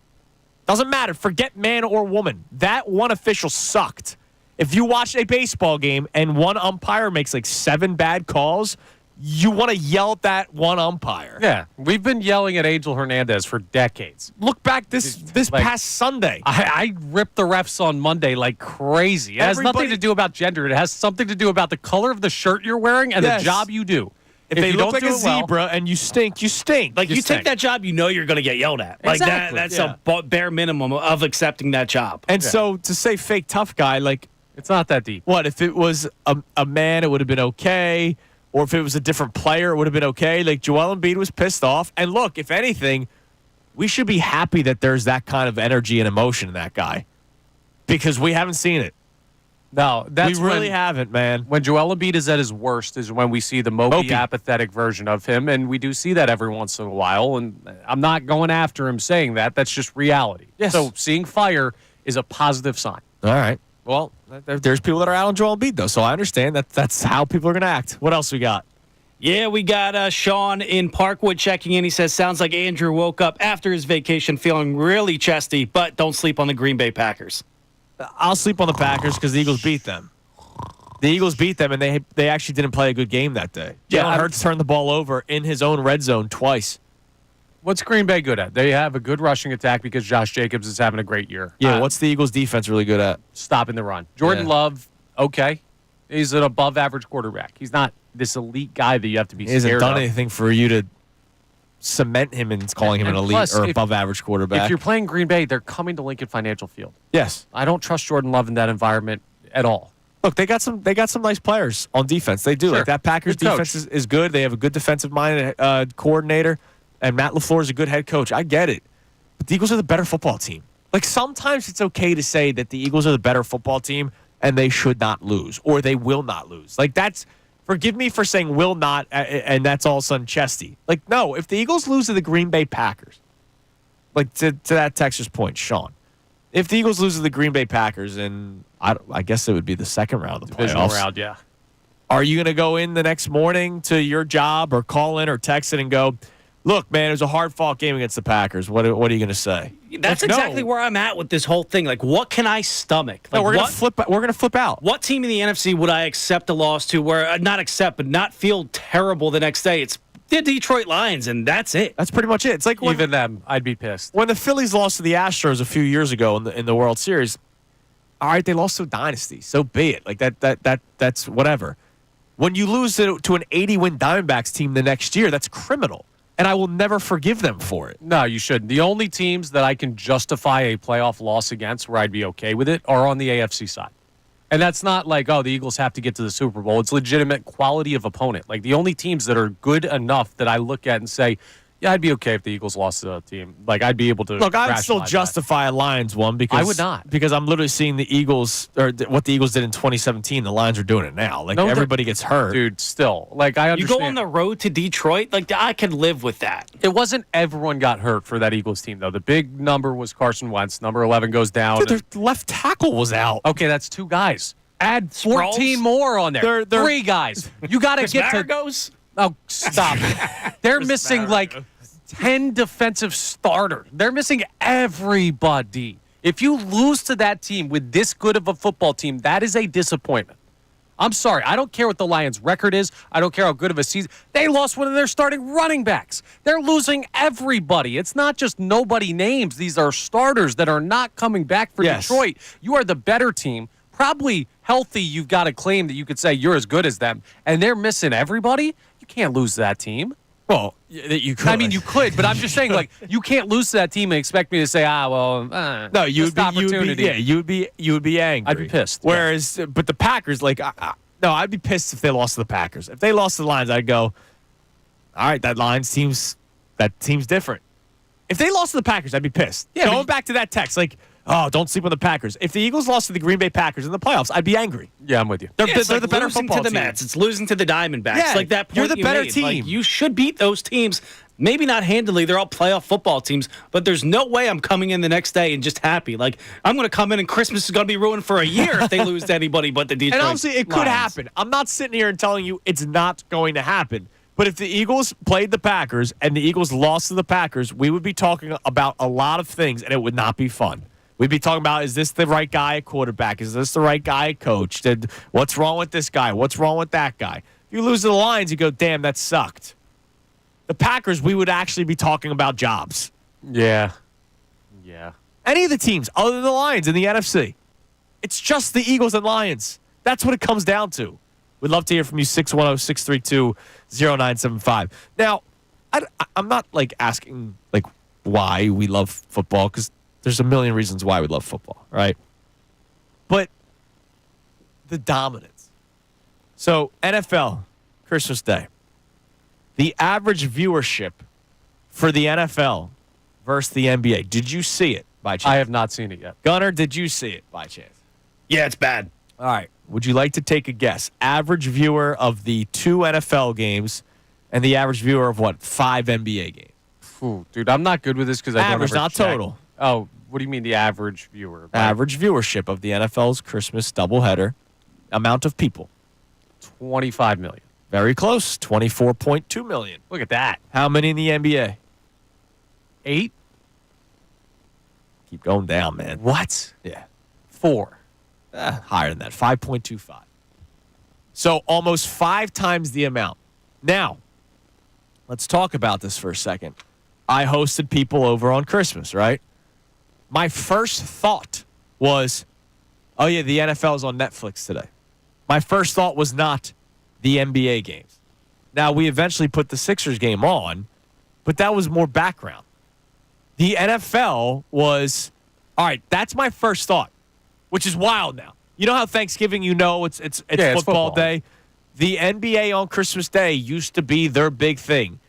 Doesn't matter. Forget man or woman. That one official sucked. If you watch a baseball game and one umpire makes 7 bad calls, you want to yell at that one umpire. Yeah, we've been yelling at Angel Hernandez for decades. Look back this past Sunday. I ripped the refs on Monday like crazy. It has nothing to do about gender. It has something to do about the color of the shirt you're wearing and the job you do. If they you look don't like do a it well- zebra and you stink, you stink. You take that job, you know you're going to get yelled at. Exactly, That's a bare minimum of accepting that job. And so to say fake tough guy, it's not that deep. what, if it was a man, it would have been okay. Or if it was a different player, it would have been okay. Joel Embiid was pissed off. And look, if anything, we should be happy that there's that kind of energy and emotion in that guy. Because we haven't seen it. No, that's we really haven't, man. When Joel Embiid is at his worst is when we see the mopey, apathetic version of him, and we do see that every once in a while. And I'm not going after him saying that. That's just reality. Yes. So seeing fire is a positive sign. All right. Well, there's people that are out on Joel Embiid, though, so I understand that's how people are going to act. What else we got? Yeah, we got Sean in Parkwood checking in. He says, sounds like Andrew woke up after his vacation feeling really chesty, but don't sleep on the Green Bay Packers. I'll sleep on the Packers because the Eagles beat them. The Eagles beat them, and they actually didn't play a good game that day. Jalen Hurts turned the ball over in his own red zone twice. What's Green Bay good at? They have a good rushing attack because Josh Jacobs is having a great year. Yeah, what's the Eagles' defense really good at? Stopping the run. Jordan Love, okay. He's an above-average quarterback. He's not this elite guy that you have to be He hasn't scared done of. anything for you to cement him and calling him an elite plus, or above-average quarterback. If you're playing Green Bay, they're coming to Lincoln Financial Field. Yes. I don't trust Jordan Love in that environment at all. Look, they got some nice players on defense. They do. Sure. That Packers Good defense is good. They have a good defensive-minded coordinator, and Matt LaFleur is a good head coach. I get it. But the Eagles are the better football team. Sometimes it's okay to say that the Eagles are the better football team and they should not lose or they will not lose. Forgive me for saying will not, and that's all of a sudden chesty. No, if the Eagles lose to the Green Bay Packers, to that texter's point, Sean, if the Eagles lose to the Green Bay Packers, and I guess it would be the second round of the Divisional playoffs. round, yeah. Are you going to go in the next morning to your job or call in or text it and go, look, man, it was a hard-fought game against the Packers. What are you going to say? That's exactly where I'm at with this whole thing. What can I stomach? No, we're going to flip. We're going to flip out. What team in the NFC would I accept a loss to? Where not accept, but not feel terrible the next day? It's the Detroit Lions, and that's it. That's pretty much it. It's like Even them, I'd be pissed. when the Phillies lost to the Astros a few years ago in the World Series. All right, they lost to a dynasty. So be it. That's whatever. When you lose to an 80-win Diamondbacks team the next year, that's criminal. And I will never forgive them for it. No, you shouldn't. The only teams that I can justify a playoff loss against where I'd be okay with it are on the AFC side. And that's not like, oh, the Eagles have to get to the Super Bowl. It's legitimate quality of opponent. Like, the only teams that are good enough that I look at and say, yeah, I'd be okay if the Eagles lost to a team. Like, I'd be able to Look, I would still rationalize justify a Lions one because I would not. Because I'm literally seeing the Eagles or what the Eagles did in 2017. The Lions are doing it now. Like, No, everybody gets hurt. Dude, still. Like, I You understand. go on the road to Detroit, like I could live with that. It wasn't everyone got hurt for that Eagles team, though. The big number was Carson Wentz. Number 11 goes down. Dude, their left tackle was out. Okay, that's 2 guys. Add 14 Sproles? more on there. They're 3 guys. You got to get to. Maragos? Oh, stop it. They're missing like 10 defensive starters. They're missing everybody. If you lose to that team with this good of a football team, that is a disappointment. I'm sorry. I don't care what the Lions' record is. I don't care how good of a season. They lost one of their starting running backs. They're losing everybody. It's not just nobody names. These are starters that are not coming back for Yes. Detroit. You are the better team. Probably healthy, you've got a claim that you could say you're as good as them. And they're missing everybody. You can't lose to that team. Well, you could. I mean, you could, but I'm just saying, like, you can't lose to that team and expect me to say, No, missed opportunity. you would be angry. I'd be pissed, yeah. Whereas, but the Packers, like, no, I'd be pissed if they lost to the Packers. If they lost to the Lions, I'd go, all right, that team's different. If they lost to the Packers, I'd be pissed. Yeah, Going back to that text, like, oh, don't sleep on the Packers. If the Eagles lost to the Green Bay Packers in the playoffs, I'd be angry. Yeah, I'm with you. They're, It's they're like the better losing football to the team. Mets. It's losing to the Diamondbacks. Yeah, like that point you're the you better made. team. Like, you should beat those teams. Maybe not handily. They're all playoff football teams. But there's no way I'm coming in the next day and just happy. Like, I'm going to come in and Christmas is going to be ruined for a year if they lose to anybody but the Detroit And obviously, it could Lions. happen. I'm not sitting here and telling you it's not going to happen. But if the Eagles played the Packers and the Eagles lost to the Packers, we would be talking about a lot of things, and it would not be fun. We'd be talking about, is this the right guy at quarterback? Is this the right guy at coach? What's wrong with this guy? What's wrong with that guy? If you lose to the Lions, you go, damn, that sucked. The Packers, we would actually be talking about jobs. Yeah. Yeah. Any of the teams other than the Lions in the NFC. It's just the Eagles and Lions. That's what it comes down to. We'd love to hear from you, 610-632-0975. Now, I'm not, like, asking, like, why we love football, because there's a million reasons why we love football, right? But the dominance. So, NFL, Christmas Day. The average viewership for the NFL versus the NBA. Did you see it by chance? I have not seen it yet. Gunnar, did you see it by chance? Yeah, it's bad. All right. Would you like to take a guess? Average viewer of the 2 NFL games and the average viewer of what? 5 NBA games. Ooh, dude, I'm not good with this because I don't Average, ever not check. total. Oh, what do you mean the average viewer? Average viewership of the NFL's Christmas doubleheader. Amount of people. 25 million. Very close. 24.2 million. Look at that. How many in the NBA? 8? Keep going down, man. What? Yeah. 4. Higher than that. 5.25. So almost 5 times the amount. Now, let's talk about this for a second. I hosted people over on Christmas, right? My first thought was, oh, yeah, the NFL is on Netflix today. My first thought was not the NBA games. Now, we eventually put the Sixers game on, but that was more background. The NFL was, all right, that's my first thought, which is wild now. You know how Thanksgiving, it's football day? The NBA on Christmas Day used to be their big thing.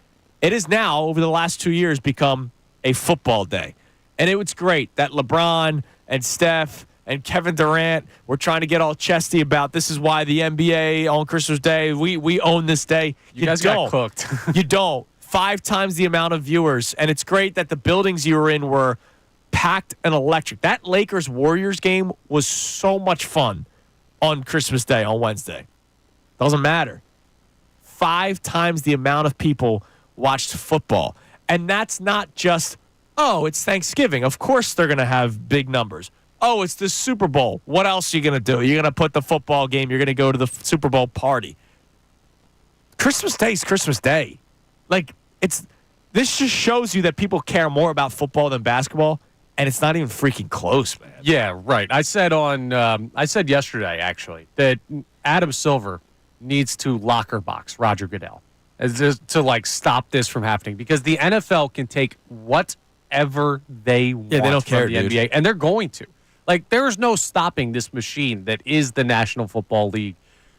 It is now, over the last 2 years, become a football day. And it was great that LeBron and Steph and Kevin Durant were trying to get all chesty about this is why the NBA on Christmas Day, we own this day. You guys got cooked. You don't. 5 times the amount of viewers. And it's great that the buildings you were in were packed and electric. That Lakers-Warriors game was so much fun on Christmas Day, on Wednesday. Doesn't matter. 5 times the amount of people watched football. And that's not just, oh, it's Thanksgiving. Of course they're going to have big numbers. Oh, it's the Super Bowl. What else are you going to do? You're going to put the football game. You're going to go to the Super Bowl party. Christmas Day is Christmas Day. Like, this just shows you that people care more about football than basketball, and it's not even freaking close, man. Yeah, right. I said yesterday, actually, that Adam Silver needs to locker box Roger Goodell to, like, stop this from happening, because the NFL can take whatever they want they don't care, from the dude. NBA, and they're going to. Like, there is no stopping this machine that is the National Football League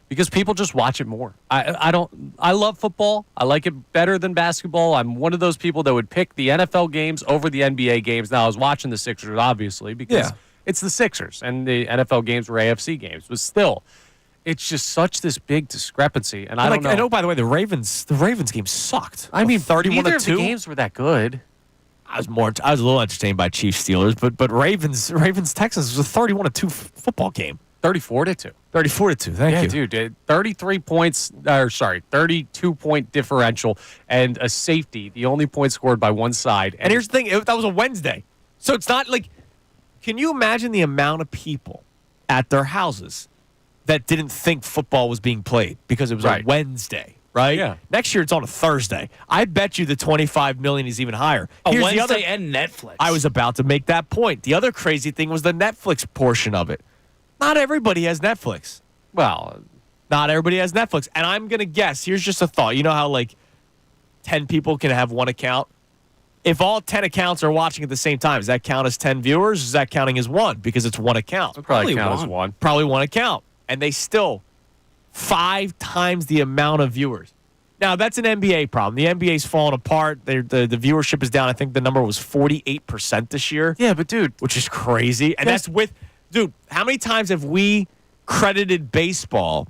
because people just watch it more. I love football. I like it better than basketball. I'm one of those people that would pick the NFL games over the NBA games. Now, I was watching the Sixers, obviously, because it's the Sixers, and the NFL games were AFC games. But still, it's just such this big discrepancy. And I don't know. I know, by the way, the Ravens game sucked. I mean, 31-2. neither of the games were that good. I was a little entertained by Chiefs Steelers, but Ravens Texans was a 31-2 football game. 34-2. 34-2. Thank you. Dude. 32 point differential and a safety. The only point scored by one side. And here's the thing, that was a Wednesday. So it's not like, can you imagine the amount of people at their houses that didn't think football was being played because it was a Wednesday? Right? Yeah. Next year, it's on a Thursday. I bet you the $25 million is even higher. Here's Wednesday and Netflix. I was about to make that point. The other crazy thing was the Netflix portion of it. Not everybody has Netflix. Well, not everybody has Netflix. And I'm going to guess, here's just a thought. You know how, 10 people can have one account? If all 10 accounts are watching at the same time, does that count as 10 viewers? Is that counting as one? Because it's one account. It'll probably count as one. Probably one account. And they still 5 times the amount of viewers. Now, that's an NBA problem. The NBA's falling apart. The viewership is down. I think the number was 48% this year. Yeah, but dude, which is crazy. And that's with, dude, how many times have we credited baseball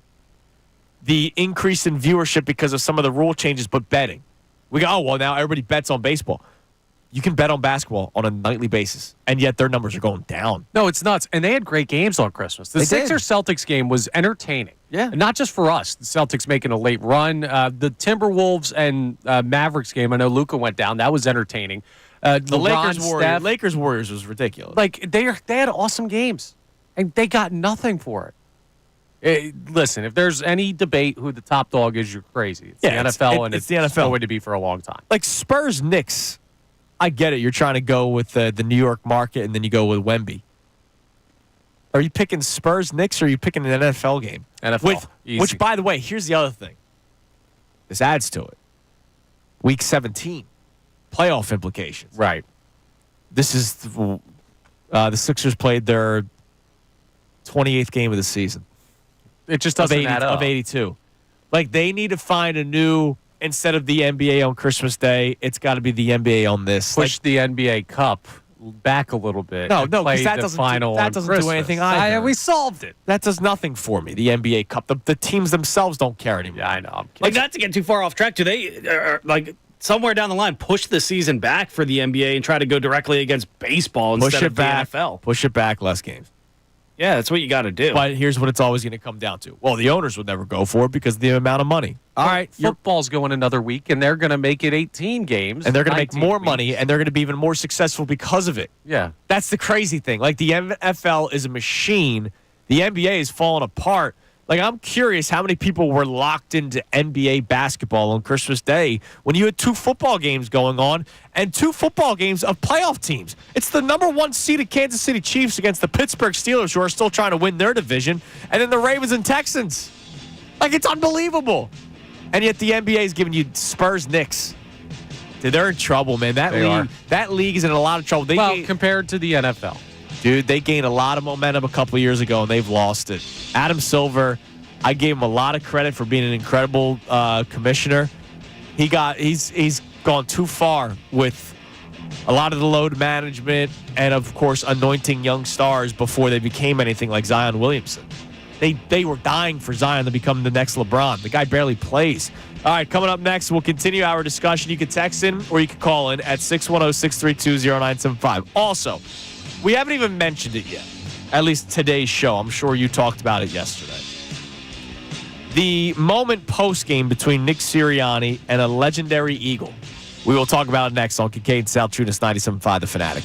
the increase in viewership because of some of the rule changes, but betting? We go, now everybody bets on baseball. You can bet on basketball on a nightly basis, and yet their numbers are going down. No, it's nuts. And they had great games on Christmas. The Sixers-Celtics game was entertaining. Yeah. And not just for us. The Celtics making a late run. The Timberwolves and Mavericks game, I know Luka went down. That was entertaining. The Lakers Warriors was ridiculous. They had awesome games, and they got nothing for it. Listen, if there's any debate who the top dog is, you're crazy. It's the NFL, and it's the NFL going to be for a long time. Like Spurs-Knicks, I get it. You're trying to go with the New York market, and then you go with Wemby. Are you picking Spurs-Knicks, or are you picking an NFL game? NFL. Which, by the way, here's the other thing. This adds to it. Week 17, playoff implications. Right. This is the Sixers played their 28th game of the season. It just doesn't add up. Of 82. They need to find a new, instead of the NBA on Christmas Day, it's got to be the NBA on this. Push the NBA Cup back a little bit. No, because that doesn't do anything either. We solved it. That does nothing for me, the NBA Cup. The teams themselves don't care anymore. Yeah, I know. I'm kidding. Not to get too far off track, do they, somewhere down the line, push the season back for the NBA and try to go directly against baseball instead of the NFL? Push it back, less games. Yeah, that's what you got to do. But here's what it's always going to come down to. Well, the owners would never go for it because of the amount of money. All right, football's going another week, and they're going to make it 18 games. And they're going to make more money, and they're going to be even more successful because of it. Yeah. That's the crazy thing. The NFL is a machine. The NBA is falling apart. I'm curious how many people were locked into NBA basketball on Christmas Day when you had 2 football games going on and 2 football games of playoff teams. It's the number 1 seeded Kansas City Chiefs against the Pittsburgh Steelers, who are still trying to win their division, and then the Ravens and Texans. It's unbelievable. And yet the NBA is giving you Spurs-Knicks. Dude, they're in trouble, man. That league is in a lot of trouble. Compared to the NFL. Dude, they gained a lot of momentum a couple years ago, and they've lost it. Adam Silver, I gave him a lot of credit for being an incredible commissioner. He's gone too far with a lot of the load management and, of course, anointing young stars before they became anything like Zion Williamson. They were dying for Zion to become the next LeBron. The guy barely plays. All right, coming up next, we'll continue our discussion. You can text in or you can call in at 610-632-0975. Also, we haven't even mentioned it yet, at least today's show. I'm sure you talked about it yesterday. The moment post-game between Nick Sirianni and a legendary Eagle. We will talk about it next on Kincade Salciunas 97.5 The Fanatic.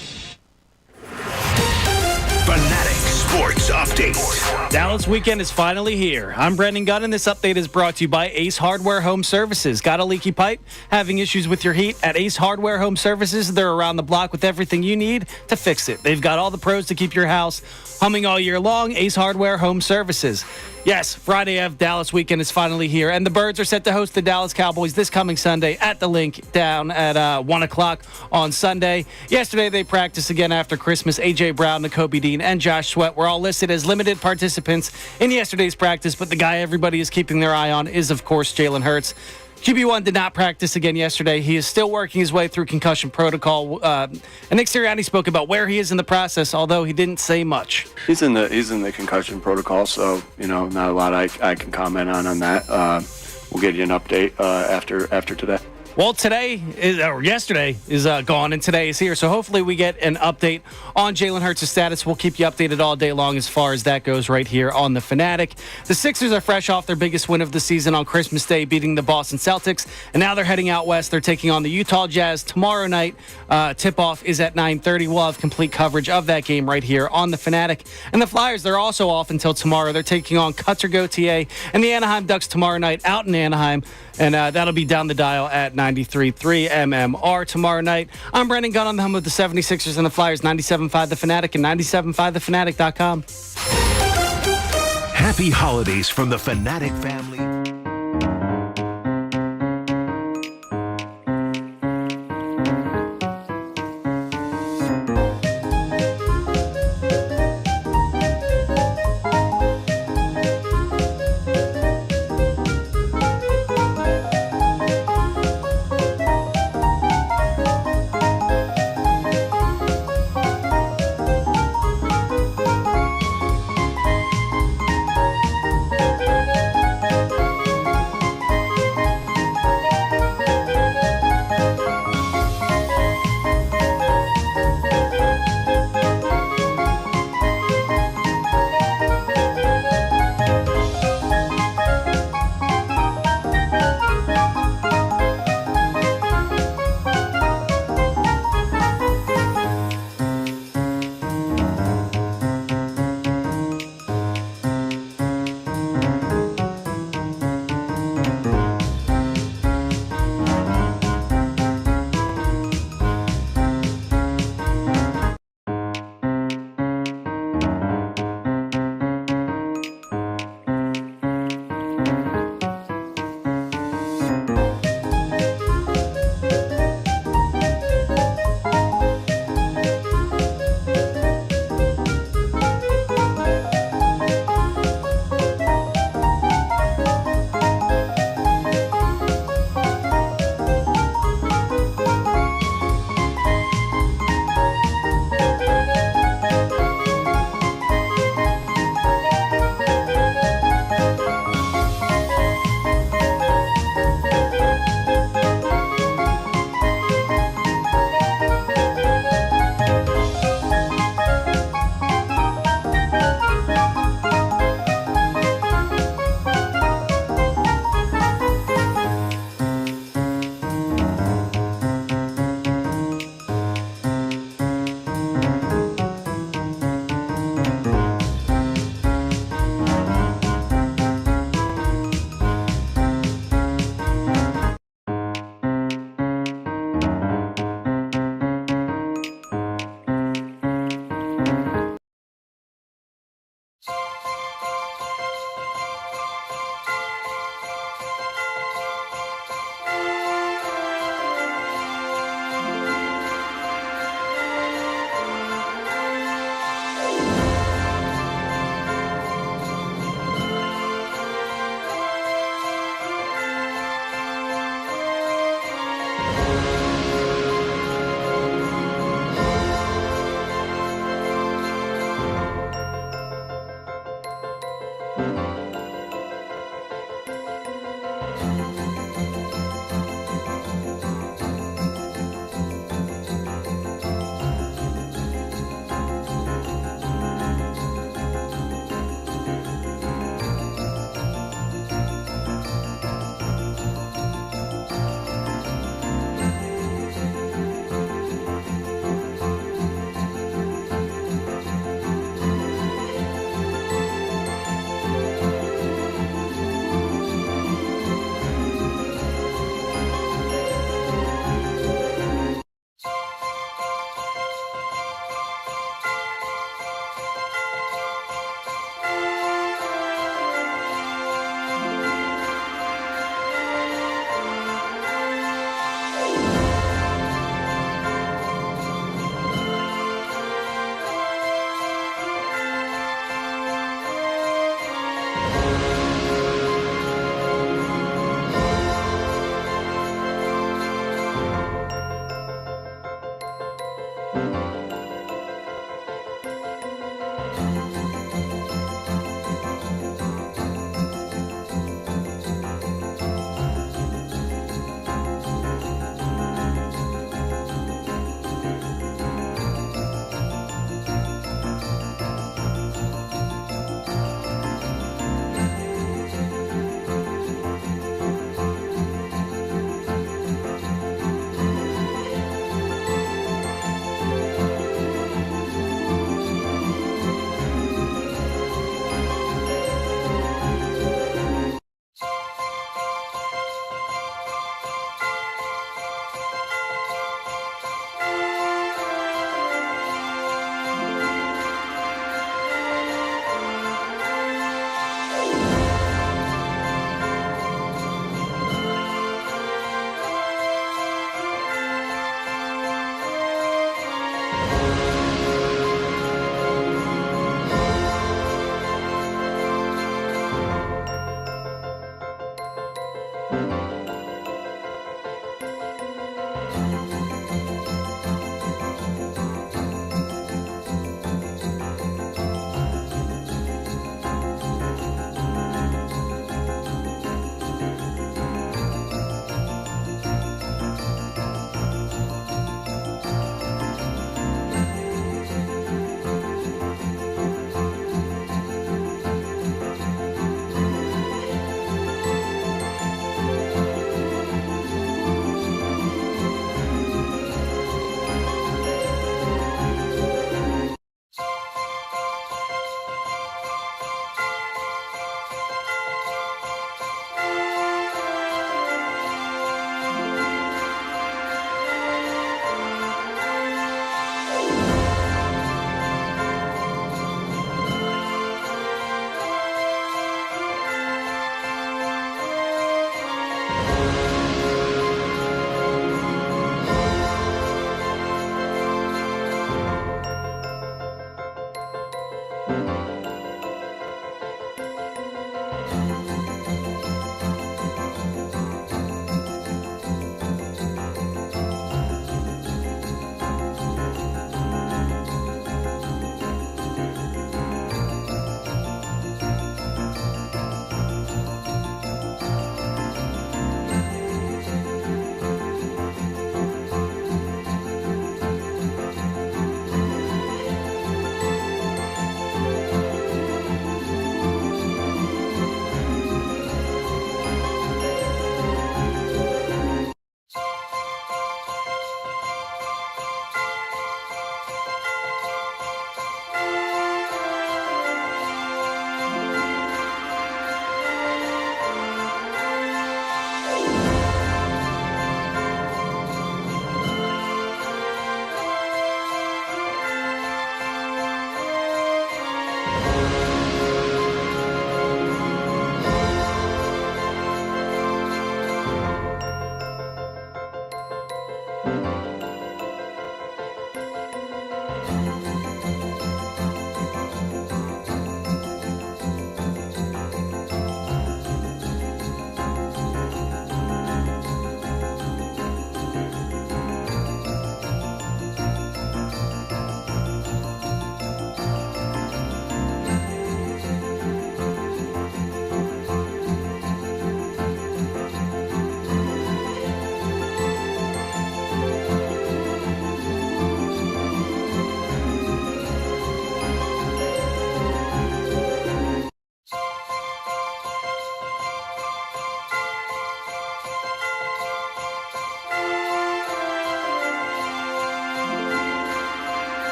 Fanatic Sports Update. Dallas weekend is finally here. I'm Brendan Gunn, and this update is brought to you by Ace Hardware Home Services. Got a leaky pipe? Having issues with your heat? At Ace Hardware Home Services, they're around the block with everything you need to fix it. They've got all the pros to keep your house humming all year long. Ace Hardware Home Services. Yes, Friday of Dallas weekend is finally here, and the Birds are set to host the Dallas Cowboys this coming Sunday at the Link down at 1 o'clock on Sunday. Yesterday, they practiced again after Christmas. A.J. Brown, Nakobe Dean, and Josh Sweat were all listed as limited participants in yesterday's practice, but the guy everybody is keeping their eye on is, of course, Jalen Hurts. QB1 did not practice again yesterday. He is still working his way through concussion protocol. And Nick Sirianni spoke about where he is in the process, although he didn't say much. He's in the concussion protocol, so not a lot I can comment on that. We'll get you an update after today. Well, yesterday is gone, and today is here. So hopefully we get an update on Jalen Hurts' status. We'll keep you updated all day long as far as that goes right here on The Fanatic. The Sixers are fresh off their biggest win of the season on Christmas Day, beating the Boston Celtics. And now they're heading out west. They're taking on the Utah Jazz tomorrow night. Tip-off is at 9:30. We'll have complete coverage of that game right here on The Fanatic. And the Flyers, they're also off until tomorrow. They're taking on Cutter Gauthier and the Anaheim Ducks tomorrow night out in Anaheim. And that'll be down the dial at 93.3 MMR tomorrow night. I'm Brendan Gunn on the home of the 76ers and the Flyers, 97.5 The Fanatic and 97.5thefanatic.com. Happy holidays from the Fanatic family.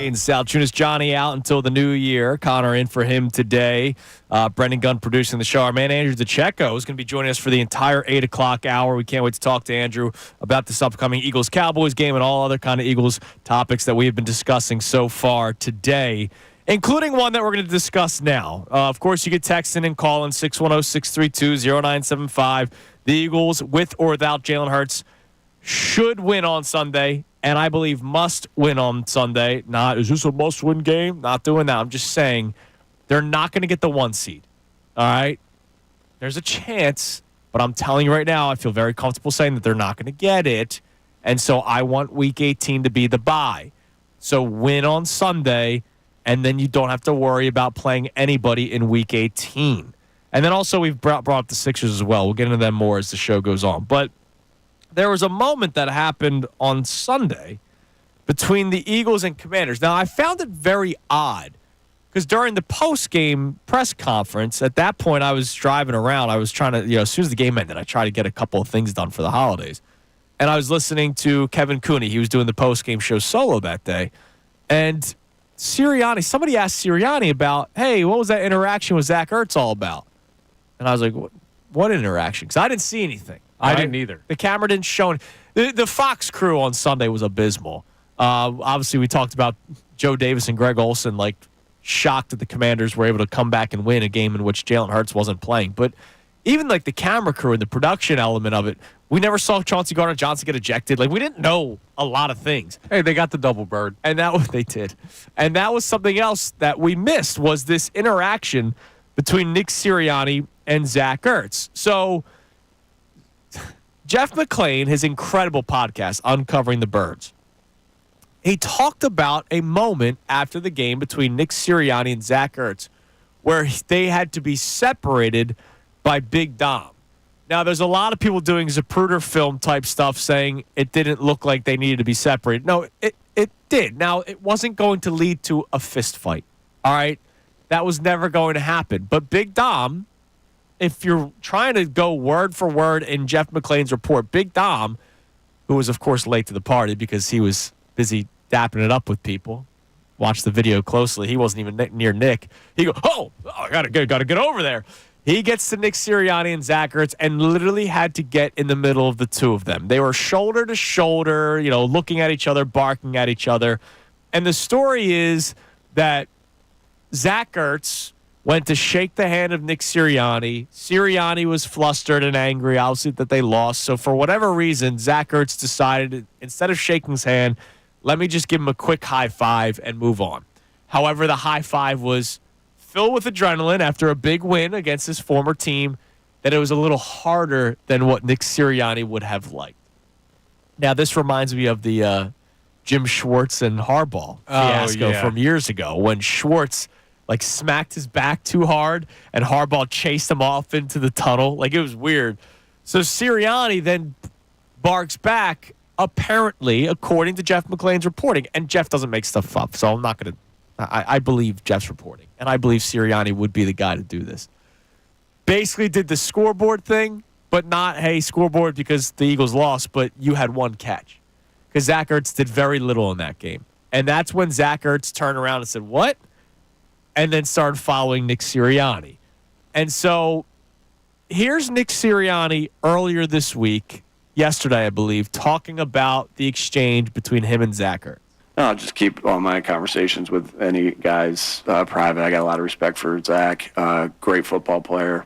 Kincade Salciunas, Johnny out until the new year. Connor in for him today. Brendan Gunn producing the show. Our man Andrew DeCheo is going to be joining us for the entire 8 o'clock hour. We can't wait to talk to Andrew about this upcoming Eagles-Cowboys game and all other kind of Eagles topics that we have been discussing so far today, including one that we're going to discuss now. Of course, you can text in and call in 610-632-0975. The Eagles, with or without Jalen Hurts, should win on Sunday, and I believe must win on Sunday. Not, is this a must-win game? Not doing that. I'm just saying they're not going to get the 1 seed. All right? There's a chance, but I'm telling you right now, I feel very comfortable saying that they're not going to get it, and so I want Week 18 to be the bye. So win on Sunday, and then you don't have to worry about playing anybody in Week 18. And then also we've brought up the Sixers as well. We'll get into them more as the show goes on. But there was a moment that happened on Sunday between the Eagles and Commanders. Now, I found it very odd because during the post-game press conference, at that point I was driving around. I was trying to, as soon as the game ended, I tried to get a couple of things done for the holidays. And I was listening to Kevin Cooney. He was doing the post-game show solo that day. And Sirianni, somebody asked Sirianni about, hey, what was that interaction with Zach Ertz all about? And I was like, what interaction? Because I didn't see anything. I didn't either. The camera didn't show it. The Fox crew on Sunday was abysmal. Obviously, we talked about Joe Davis and Greg Olsen, shocked that the Commanders were able to come back and win a game in which Jalen Hurts wasn't playing. But even the camera crew and the production element of it, we never saw Chauncey Gardner-Johnson get ejected. We didn't know a lot of things. Hey, they got the double bird. And they did. And that was something else that we missed, was this interaction between Nick Sirianni and Zach Ertz. So Jeff McClain, his incredible podcast, Uncovering the Birds, he talked about a moment after the game between Nick Sirianni and Zach Ertz where they had to be separated by Big Dom. Now, there's a lot of people doing Zapruder film type stuff saying it didn't look like they needed to be separated. No, it did. Now, it wasn't going to lead to a fist fight. All right? That was never going to happen. But Big Dom, if you're trying to go word for word in Jeff McClain's report, Big Dom, who was, of course, late to the party because he was busy dapping it up with people, watch the video closely. He wasn't even near Nick. He goes, I gotta get over there. He gets to Nick Sirianni and Zach Ertz and literally had to get in the middle of the two of them. They were shoulder to shoulder, looking at each other, barking at each other. And the story is that Zach Ertz went to shake the hand of Nick Sirianni. Sirianni was flustered and angry, obviously, that they lost. So for whatever reason, Zach Ertz decided, instead of shaking his hand, let me just give him a quick high five and move on. However, the high five was filled with adrenaline after a big win against his former team, that it was a little harder than what Nick Sirianni would have liked. Now, this reminds me of the Jim Schwartz and Harbaugh fiasco from years ago when Schwartz smacked his back too hard and Harbaugh chased him off into the tunnel. It was weird. So Sirianni then barks back, apparently, according to Jeff McClain's reporting. And Jeff doesn't make stuff up, so I'm not going to. I believe Jeff's reporting, and I believe Sirianni would be the guy to do this. Basically did the scoreboard thing, but not, hey, scoreboard because the Eagles lost, but you had one catch. Because Zach Ertz did very little in that game. And that's when Zach Ertz turned around and said, what? And then started following Nick Sirianni. And so here's Nick Sirianni earlier this week, yesterday, I believe, talking about the exchange between him and Zach Ertz. I'll just keep all my conversations with any guys private. I got a lot of respect for Zach. Great football player.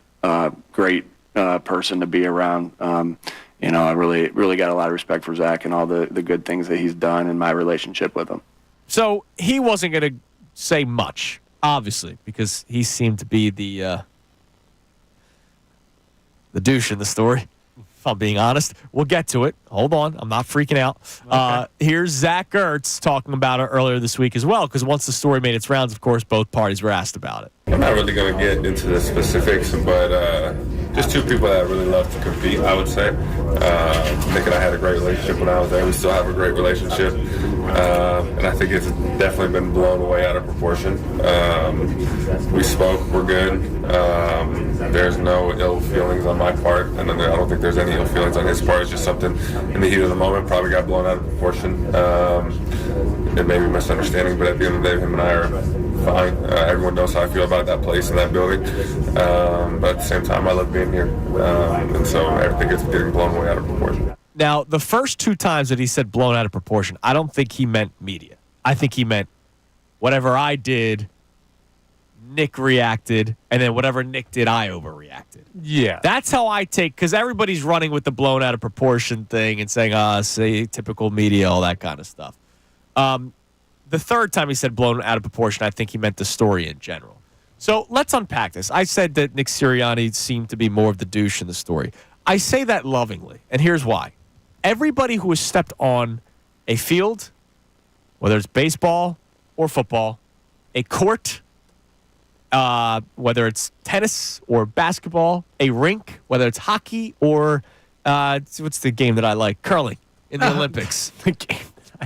Great person to be around. I really got a lot of respect for Zach and all the good things that he's done in my relationship with him. So he wasn't going to say much, obviously, because he seemed to be the douche in the story. If I'm being honest, we'll get to it. Hold on. I'm not freaking out. Okay. Here's Zach Ertz talking about it earlier this week as well, because once the story made its rounds, of course, both parties were asked about it. I'm not really going to get into the specifics, but just two people that really love to compete, I would say. Nick and I had a great relationship when I was there. We still have a great relationship. And I think it's definitely been blown away out of proportion. We spoke, we're good. There's no ill feelings on my part, and I don't think there's any ill feelings on his part. It's just something in the heat of the moment probably got blown out of proportion. It may be a misunderstanding, but at the end of the day, him and I are fine. Everyone knows how I feel about that place and that building. But at the same time, I love being here. And so everything is getting blown way out of proportion. Now, the first two times that he said blown out of proportion, I don't think he meant media. I think he meant whatever I did, Nick reacted, and then whatever Nick did, I overreacted. Yeah. That's how I take, because everybody's running with the blown out of proportion thing and saying, say, typical media, all that kind of stuff. The third time he said blown out of proportion, I think he meant the story in general. So let's unpack this. I said that Nick Sirianni seemed to be more of the douche in the story. I say that lovingly, and here's why. Everybody who has stepped on a field, whether it's baseball or football, a court, whether it's tennis or basketball, a rink, whether it's hockey or what's the game that I like? Curling in the Olympics.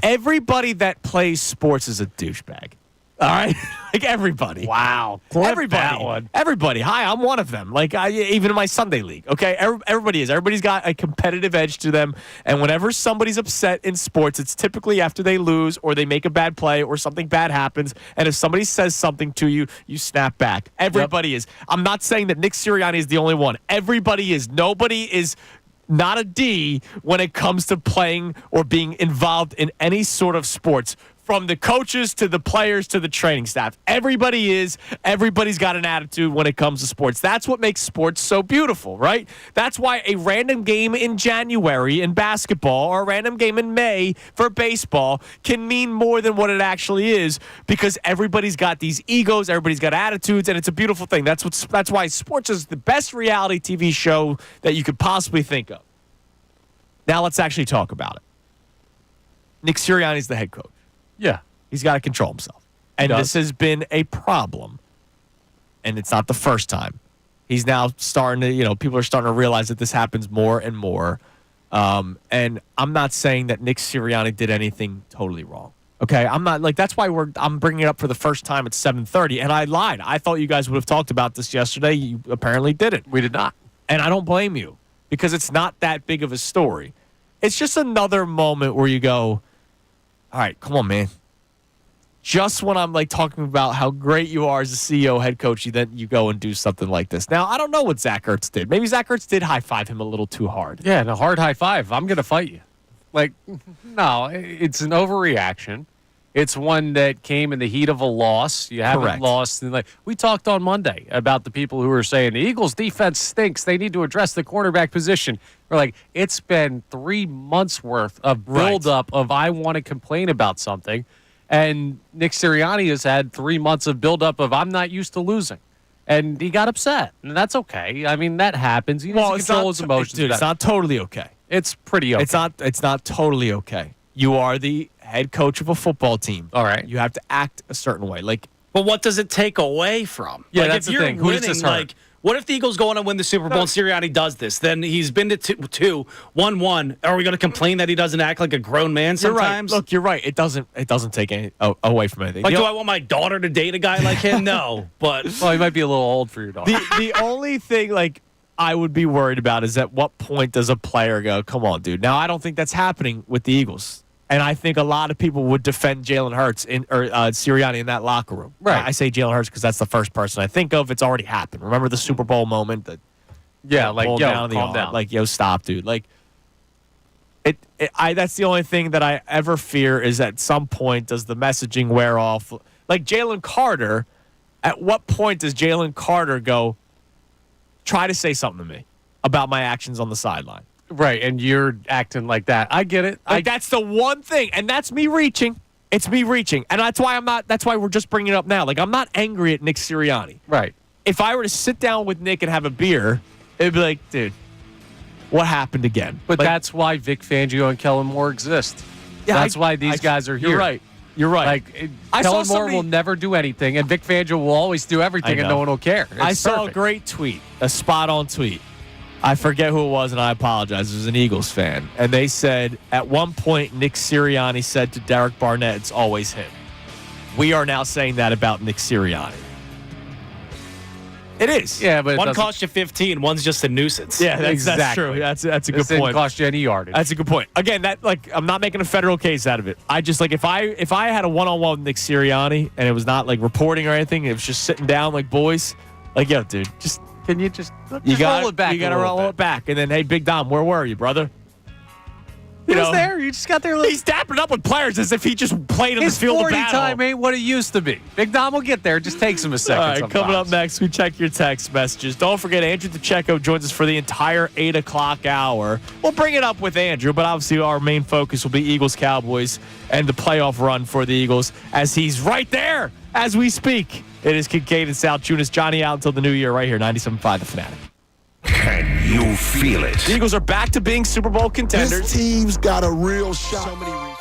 Everybody that plays sports is a douchebag. All right? Like everybody. Wow. Everybody. That one. Everybody. Hi, I'm one of them. Like even in my Sunday league. Okay? Everybody is. Everybody's got a competitive edge to them. And whenever somebody's upset in sports, it's typically after they lose or they make a bad play or something bad happens. And if somebody says something to you, you snap back. Everybody is. I'm not saying that Nick Sirianni is the only one. Everybody is. Nobody is not a D when it comes to playing or being involved in any sort of sports. From the coaches to the players to the training staff. Everybody is. Everybody's got an attitude when it comes to sports. That's what makes sports so beautiful, right? That's why a random game in January in basketball or a random game in May for baseball can mean more than what it actually is because everybody's got these egos, everybody's got attitudes, and it's a beautiful thing. That's why sports is the best reality TV show that you could possibly think of. Now let's actually talk about it. Nick Sirianni is the head coach. Yeah. He's got to control himself. And this has been a problem. And it's not the first time. He's now starting to, people are starting to realize that this happens more and more. And I'm not saying that Nick Sirianni did anything totally wrong. Okay? I'm not that's why I'm bringing it up for the first time at 7:30. And I lied. I thought you guys would have talked about this yesterday. You apparently didn't. We did not. And I don't blame you because it's not that big of a story. It's just another moment where you go, all right, come on, man. Just when I'm talking about how great you are as a CEO, head coach, you go and do something like this. Now, I don't know what Zach Ertz did. Maybe Zach Ertz did high-five him a little too hard. Yeah, and a hard high five. I'm going to fight you. No, it's an overreaction. It's one that came in the heat of a loss. You haven't lost. And we talked on Monday about the people who were saying the Eagles' defense stinks. They need to address the cornerback position. We're like, it's been 3 months worth of buildup of I want to complain about something. And Nick Sirianni has had 3 months of buildup of I'm not used to losing. And he got upset. And that's okay. I mean, that happens. He needs to control his emotions. Dude, it's not totally okay. It's pretty okay. It's not totally okay. You are the head coach of a football team. All right. You have to act a certain way. But what does it take away from? Yeah, that's if the you're thing. Who does this hurt? What if the Eagles go on and win the Super Bowl and Sirianni does this? Then he's been to 1-1. Are we going to complain that he doesn't act like a grown man sometimes? You're right. Look, you're right. It doesn't take any away from anything. Do I want my daughter to date a guy like him? No. But well, he might be a little old for your daughter. The only thing I would be worried about is at what point does a player go, come on, dude. Now, I don't think that's happening with the Eagles. And I think a lot of people would defend Jalen Hurts or Sirianni in that locker room. Right. I say Jalen Hurts because that's the first person I think of. It's already happened. Remember the Super Bowl moment? Calm down. Yo, stop, dude. That's the only thing that I ever fear is at some point does the messaging wear off. Like Jalen Carter, at what point does Jalen Carter go, try to say something to me about my actions on the sideline? Right, and you're acting like that. I get it. That's the one thing, and that's me reaching. It's me reaching, and that's why we're just bringing it up now. I'm not angry at Nick Sirianni. Right. If I were to sit down with Nick and have a beer, it'd be like, dude, what happened again? But that's why Vic Fangio and Kellen Moore exist. Yeah, that's why these guys are here. You're right. Kellen Moore will never do anything, and Vic Fangio will always do everything, and no one will care. I saw a great tweet, a spot-on tweet. I forget who it was, and I apologize. It was an Eagles fan. And they said, at one point, Nick Sirianni said to Derek Barnett, it's always him. We are now saying that about Nick Sirianni. It is. Yeah, but One cost you 15. One's just a nuisance. Yeah, that's Exactly. true. That's a good This didn't point. cost you any yardage. That's a good point. Again, I'm not making a federal case out of it. I just if I had a one-on-one with Nick Sirianni and it was not like reporting or anything, it was just sitting down like boys, like, yo, dude, just Can you just roll it back? You got to roll it back, and then, hey, Big Dom, where were you, brother? He was there. You just got there. He's dapping up with players as if he just played in His the field of 40 battle. time ain't what it used to be. Big Dom will get there. It just takes him a second. All right, coming up sometimes. next, we check your text messages. Don't forget, Andrew DeCheo joins us for the entire 8 o'clock hour. We'll bring it up with Andrew, but obviously our main focus will be Eagles-Cowboys and the playoff run for the Eagles as he's right there as we speak. It is Kincade and Salciunas. Johnny out until the new year right here, 97.5 The Fanatic. Can you feel it? The Eagles are back to being Super Bowl contenders. This team's got a real shot. So many reasons.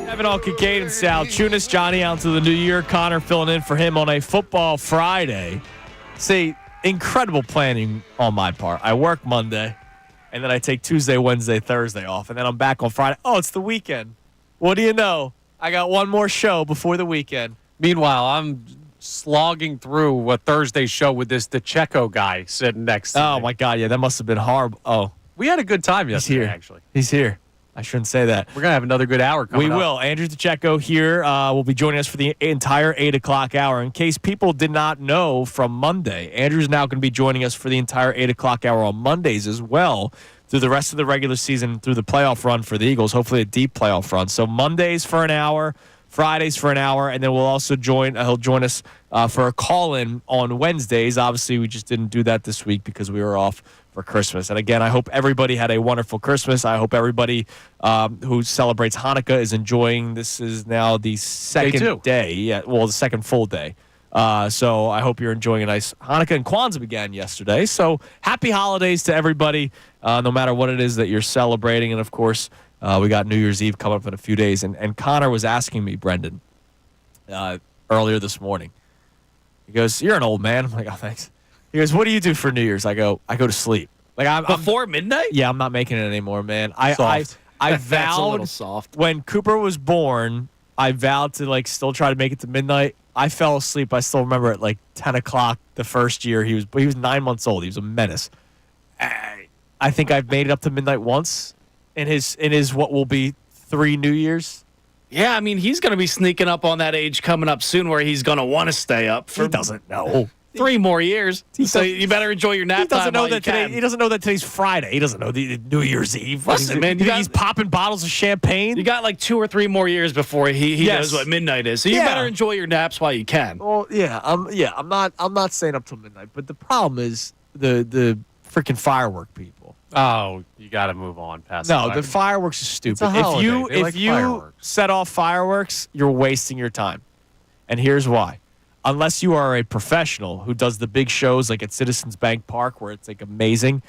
Having all Kincade and Salciunas, Johnny out to the new year. Connor filling in for him on a football Friday. See, incredible planning on my part. I work Monday, and then I take Tuesday, Wednesday, Thursday off, and then I'm back on Friday. Oh, it's the weekend. What do you know? I got one more show before the weekend. Meanwhile, I'm slogging through a Thursday show with this DeCheo guy sitting next to me. Oh, my God. Yeah, that must have been horrible. Oh, We had a good time he's yesterday, here. actually. He's here. I shouldn't say that. We're going to have another good hour coming up. We will. Andrew DeCheo here will be joining us for the entire 8 o'clock hour. In case people did not know from Monday, Andrew's now going to be joining us for the entire 8 o'clock hour on Mondays as well through the rest of the regular season, through the playoff run for the Eagles, hopefully a deep playoff run. So Mondays for an hour, Fridays for an hour, and then we'll also he'll join us for a call-in on Wednesdays. Obviously, we just didn't do that this week because we were off for Christmas. And again, I hope everybody had a wonderful Christmas. I hope everybody who celebrates Hanukkah is enjoying. This is now the second day. Yeah, well, the second full day. So I hope you're enjoying a nice Hanukkah, and Kwanzaa began yesterday. So happy holidays to everybody, no matter what it is that you're celebrating. And of course, we got New Year's Eve coming up in a few days. And Connor was asking me, Brendan, earlier this morning. He goes, "You're an old man." I'm like, "Oh, thanks." He goes, "What do you do for New Year's?" I go to sleep. Like I'm Before midnight? Yeah, I'm not making it anymore, man. I Soft. I That's a vowed little soft. when Cooper was born. I vowed to still try to make it to midnight. I fell asleep. I still remember at 10 o'clock the first year. He was 9 months old. He was a menace. I think I've made it up to midnight once in his what will be 3 New Years. Yeah, I mean, he's going to be sneaking up on that age coming up soon where he's going to want to stay up for He doesn't know. 3 more years. So you better enjoy your nap He doesn't time know while that you can. today. He doesn't know that today's Friday. He doesn't know the New Year's Eve. Listen, man, you think he's popping bottles of champagne. You got 2 or 3 more years before he Yes. knows what midnight is. So you Yeah. better enjoy your naps while you can. Well, yeah, I'm not staying up till midnight. But the problem is the freaking firework people. Oh, you got to move on past No, that. the fireworks are stupid. a holiday. They If like you fireworks. set off fireworks, you're wasting your time. And here's why. Unless you are a professional who does the big shows like at Citizens Bank Park where it's amazing,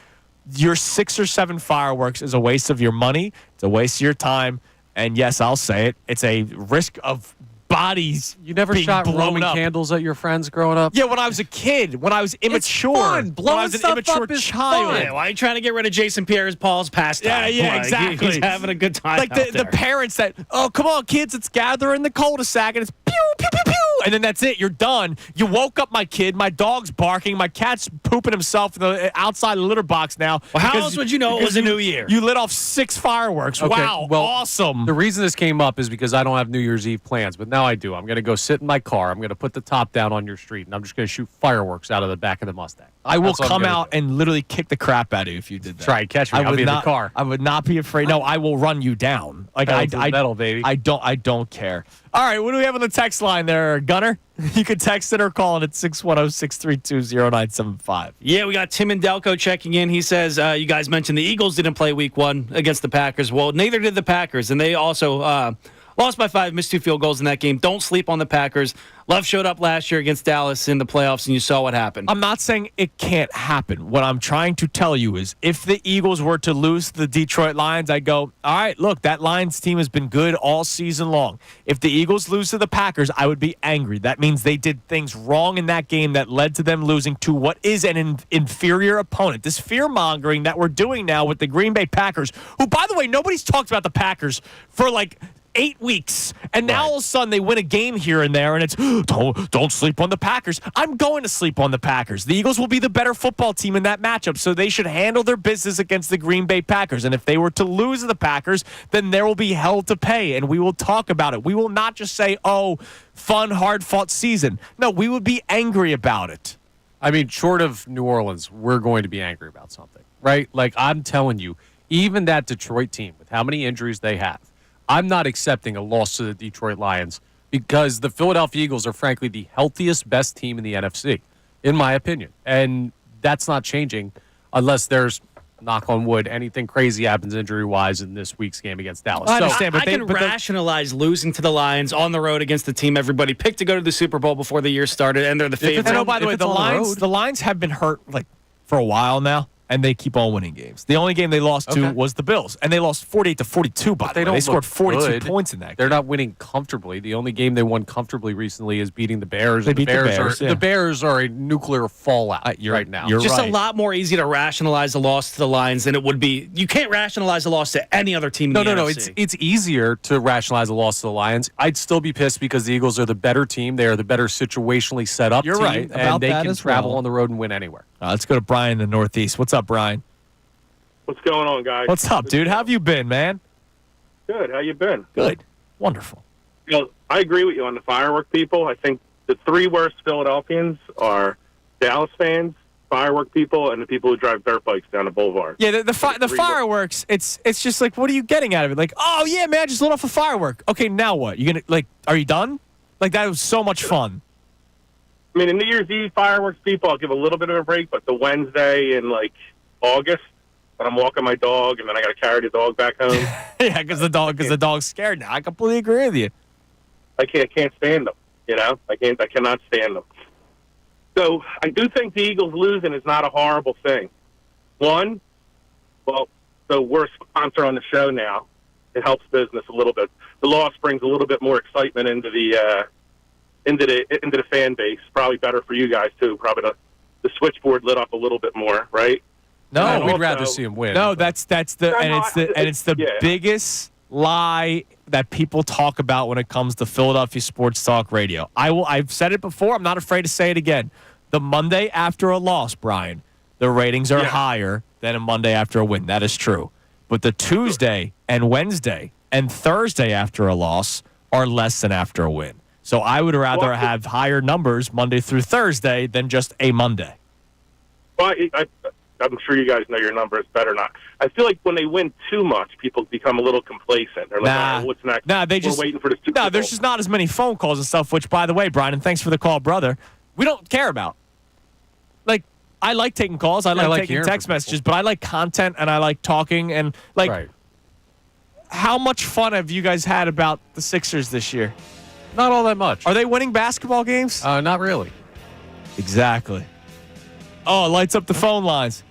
your 6 or 7 fireworks is a waste of your money. It's a waste of your time. And yes, I'll say it. It's a risk of bodies. You never being shot blown Roman up. candles at your friends growing up? Yeah, when I was a kid, when I was immature, fun. when I Blowing was an stuff immature up is child. fun. Yeah, why are you trying to get rid of Jason Pierre-Paul's pastime? Yeah, Like, exactly. He's having a good time Like out the there. parents that, "Oh, come on, kids, let's gather in the cul-de-sac," and it's pew, pew, pew, pew, and then that's it. You're done. You woke up my kid. My dog's barking. My cat's pooping himself in the outside the litter box now. Well, how because- else would you know it because was a new year? You lit off 6 fireworks. Okay, Wow, well, awesome. The reason this came up is because I don't have New Year's Eve plans, but now I do. I'm going to go sit in my car. I'm going to put the top down on your street, and I'm just going to shoot fireworks out of the back of the Mustang. I will That's what I'm come gonna out do. and literally kick the crap out of you if you did that. Try and catch me. I'll would be in the not, car. I would not be afraid. No, I will run you down. Pedal to the metal, baby. I don't care. All right, what do we have on the text line there, Gunner? You can text it or call it at 610-632-0975. Yeah, we got Tim and Delco checking in. He says, you guys mentioned the Eagles didn't play week 1 against the Packers. Well, neither did the Packers, and they also Lost by 5, missed 2 field goals in that game. Don't sleep on the Packers. Love showed up last year against Dallas in the playoffs, and you saw what happened. I'm not saying it can't happen. What I'm trying to tell you is if the Eagles were to lose to the Detroit Lions, I'd go, all right, look, that Lions team has been good all season long. If the Eagles lose to the Packers, I would be angry. That means they did things wrong in that game that led to them losing to what is an inferior opponent. This fear-mongering that we're doing now with the Green Bay Packers, who, by the way, nobody's talked about the Packers for 8 weeks, and now all of a sudden they win a game here and there, and it's don't sleep on the Packers. I'm going to sleep on the Packers. The Eagles will be the better football team in that matchup, so they should handle their business against the Green Bay Packers. And if they were to lose to the Packers, then there will be hell to pay, and we will talk about it. We will not just say, oh, fun, hard-fought season. No, we would be angry about it. I mean, short of New Orleans, we're going to be angry about something, right? I'm telling you, even that Detroit team, with how many injuries they have, I'm not accepting a loss to the Detroit Lions because the Philadelphia Eagles are, frankly, the healthiest, best team in the NFC, in my opinion. And that's not changing unless there's, knock on wood, anything crazy happens injury-wise in this week's game against Dallas. I understand, but I can rationalize losing to the Lions on the road against the team everybody picked to go to the Super Bowl before the year started, and they're the favorite. And by the way, the Lions have been hurt for a while now. And they keep on winning games. The only game they lost to was the Bills, and they lost 48-42. By the way, they scored 42 points in that game. They're not winning comfortably. The only game they won comfortably recently is beating the Bears. They beat the Bears. The Bears are a nuclear fallout right now. You're just right. a lot more easy to rationalize a loss to the Lions than it would be. You can't rationalize a loss to any other team. In the NFC. It's easier to rationalize a loss to the Lions. I'd still be pissed because the Eagles are the better team. They are the better situationally set up You're team, right about and they that can as travel well. on the road and win anywhere. Let's go to Brian in the Northeast. What's up, Brian? What's going on, guys? What's up, dude? How have you been, man? Good. How you been? Good. Wonderful. I agree with you on the firework people. I think the 3 worst Philadelphians are Dallas fans, firework people, and the people who drive dirt bikes down the boulevard. Yeah, the fireworks, it's just what are you getting out of it? Oh, yeah, man, just lit off a firework. Okay, now what? You gonna, are you done? That was so much fun. I mean, the New Year's Eve fireworks people, I'll give a little bit of a break, but the Wednesday in, August, when I'm walking my dog, and then I got to carry the dog back home. Yeah, because the dog's scared now. I completely agree with you. I can't stand them. I cannot stand them. So I do think the Eagles losing is not a horrible thing. One, so we're a sponsor on the show now. It helps business a little bit. The loss brings a little bit more excitement into the fan base. Probably better for you guys too. Probably the switchboard lit up a little bit more, right? No, we'd rather see him win. No, it's the biggest lie that people talk about when it comes to Philadelphia sports talk radio. I've said it before. I'm not afraid to say it again. The Monday after a loss, Brian, the ratings are higher than a Monday after a win. That is true. But the Tuesday and Wednesday and Thursday after a loss are less than after a win. So I would rather have higher numbers Monday through Thursday than just a Monday. Well, I'm sure you guys know your numbers better not. I feel like when they win too much, people become a little complacent. They're all right, what's next? We're waiting for the Super Bowl. There's just not as many phone calls and stuff, which, by the way, Brian, and thanks for the call, brother, we don't care about. I like taking calls. I like taking text messages, but I like content and I like talking. And, how much fun have you guys had about the Sixers this year? Not all that much. Are they winning basketball games? Not really. Exactly. Oh, it lights up the phone lines.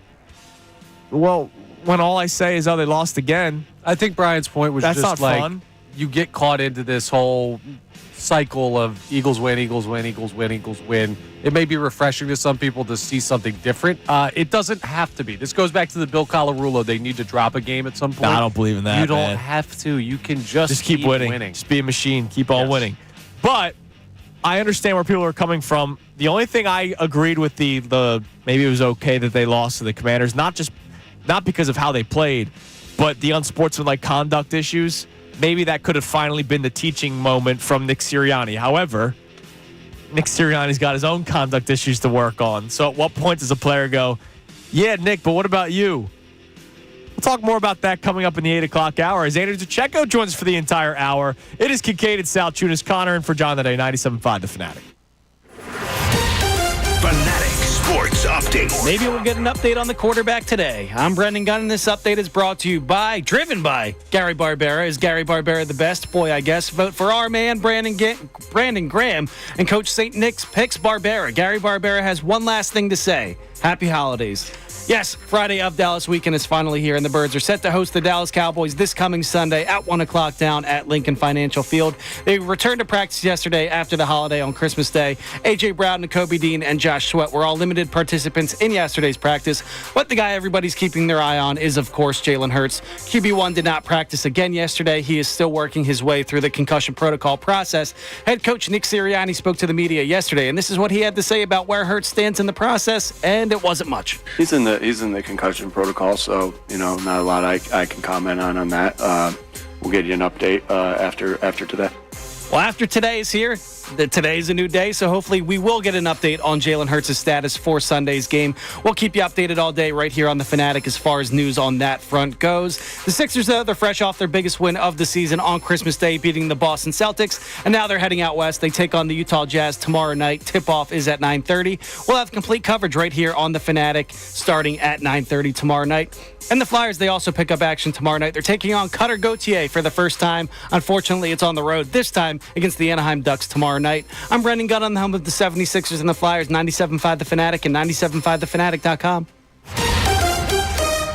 Well, when all I say is, they lost again. I think Brian's point was that's just not fun. You get caught into this whole cycle of Eagles win, Eagles win, Eagles win, Eagles win. It may be refreshing to some people to see something different. It doesn't have to be. This goes back to the Bill Colarulo. They need to drop a game at some point. No, I don't believe in that. You don't have to. You can just keep winning. Just be a machine. Keep on winning. But I understand where people are coming from. The only thing I agreed with the maybe it was okay that they lost to the Commanders, not because of how they played, but the unsportsmanlike conduct issues. Maybe that could have finally been the teaching moment from Nick Sirianni. However, Nick Sirianni's got his own conduct issues to work on. So at what point does a player go, yeah, Nick, but what about you? We'll talk more about that coming up in the 8 o'clock hour as Andrew DeCheo joins us for the entire hour. It is Kincade Salciunas, Connor, and for John today, 97.5 The Fanatic. Fanatic Sports Update. Maybe we'll get an update on the quarterback today. I'm Brendan Gunn, and this update is brought to you driven by Gary Barbera. Is Gary Barbera the best? Boy, I guess. Vote for our man, Brandon Graham, and Coach St. Nick's picks Barbera. Gary Barbera has one last thing to say. Happy holidays. Yes, Friday of Dallas weekend is finally here, and the Birds are set to host the Dallas Cowboys this coming Sunday at 1 o'clock down at Lincoln Financial Field. They returned to practice yesterday after the holiday on Christmas Day. A.J. Brown, Nakobe Dean, and Josh Sweat were all limited participants in yesterday's practice, but the guy everybody's keeping their eye on is, of course, Jalen Hurts. QB1 did not practice again yesterday. He is still working his way through the concussion protocol process. Head coach Nick Sirianni spoke to the media yesterday, and this is what he had to say about where Hurts stands in the process, and it wasn't much. He's in the concussion protocol, so not a lot I can comment on that. We'll get you an update after today. Well, after today is here, today's a new day, so hopefully we will get an update on Jalen Hurts' status for Sunday's game. We'll keep you updated all day right here on The Fanatic as far as news on that front goes. The Sixers, though, they're fresh off their biggest win of the season on Christmas Day, beating the Boston Celtics, and now they're heading out west. They take on the Utah Jazz tomorrow night. Tip-off is at 9:30. We'll have complete coverage right here on The Fanatic starting at 9:30 tomorrow night. And the Flyers, they also pick up action tomorrow night. They're taking on Cutter Gauthier for the first time. Unfortunately, it's on the road this time against the Anaheim Ducks tomorrow night. I'm Brendan Gunn on the home of the 76ers and the Flyers, 97.5 The Fanatic and 97.5thefanatic.com.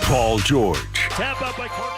Paul George. Tap up by Cornet.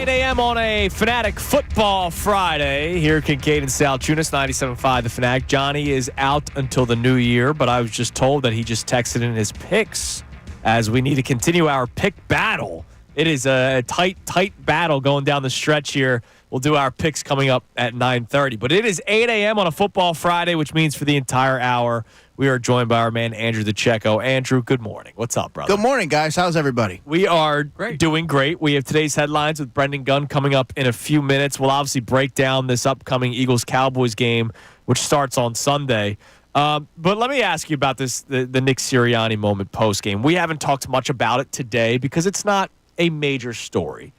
8 a.m. on a Fanatic Football Friday here at Kincade and Salciunas, 97.5 The Fanatic. Johnny is out until the new year, but I was just told that he just texted in his picks as we need to continue our pick battle. It is a tight battle going down the stretch here. We'll do our picks coming up at 9:30. But it is 8 a.m. on a Football Friday, which means for the entire hour, we are joined by our man, Andrew DeCheo. Andrew, good morning. What's up, brother? Good morning, guys. How's everybody? We are doing great. We have today's headlines with Brendan Gunn coming up in a few minutes. We'll obviously break down this upcoming Eagles-Cowboys game, which starts on Sunday. But let me ask you about this, the Nick Sirianni moment post-game. We haven't talked much about it today because it's not a major story.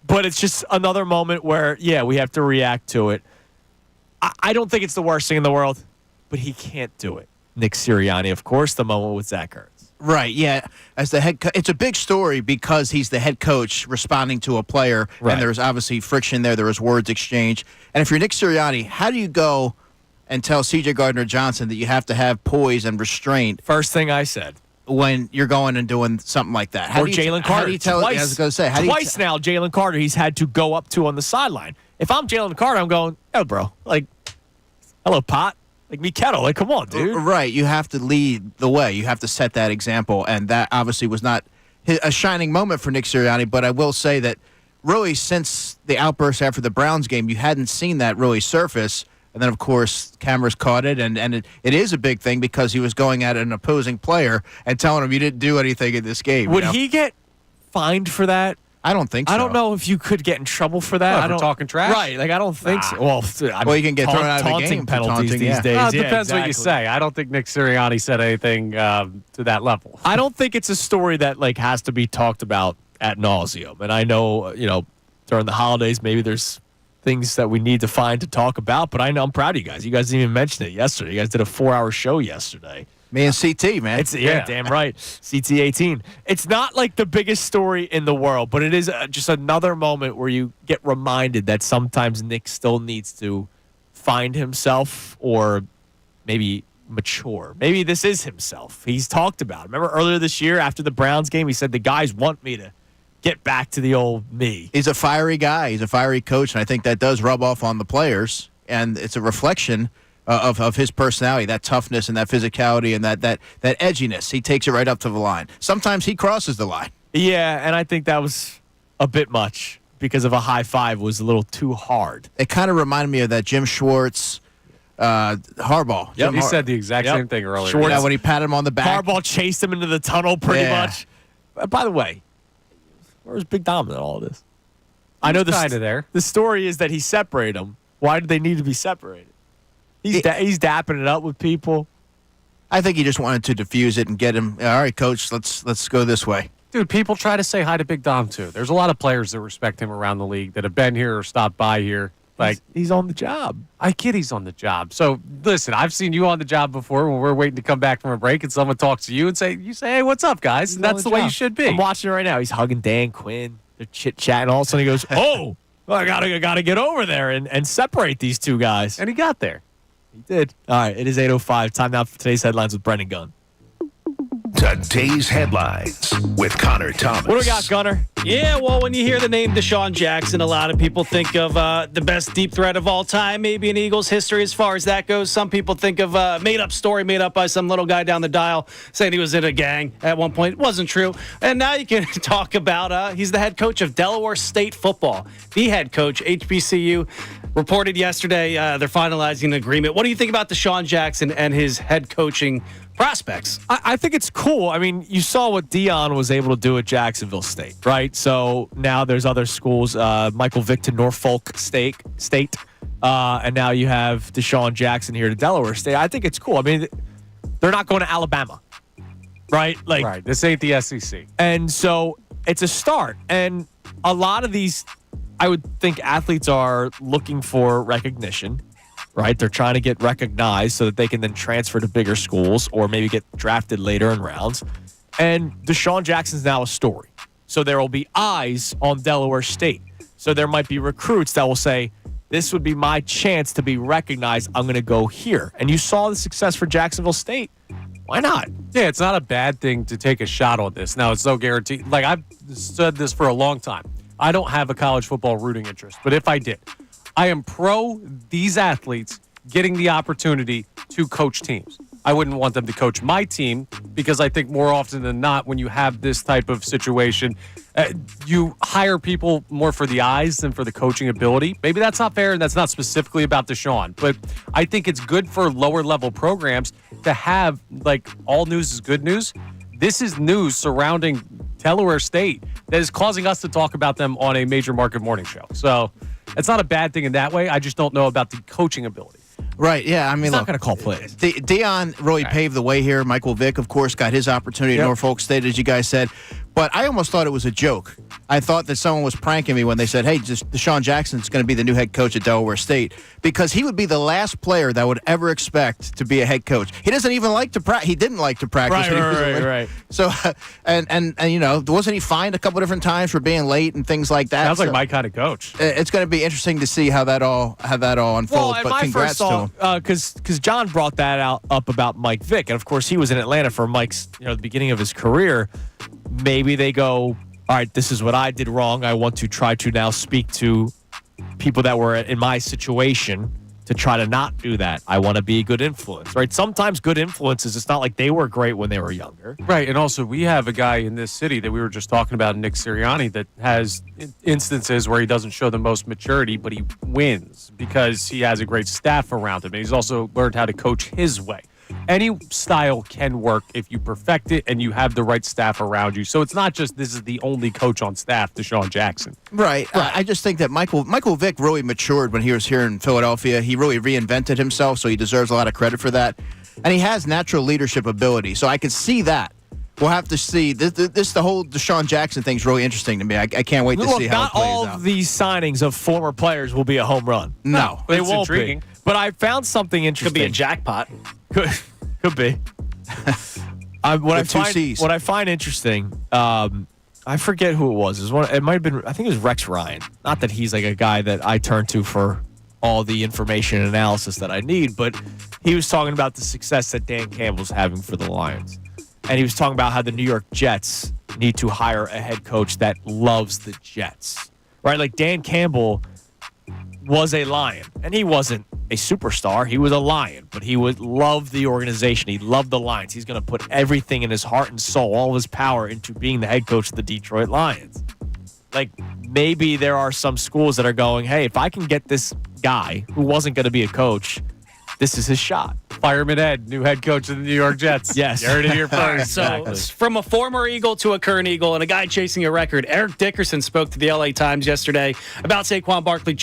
But it's just another moment where, yeah, we have to react to it. I don't think it's the worst thing in the world, but he can't do it. Nick Sirianni, of course, the moment with Zach Ertz. Right, yeah. As the head it's a big story because he's the head coach responding to a player, and there's obviously friction there. There was words exchanged. And if you're Nick Sirianni, how do you go and tell C.J. Gardner-Johnson that you have to have poise and restraint? First thing I said. When you're going and doing something like that. Or Jalen Carter. How do you tell? Twice, I was going to say. Twice now, Jalen Carter, he's had to go up to on the sideline. If I'm Jalen Carter, I'm going, oh, bro. Like, hello, Pot. Like, me kettle. Like, come on, dude. Right. You have to lead the way. You have to set that example. And that obviously was not a shining moment for Nick Sirianni. But I will say that really since the outburst after the Browns game, you hadn't seen that really surface. And then, of course, cameras caught it, and it is a big thing because he was going at an opposing player and telling him you didn't do anything in this game. Would he get fined for that? I don't think so. I don't know if you could get in trouble for that. I don't talking trash. Right, like I don't think so. Well, you can get thrown out of the game penalties these days. Well, it depends what you say. I don't think Nick Sirianni said anything to that level. I don't think it's a story that like has to be talked about ad nauseum. And I know, during the holidays, maybe there's things that we need to find to talk about, but I know I'm proud of you guys. You guys didn't even mention it yesterday. You guys did a 4-hour show yesterday. Me and CT, man. Yeah, damn right. CT18. It's not like the biggest story in the world, but it is just another moment where you get reminded that sometimes Nick still needs to find himself or maybe mature. Maybe this is himself. He's talked about it. Remember earlier this year after the Browns game, he said the guys want me to get back to the old me. He's a fiery guy. He's a fiery coach, and I think that does rub off on the players. And it's a reflection of his personality, that toughness and that physicality and that edginess. He takes it right up to the line. Sometimes he crosses the line. Yeah, and I think that was a bit much because of a high five was a little too hard. It kind of reminded me of that Jim Schwartz, Harbaugh. Yeah, he said the exact same thing earlier. Schwartz, when he patted him on the back. Harbaugh chased him into the tunnel pretty much. By the way, where's Big Dom in all of this? I know kind of there. The story is that he separated them. Why did they need to be separated? He's dapping it up with people. I think he just wanted to diffuse it and get him. All right, coach, let's go this way. Dude, people try to say hi to Big Dom too. There's a lot of players that respect him around the league that have been here or stopped by here. Like he's on the job. I kid he's on the job. So listen, I've seen you on the job before when we're waiting to come back from a break and someone talks to you and say, hey, what's up, guys? And that's the way you should be. I'm watching it right now. He's hugging Dan Quinn. They're chit-chatting. All of a sudden he goes, oh, well, I gotta get over there and separate these two guys. And he got there. He did. All right, it is 8:05. Time now for today's headlines with Brendan Gunn. Today's headlines with Connor Thomas. What do we got, Gunner? Yeah, well, when you hear the name DeSean Jackson, a lot of people think of the best deep threat of all time, maybe in Eagles history as far as that goes. Some people think of a made-up story made up by some little guy down the dial saying he was in a gang at one point. It wasn't true. And now you can talk about he's the head coach of Delaware State football. The head coach, HBCU, reported yesterday they're finalizing an agreement. What do you think about DeSean Jackson and his head coaching prospects? I think it's cool. I mean, you saw what Dion was able to do at Jacksonville State, right? So now there's other schools. Michael Vick to Norfolk State, and now you have DeSean Jackson here to Delaware State. I think it's cool. I mean, they're not going to Alabama, right? Right. This ain't the SEC. And so it's a start. And a lot of these, I would think athletes are looking for recognition. Right, they're trying to get recognized so that they can then transfer to bigger schools or maybe get drafted later in rounds. And DeSean Jackson's now a story. So there will be eyes on Delaware State. So there might be recruits that will say, this would be my chance to be recognized. I'm going to go here. And you saw the success for Jacksonville State. Why not? Yeah, it's not a bad thing to take a shot on this. Now, it's no guarantee. Like, I've said this for a long time. I don't have a college football rooting interest, but if I did, I am pro these athletes getting the opportunity to coach teams. I wouldn't want them to coach my team because I think more often than not, when you have this type of situation, you hire people more for the eyes than for the coaching ability. Maybe that's not fair, and that's not specifically about Deshaun, but I think it's good for lower level programs to have, like, all news is good news. This is news surrounding Delaware State that is causing us to talk about them on a major market morning show. So it's not a bad thing in that way. I just don't know about the coaching ability. Right, yeah. I mean, He's look, not going to call plays. Deion really paved the way here. Michael Vick, of course, got his opportunity at Norfolk State, as you guys said. But I almost thought it was a joke. I thought that someone was pranking me when they said, hey, just Deshaun Jackson's going to be the new head coach at Delaware State, because he would be the last player that would ever expect to be a head coach. He doesn't even like to practice. He didn't like to practice. Right. So, and you know, wasn't he fined a couple different times for being late and things like that? Sounds like my kind of coach. It's going to be interesting to see how that all unfolds. Well, and but my congrats first to him. because John brought that up about Mike Vick, and of course he was in Atlanta for Mike's the beginning of his career. Maybe they go, all right, this is what I did wrong. I want to try to now speak to people that were in my situation to try to not do that. I want to be a good influence, right? Sometimes good influences, it's not like they were great when they were younger. Right, and also we have a guy in this city that we were just talking about, Nick Sirianni, that has instances where he doesn't show the most maturity, but he wins because he has a great staff around him. And he's also learned how to coach his way. Any style can work if you perfect it and you have the right staff around you. So it's not just this is the only coach on staff, Deshaun Jackson. Right. I just think that Michael Vick really matured when he was here in Philadelphia. He really reinvented himself, so he deserves a lot of credit for that. And he has natural leadership ability, so I can see that. We'll have to see. The whole Deshaun Jackson thing is really interesting to me. I can't wait to see how it plays out. Not all of these signings of former players will be a home run. No. They It's won't intriguing. be. But I found something interesting. Could be a jackpot. Could be. What I find interesting, I forget who it was. It might have been. I think it was Rex Ryan. Not that he's like a guy that I turn to for all the information and analysis that I need, but he was talking about the success that Dan Campbell's having for the Lions, and he was talking about how the New York Jets need to hire a head coach that loves the Jets, right? Like Dan Campbell was a Lion, and he wasn't a superstar. He was a Lion, but he would love the organization. He loved the Lions. He's going to put everything in his heart and soul, all of his power, into being the head coach of the Detroit Lions. Like, maybe there are some schools that are going, hey, if I can get this guy who wasn't going to be a coach, this is his shot. Fireman Ed, new head coach of the New York Jets. Yes. You heard it here first. So, from a former Eagle to a current Eagle and a guy chasing a record, Eric Dickerson spoke to the LA Times yesterday about Saquon Barkley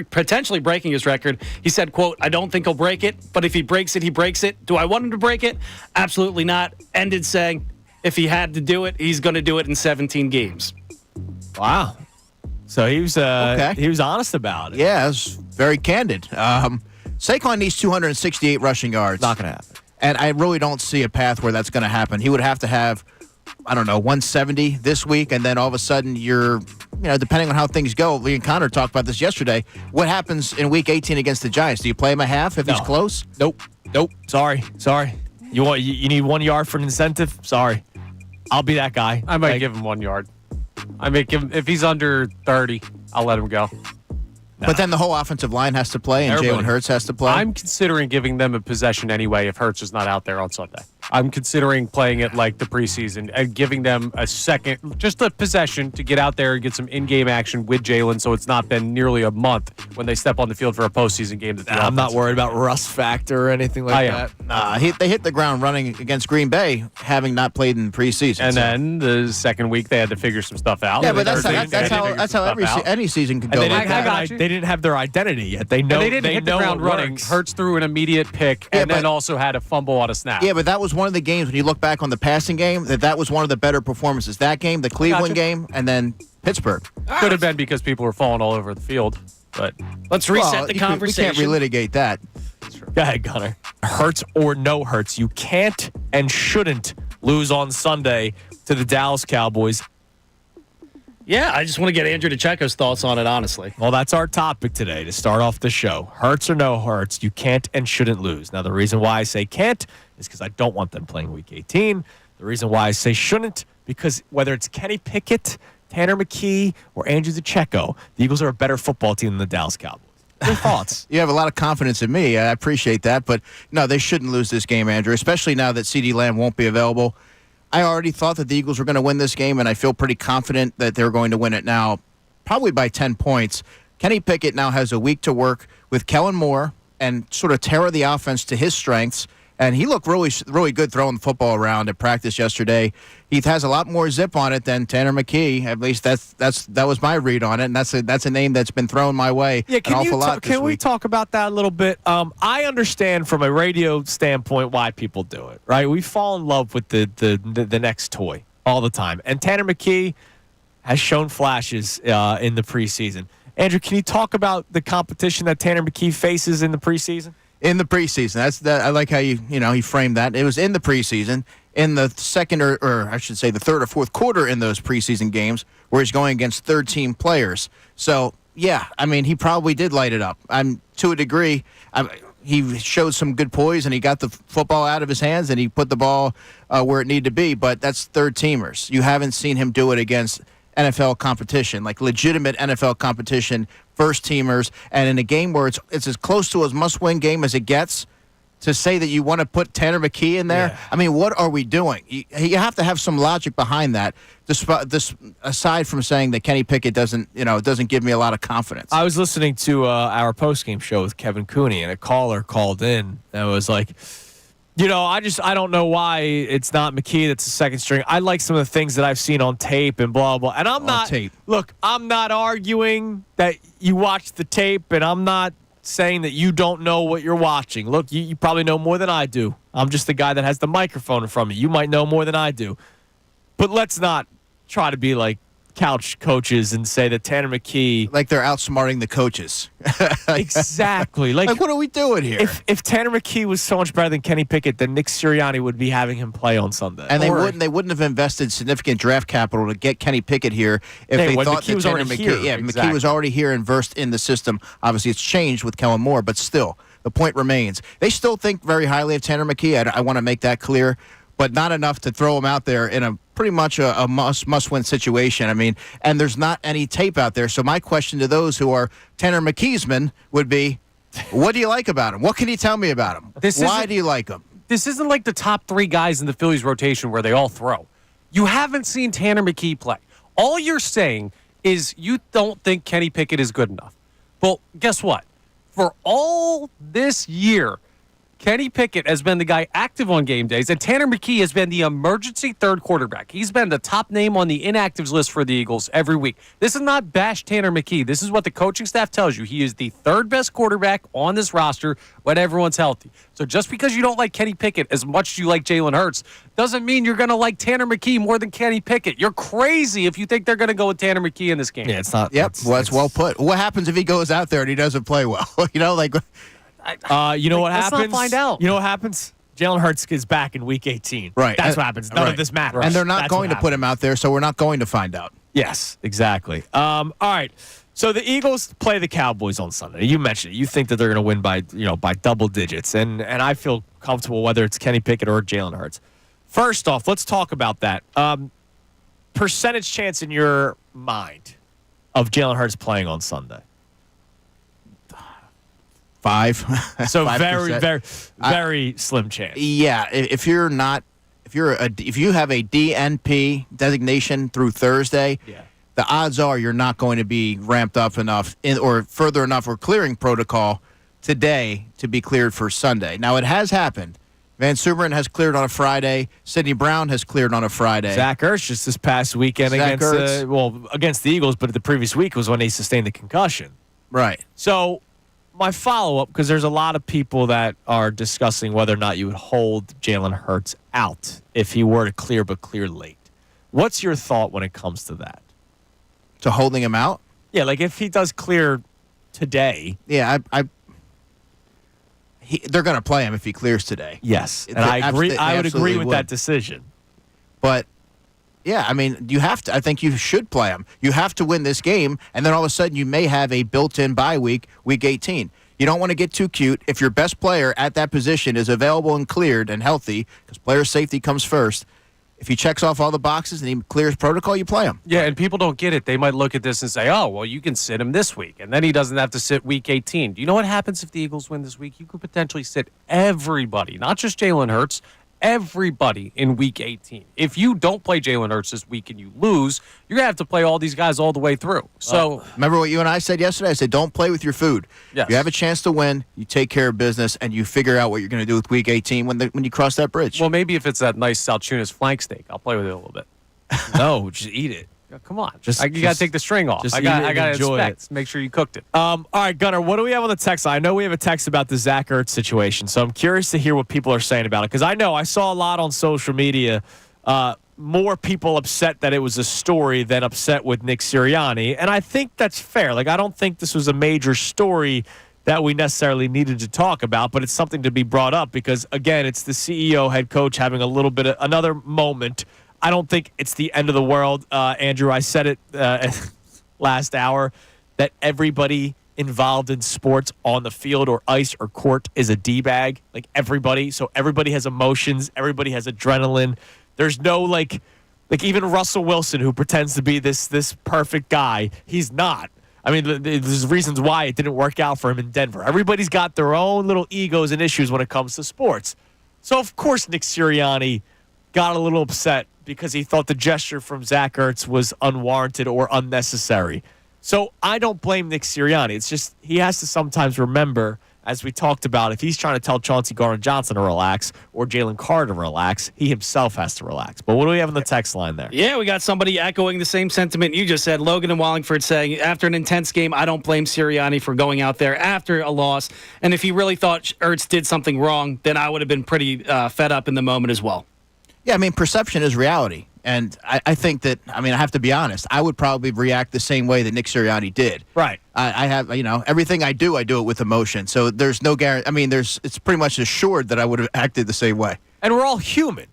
potentially breaking his record. He said, quote, I don't think he'll break it, but if he breaks it, he breaks it. Do I want him to break it? Absolutely not. Ended saying, if he had to do it, he's going to do it in 17 games. Wow. So he was Okay. he was honest about it. Yeah, it was very candid. Saquon needs 268 rushing yards. Not going to happen. And I really don't see a path where that's going to happen. He would have to have, 170 this week, and then all of a sudden you're, depending on how things go, Lee and Connor talked about this yesterday, what happens in Week 18 against the Giants? Do you play him a half if he's close? Nope. Sorry. You need 1 yard for an incentive? Sorry. I'll be that guy. I might give him 1 yard. I may give him, if he's under 30, I'll let him go. But then the whole offensive line has to play, and Everybody. Jalen Hurts has to play. I'm considering giving them a possession anyway if Hurts is not out there on Sunday. I'm considering playing it like the preseason and giving them a second, just a possession to get out there and get some in-game action with Jalen, so it's not been nearly a month when they step on the field for a postseason game. I'm not worried about rust factor or anything like that. They hit the ground running against Green Bay, having not played in preseason. And then the second week they had to figure some stuff out. Yeah, but that's how any season could go. They didn't have their identity yet. They know and they didn't hit the ground running. Works. Hurts threw an immediate pick and then also had a fumble on a snap. Yeah, but that was one of the games when you look back on the passing game that was one of the better performances. That game, the Cleveland game, and then Pittsburgh. Could have been because people were falling all over the field. But let's reset the conversation. We can't relitigate that. Go ahead, Gunner. Hurts or no Hurts, you can't and shouldn't lose on Sunday to the Dallas Cowboys. Yeah, I just want to get Andrew DeCheo's thoughts on it, honestly. Well, that's our topic today to start off the show. Hurts or no Hurts, you can't and shouldn't lose. Now, the reason why I say can't is because I don't want them playing Week 18. The reason why I say shouldn't, because whether it's Kenny Pickett, Tanner McKee or Andrew DeCheo, the Eagles are a better football team than the Dallas Cowboys. Your thoughts? You have a lot of confidence in me. I appreciate that. But, no, they shouldn't lose this game, Andrew, especially now that CeeDee Lamb won't be available. I already thought that the Eagles were going to win this game, and I feel pretty confident that they're going to win it now, probably by 10 points. Kenny Pickett now has a week to work with Kellen Moore and sort of tailor the offense to his strengths. And he looked really, really good throwing the football around at practice yesterday. He has a lot more zip on it than Tanner McKee. At least that was my read on it, and that's a name that's been thrown my way an awful lot this Can we week. talk about that a little bit? I understand from a radio standpoint why people do it, right? We fall in love with the next toy all the time, and Tanner McKee has shown flashes in the preseason. Andrew, can you talk about the competition that Tanner McKee faces in the preseason? In the preseason, I like how you framed that. It was in the preseason, in the second or I should say the third or fourth quarter in those preseason games where he's going against third-team players. So yeah, I mean he probably did light it up. To a degree. He showed some good poise and he got the football out of his hands and he put the ball where it needed to be. But that's third-teamers. You haven't seen him do it against NFL competition, like legitimate NFL competition, first-teamers, and in a game where it's as close to a must-win game as it gets, to say that you want to put Tanner McKee in there, I mean, what are we doing? You have to have some logic behind that, this aside from saying that Kenny Pickett doesn't give me a lot of confidence. I was listening to our postgame show with Kevin Cooney, and a caller called in and was like, I don't know why it's not McKee that's the second string. I like some of the things that I've seen on tape and blah, blah. And I'm not arguing that you watched the tape, and I'm not saying that you don't know what you're watching. Look, you probably know more than I do. I'm just the guy that has the microphone in front of me. You might know more than I do. But let's not try to be like couch coaches and say that Tanner McKee, like they're outsmarting the coaches. Exactly. Like what are we doing here? If Tanner McKee was so much better than Kenny Pickett, then Nick Sirianni would be having him play on Sunday. And they wouldn't have invested significant draft capital to get Kenny Pickett here if they thought McKee that Tanner McKee, McKee was already here and versed in the system. Obviously, it's changed with Kellen Moore, but still, the point remains. They still think very highly of Tanner McKee. I want to make that clear, but not enough to throw him out there in a pretty much a must-win situation. I mean, and there's not any tape out there. So my question to those who are Tanner McKeesmen would be, what do you like about him? What can you tell me about him? Why do you like him? This isn't like the top three guys in the Phillies rotation where they all throw. You haven't seen Tanner McKee play. All you're saying is you don't think Kenny Pickett is good enough. Well, guess what? For all this year, Kenny Pickett has been the guy active on game days, and Tanner McKee has been the emergency third quarterback. He's been the top name on the inactives list for the Eagles every week. This is not bash Tanner McKee. This is what the coaching staff tells you. He is the third best quarterback on this roster when everyone's healthy. So just because you don't like Kenny Pickett as much as you like Jalen Hurts doesn't mean you're going to like Tanner McKee more than Kenny Pickett. You're crazy if you think they're going to go with Tanner McKee in this game. Yeah, it's not. Yep, that's well put. What happens if he goes out there and he doesn't play well? What happens? Let's not find out. You know what happens? Jalen Hurts is back in Week 18. Right. That's what happens. None of this matters. And they're not going to put him out there, so we're not going to find out. Yes, exactly. All right. So the Eagles play the Cowboys on Sunday. You mentioned it. You think that they're going to win by double digits, and I feel comfortable whether it's Kenny Pickett or Jalen Hurts. First off, let's talk about that. Percentage chance in your mind of Jalen Hurts playing on Sunday? 5. So 5%. very slim chance. Yeah, if you have a DNP designation through Thursday, the odds are you're not going to be ramped up enough or further enough or clearing protocol today to be cleared for Sunday. Now, it has happened. Van Sumeren has cleared on a Friday. Sidney Brown has cleared on a Friday. Zach Ertz just this past weekend against the Eagles, but the previous week was when he sustained the concussion. Right. So my follow-up, because there's a lot of people that are discussing whether or not you would hold Jalen Hurts out if he were to clear, but clear late. What's your thought when it comes to that? To holding him out? Yeah, like if he does clear today. Yeah, they're going to play him if he clears today. Yes, and I agree. I would agree with that decision. But yeah, I mean, you have to. I think you should play him. You have to win this game, and then all of a sudden you may have a built-in bye week 18. You don't want to get too cute. If your best player at that position is available and cleared and healthy, because player safety comes first, If he checks off all the boxes and he clears protocol, you play him. Yeah, and people don't get it. They might look at this and say, oh, well, you can sit him this week, and then he doesn't have to sit week 18. Do you know what happens if the Eagles win this week? You could potentially sit everybody, not just Jalen Hurts, everybody in week 18. If you don't play Jalen Hurts this week and you lose, you're going to have to play all these guys all the way through. So remember what you and I said yesterday? I said, don't play with your food. Yes. You have a chance to win, you take care of business, and you figure out what you're going to do with week 18 when you cross that bridge. Well, maybe if it's that nice Salciunas flank steak, I'll play with it a little bit. No, just eat it. Come on. You got to take the string off. I got to inspect. Make sure you cooked it. All right, Gunnar, what do we have on the text line? I know we have a text about the Zach Ertz situation, so I'm curious to hear what people are saying about it, because I know I saw a lot on social media, more people upset that it was a story than upset with Nick Sirianni, and I think that's fair. Like, I don't think this was a major story that we necessarily needed to talk about, but it's something to be brought up because, again, it's the CEO, head coach having a little bit of another moment. I don't think it's the end of the world. Andrew, I said it last hour that everybody involved in sports on the field or ice or court is a D-bag. Like everybody. So everybody has emotions. Everybody has adrenaline. There's no like even Russell Wilson, who pretends to be this perfect guy. He's not. I mean, there's reasons why it didn't work out for him in Denver. Everybody's got their own little egos and issues when it comes to sports. So, of course, Nick Sirianni got a little upset because he thought the gesture from Zach Ertz was unwarranted or unnecessary. So I don't blame Nick Sirianni. It's just he has to sometimes remember, as we talked about, if he's trying to tell Chauncey Gardner-Johnson to relax or Jalen Carter to relax, he himself has to relax. But what do we have on the text line there? Yeah, we got somebody echoing the same sentiment you just said. Logan in Wallingford saying, after an intense game, I don't blame Sirianni for going out there after a loss. And if he really thought Ertz did something wrong, then I would have been pretty fed up in the moment as well. Yeah, I mean, perception is reality. And I think that, I have to be honest, I would probably react the same way that Nick Sirianni did. Right. I have, everything I do it with emotion. So there's no guarantee. It's pretty much assured that I would have acted the same way. And we're all human.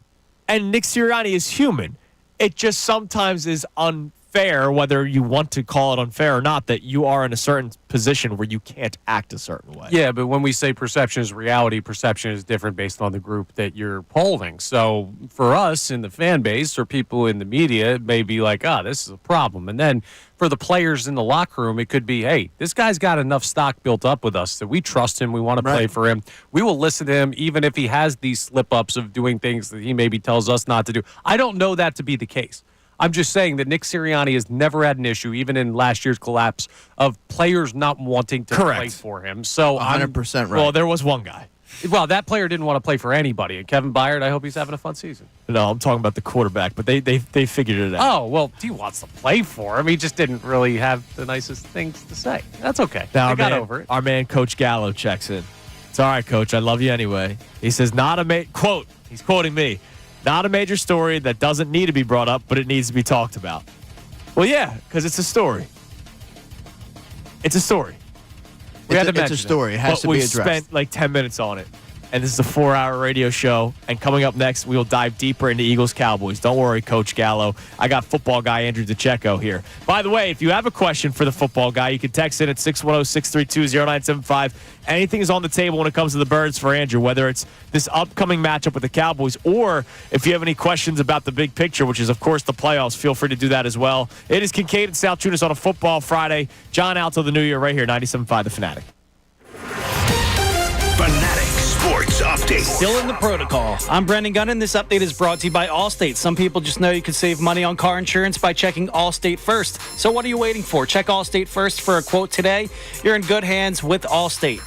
And Nick Sirianni is human. It just sometimes is unfair, whether you want to call it unfair or not, that you are in a certain position where you can't act a certain way. Yeah, but when we say perception is reality, perception is different based on the group that you're polling. So for us in the fan base or people in the media, it may be like, this is a problem. And then for the players in the locker room, it could be, hey, this guy's got enough stock built up with us that we trust him. We want to play for him. We will listen to him even if he has these slip-ups of doing things that he maybe tells us not to do. I don't know that to be the case. I'm just saying that Nick Sirianni has never had an issue, even in last year's collapse, of players not wanting to play for him. So 100% right. Well, there was one guy. Well, that player didn't want to play for anybody. And Kevin Byard, I hope he's having a fun season. No, I'm talking about the quarterback, but they figured it out. Oh, well, he wants to play for him. He just didn't really have the nicest things to say. That's okay. Now, I got over it. Our man, Coach Gallo, checks in. It's all right, Coach. I love you anyway. He says, quote, he's quoting me, not a major story that doesn't need to be brought up, but it needs to be talked about. Well, yeah, because it's a story. It's a story. It's a story. It has to be addressed. We spent like 10 minutes on it. And this is a 4-hour radio show. And coming up next, we will dive deeper into Eagles-Cowboys. Don't worry, Coach Gallo. I got football guy Andrew DeCheo here. By the way, if you have a question for the football guy, you can text in at 610-632-0975. Anything is on the table when it comes to the Birds for Andrew, whether it's this upcoming matchup with the Cowboys or if you have any questions about the big picture, which is, of course, the playoffs, feel free to do that as well. It is Kincade Salciunas on a Football Friday. John out till the new year right here, 97.5 The Fanatic. Fanatic Sports Update. Still in the protocol. I'm Brendan Gunnan. This update is brought to you by Allstate. Some people just know you can save money on car insurance by checking Allstate first. So what are you waiting for? Check Allstate first for a quote today. You're in good hands with Allstate.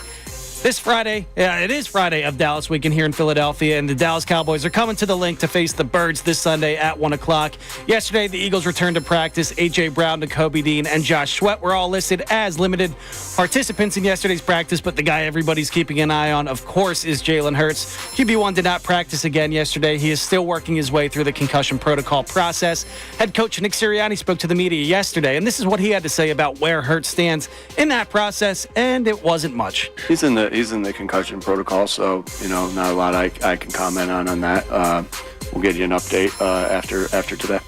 This Friday, it is Friday of Dallas Weekend here in Philadelphia, and the Dallas Cowboys are coming to the Link to face the Birds this Sunday at 1 o'clock. Yesterday, the Eagles returned to practice. A.J. Brown, Nakobe Dean, and Josh Sweat were all listed as limited participants in yesterday's practice, but the guy everybody's keeping an eye on, of course, is Jalen Hurts. QB1 did not practice again yesterday. He is still working his way through the concussion protocol process. Head coach Nick Sirianni spoke to the media yesterday, and this is what he had to say about where Hurts stands in that process, and it wasn't much. He's in the concussion protocol, so not a lot I can comment on that. We'll get you an update after today.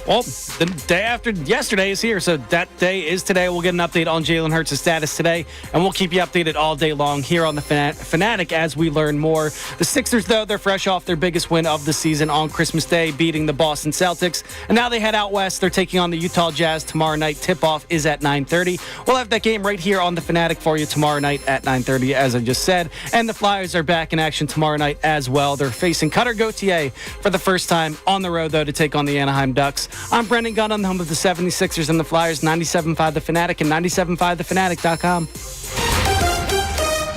Well, the day after yesterday is here, so that day is today. We'll get an update on Jalen Hurts' status today, and we'll keep you updated all day long here on the Fanatic as we learn more. The Sixers, though, they're fresh off their biggest win of the season on Christmas Day, beating the Boston Celtics, and now they head out west. They're taking on the Utah Jazz tomorrow night. Tip-off is at 9:30. We'll have that game right here on the Fanatic for you tomorrow night at 9:30, as I just said, and the Flyers are back in action tomorrow night as well. They're facing Cutter Gauthier for the first time on the road, though, to take on the Anaheim Ducks. I'm Brendan Gunn on the home of the 76ers and the Flyers, 97.5 The Fanatic and 97.5thefanatic.com.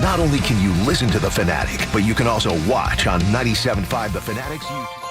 Not only can you listen to The Fanatic, but you can also watch on 97.5 The Fanatic's YouTube.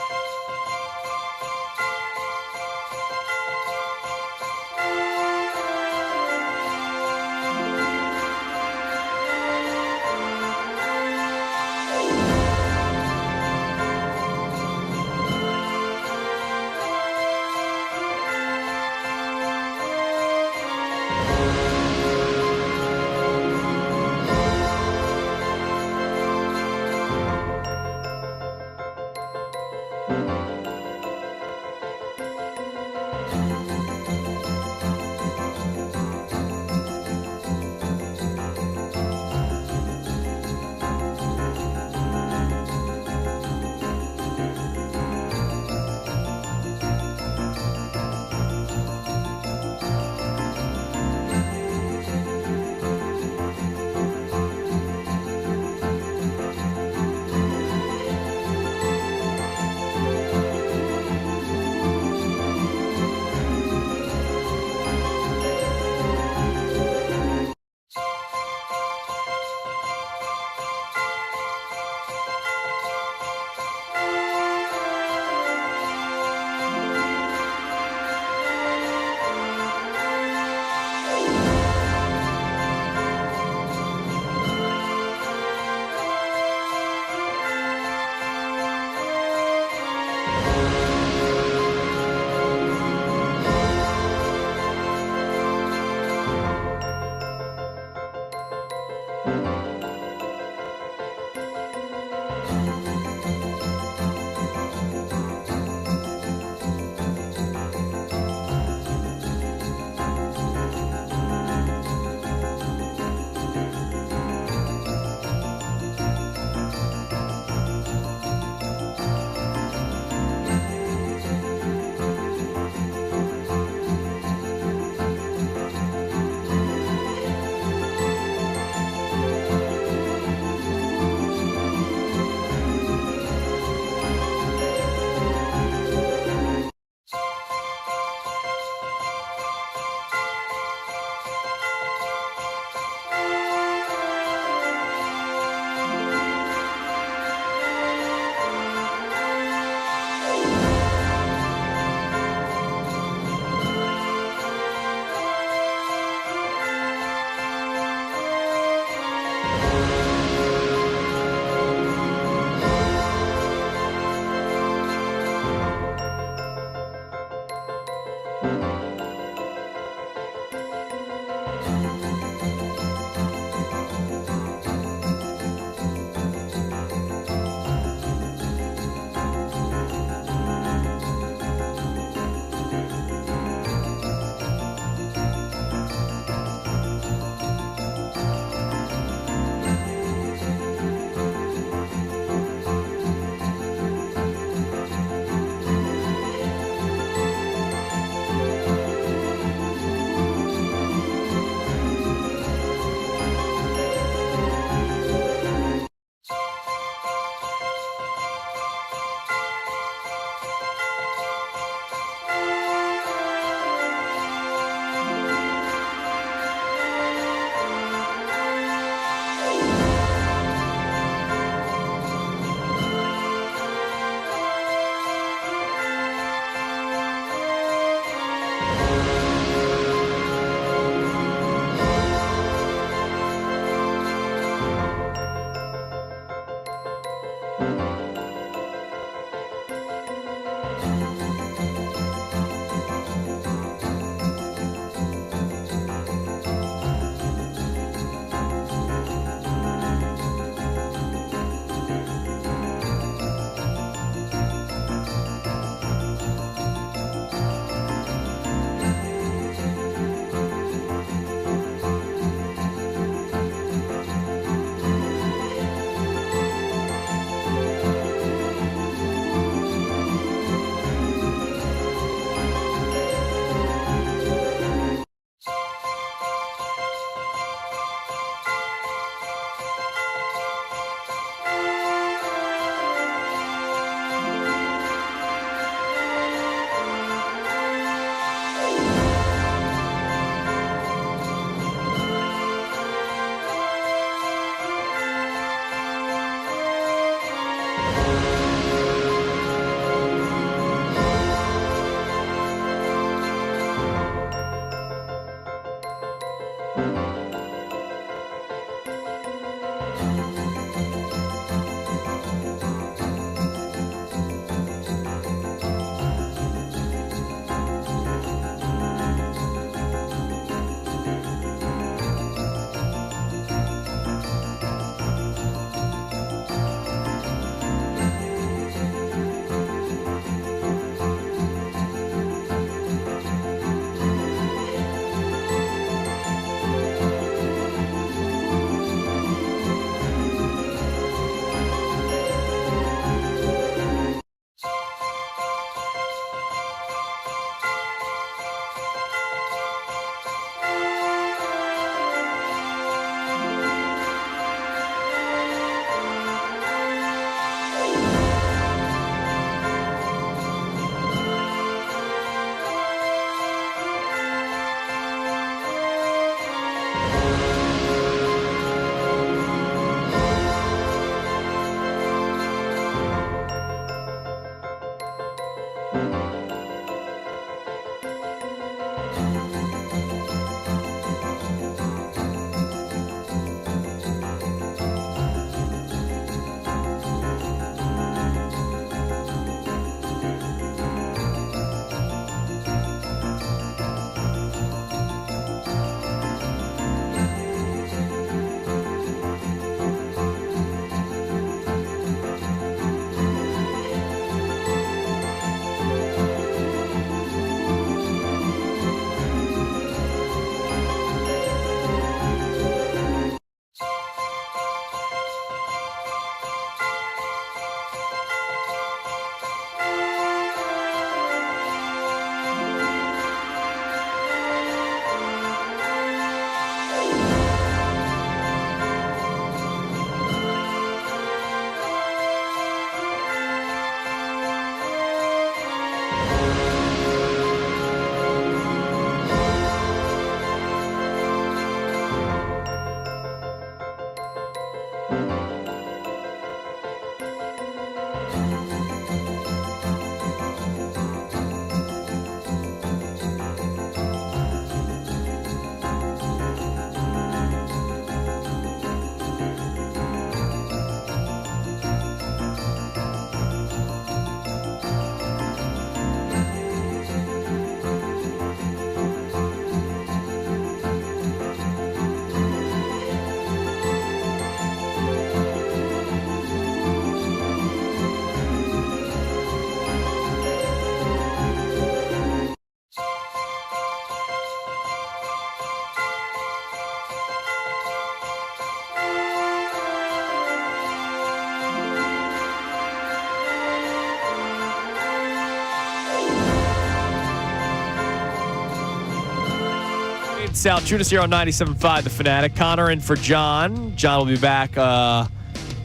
Salciunas here on 97.5 The Fanatic. Connor in for John. John will be back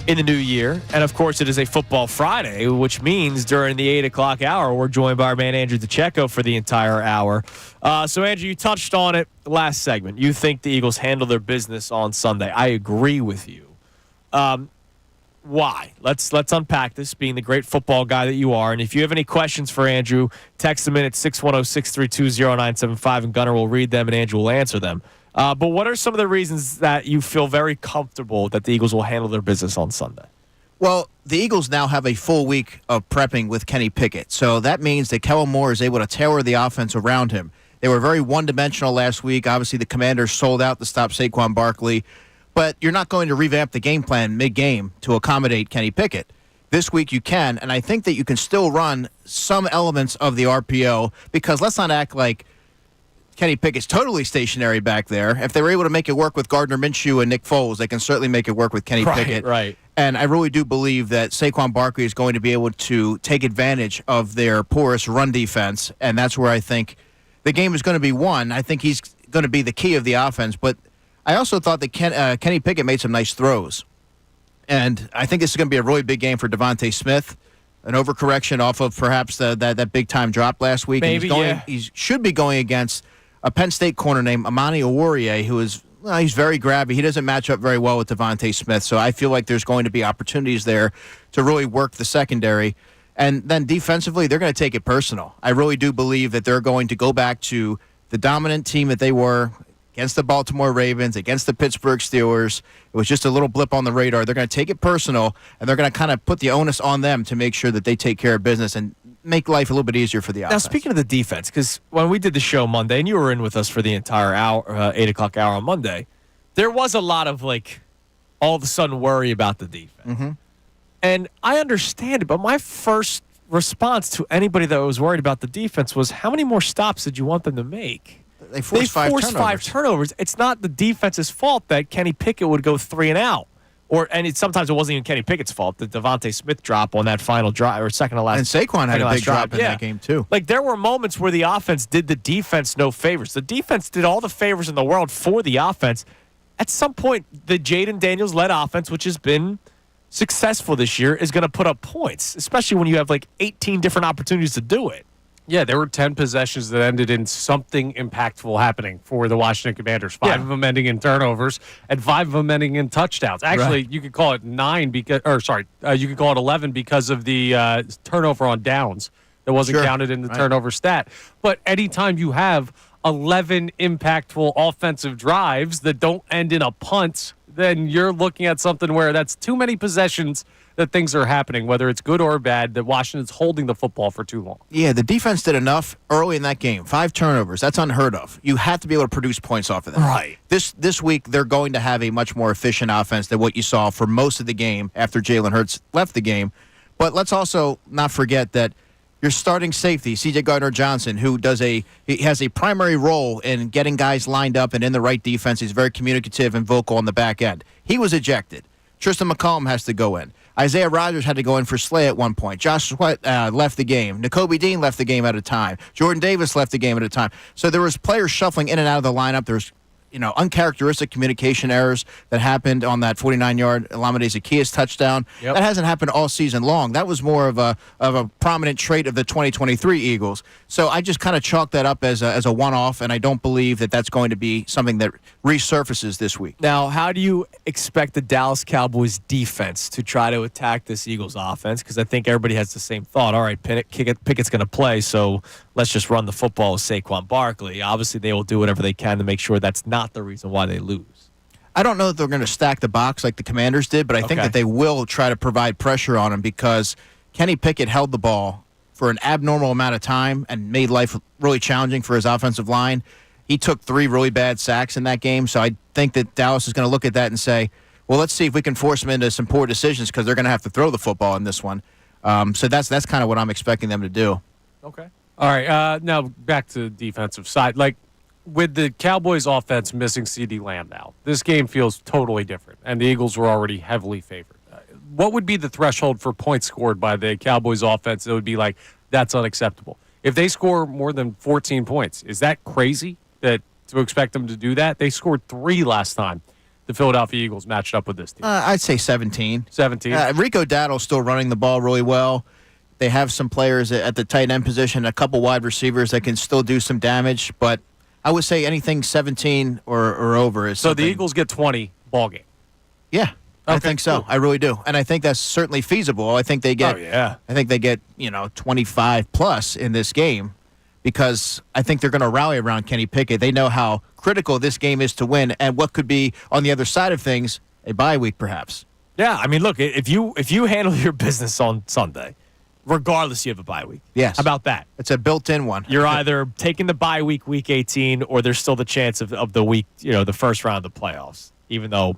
in the new year. And, of course, it is a Football Friday, which means during the 8 o'clock hour, we're joined by our man Andrew DeCheo for the entire hour. So, Andrew, you touched on it last segment. You think the Eagles handle their business on Sunday. I agree with you. Why? Let's unpack this, being the great football guy that you are. And if you have any questions for Andrew, text him in at 610-632-0975, and Gunnar will read them and Andrew will answer them. But what are some of the reasons that you feel very comfortable that the Eagles will handle their business on Sunday? Well, the Eagles now have a full week of prepping with Kenny Pickett. So that means that Kellen Moore is able to tailor the offense around him. They were very one-dimensional last week. Obviously, the Commanders sold out to stop Saquon Barkley. But you're not going to revamp the game plan mid-game to accommodate Kenny Pickett. This week you can, and I think that you can still run some elements of the RPO because let's not act like Kenny Pickett's totally stationary back there. If they were able to make it work with Gardner Minshew and Nick Foles, they can certainly make it work with Kenny Pickett. Right. And I really do believe that Saquon Barkley is going to be able to take advantage of their porous run defense, and that's where I think the game is going to be won. I think he's going to be the key of the offense, but I also thought that Kenny Pickett made some nice throws. And I think this is going to be a really big game for Devontae Smith. An overcorrection off of perhaps that big-time drop last week. Maybe, He should be going against a Penn State corner named Amani Oruwariye, who is he's very grabby. He doesn't match up very well with Devontae Smith. So I feel like there's going to be opportunities there to really work the secondary. And then defensively, they're going to take it personal. I really do believe that they're going to go back to the dominant team that they were against the Baltimore Ravens, against the Pittsburgh Steelers. It was just a little blip on the radar. They're going to take it personal, and they're going to kind of put the onus on them to make sure that they take care of business and make life a little bit easier for the offense. Now, speaking of the defense, because when we did the show Monday, and you were in with us for the entire hour, 8 o'clock hour on Monday, there was a lot of, all of a sudden worry about the defense. Mm-hmm. And I understand it, but my first response to anybody that was worried about the defense was, how many more stops did you want them to make? They forced five turnovers. It's not the defense's fault that Kenny Pickett would go 3 and out. Sometimes it wasn't even Kenny Pickett's fault. The Devontae Smith drop on that final drive, or second to last. And Saquon had a big drop in that game, too. There were moments where the offense did the defense no favors. The defense did all the favors in the world for the offense. At some point, the Jaden Daniels-led offense, which has been successful this year, is going to put up points, especially when you have 18 different opportunities to do it. Yeah, there were 10 possessions that ended in something impactful happening for the Washington Commanders. 5 of them ending in turnovers and 5 of them ending in touchdowns. Actually, you could call it 9 because, you could call it 11 because of the turnover on downs that wasn't counted in the turnover stat. But anytime you have 11 impactful offensive drives that don't end in a punt, then you're looking at something where that's too many possessions that things are happening, whether it's good or bad, that Washington's holding the football for too long. Yeah, the defense did enough early in that game. 5 turnovers. That's unheard of. You have to be able to produce points off of that. Right. This week, they're going to have a much more efficient offense than what you saw for most of the game after Jalen Hurts left the game. But let's also not forget that your starting safety, C.J. Gardner-Johnson, who he has a primary role in getting guys lined up and in the right defense. He's very communicative and vocal on the back end. He was ejected. Tristan McCollum has to go in. Isaiah Rodgers had to go in for Slay at one point. Josh Sweat left the game. Nakobe Dean left the game at a time. Jordan Davis left the game at a time. So there was players shuffling in and out of the lineup. There was uncharacteristic communication errors that happened on that 49-yard Alameda Zacchaeus touchdown. Yep. That hasn't happened all season long. That was more of a prominent trait of the 2023 Eagles. So I just kind of chalk that up as a one-off, and I don't believe that that's going to be something that resurfaces this week. Now, how do you expect the Dallas Cowboys defense to try to attack this Eagles offense? Because I think everybody has the same thought. All right, Pickett's going to play, so let's just run the football with Saquon Barkley. Obviously, they will do whatever they can to make sure that's not the reason why they lose. I don't know that they're going to stack the box like the Commanders did, but I think that they will try to provide pressure on him because Kenny Pickett held the ball for an abnormal amount of time and made life really challenging for his offensive line. He took 3 really bad sacks in that game, so I think that Dallas is going to look at that and say, well, let's see if we can force them into some poor decisions because they're going to have to throw the football in this one. So that's kind of what I'm expecting them to do. Okay. All right. Now back to the defensive side. Like with the Cowboys offense missing CeeDee Lamb now, this game feels totally different, and the Eagles were already heavily favored. What would be the threshold for points scored by the Cowboys offense that would be like, that's unacceptable? If they score more than 14 points, is that crazy to expect them to do that? They scored 3 last time the Philadelphia Eagles matched up with this team. I'd say 17. 17. Rico Dattle's still running the ball really well. They have some players at the tight end position, a couple wide receivers that can still do some damage, but I would say anything 17 or over is so something. the Eagles get 20 ball game. Yeah, I Okay, think so. cool. I really do, and I think that's certainly feasible. I think they get. Oh, yeah. I think they get 25 plus in this game because I think they're going to rally around Kenny Pickett. They know how critical this game is to win, and what could be on the other side of things a bye week perhaps. Yeah, I mean, look, if you handle your business on Sunday, regardless you have a bye week. Yes. How about that? It's a built-in one. You're either taking the bye week, week 18, or there's still the chance of the week, the first round of the playoffs, even though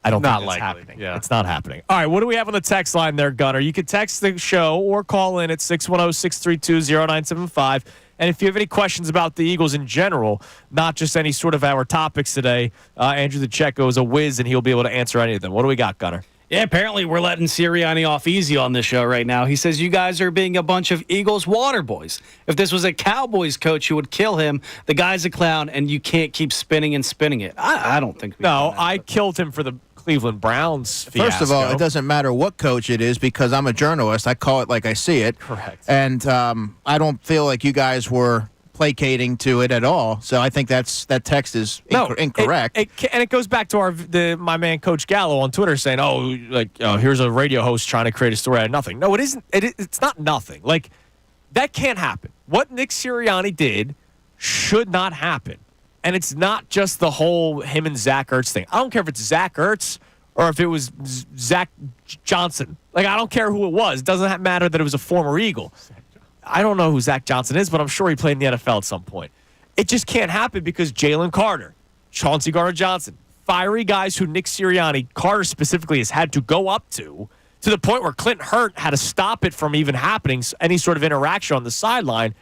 I don't Not think that's likely, happening. yeah. It's not happening. All right, what do we have on the text line there, Gunner? You can text the show or call in at 610-632-0975. And if you have any questions about the Eagles in general, not just any sort of our topics today, Andrew DeCheo is a whiz, and he'll be able to answer any of them. What do we got, Gunner? Yeah, apparently we're letting Sirianni off easy on this show right now. He says you guys are being a bunch of Eagles water boys. If this was a Cowboys coach, you would kill him. The guy's a clown, and you can't keep spinning and spinning it. I don't think we No, can. I killed him for the Cleveland Browns fiasco. First of all, it doesn't matter what coach it is because I'm a journalist. I call it like I see it. Correct. And I don't feel like you guys were placating to it at all. So I think that text is incorrect. And it goes back to my man Coach Gallo on Twitter saying, here's a radio host trying to create a story out of nothing. No, it isn't. It's not nothing. Like, that can't happen. What Nick Sirianni did should not happen. And it's not just the whole him and Zach Ertz thing. I don't care if it's Zach Ertz or if it was Zach Johnson. Like, I don't care who it was. It doesn't matter that it was a former Eagle. I don't know who Zach Johnson is, but I'm sure he played in the NFL at some point. It just can't happen because Jalen Carter, Chauncey Gardner-Johnson, fiery guys who Nick Sirianni, Carter specifically, has had to go up to the point where Clint Hurt had to stop it from even happening, any sort of interaction on the sideline.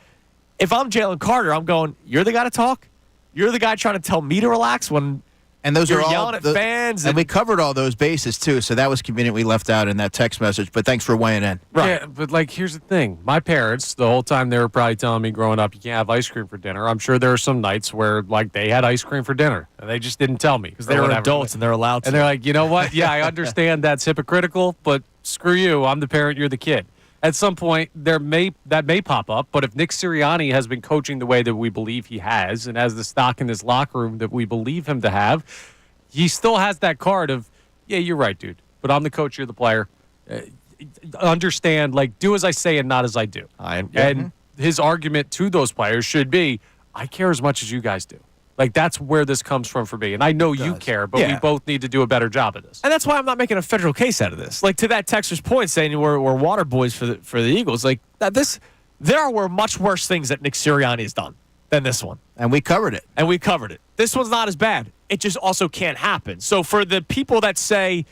If I'm Jalen Carter, I'm going, you're the guy to talk? You're the guy trying to tell me to relax when and those you're are all yelling at fans? And we covered all those bases, too, so that was convenient we left out in that text message. But thanks for weighing in. Right. Yeah, but, here's the thing. My parents, the whole time they were probably telling me growing up, you can't have ice cream for dinner. I'm sure there are some nights where, they had ice cream for dinner, and they just didn't tell me. Because they were adults and they're allowed to. And they're like, you know what? Yeah, I understand that's hypocritical, but screw you. I'm the parent, you're the kid. At some point, that may pop up, but if Nick Sirianni has been coaching the way that we believe he has and has the stock in his locker room that we believe him to have, he still has that card of, yeah, you're right, dude, but I'm the coach, you're the player. Understand, do as I say and not as I do. And his argument to those players should be, I care as much as you guys do. That's where this comes from for me. And I know you care, but we both need to do a better job of this. And that's why I'm not making a federal case out of this. To that texter's point, saying we're water boys for the Eagles, there were much worse things that Nick Sirianni has done than this one. And we covered it. This one's not as bad. It just also can't happen. So for the people that say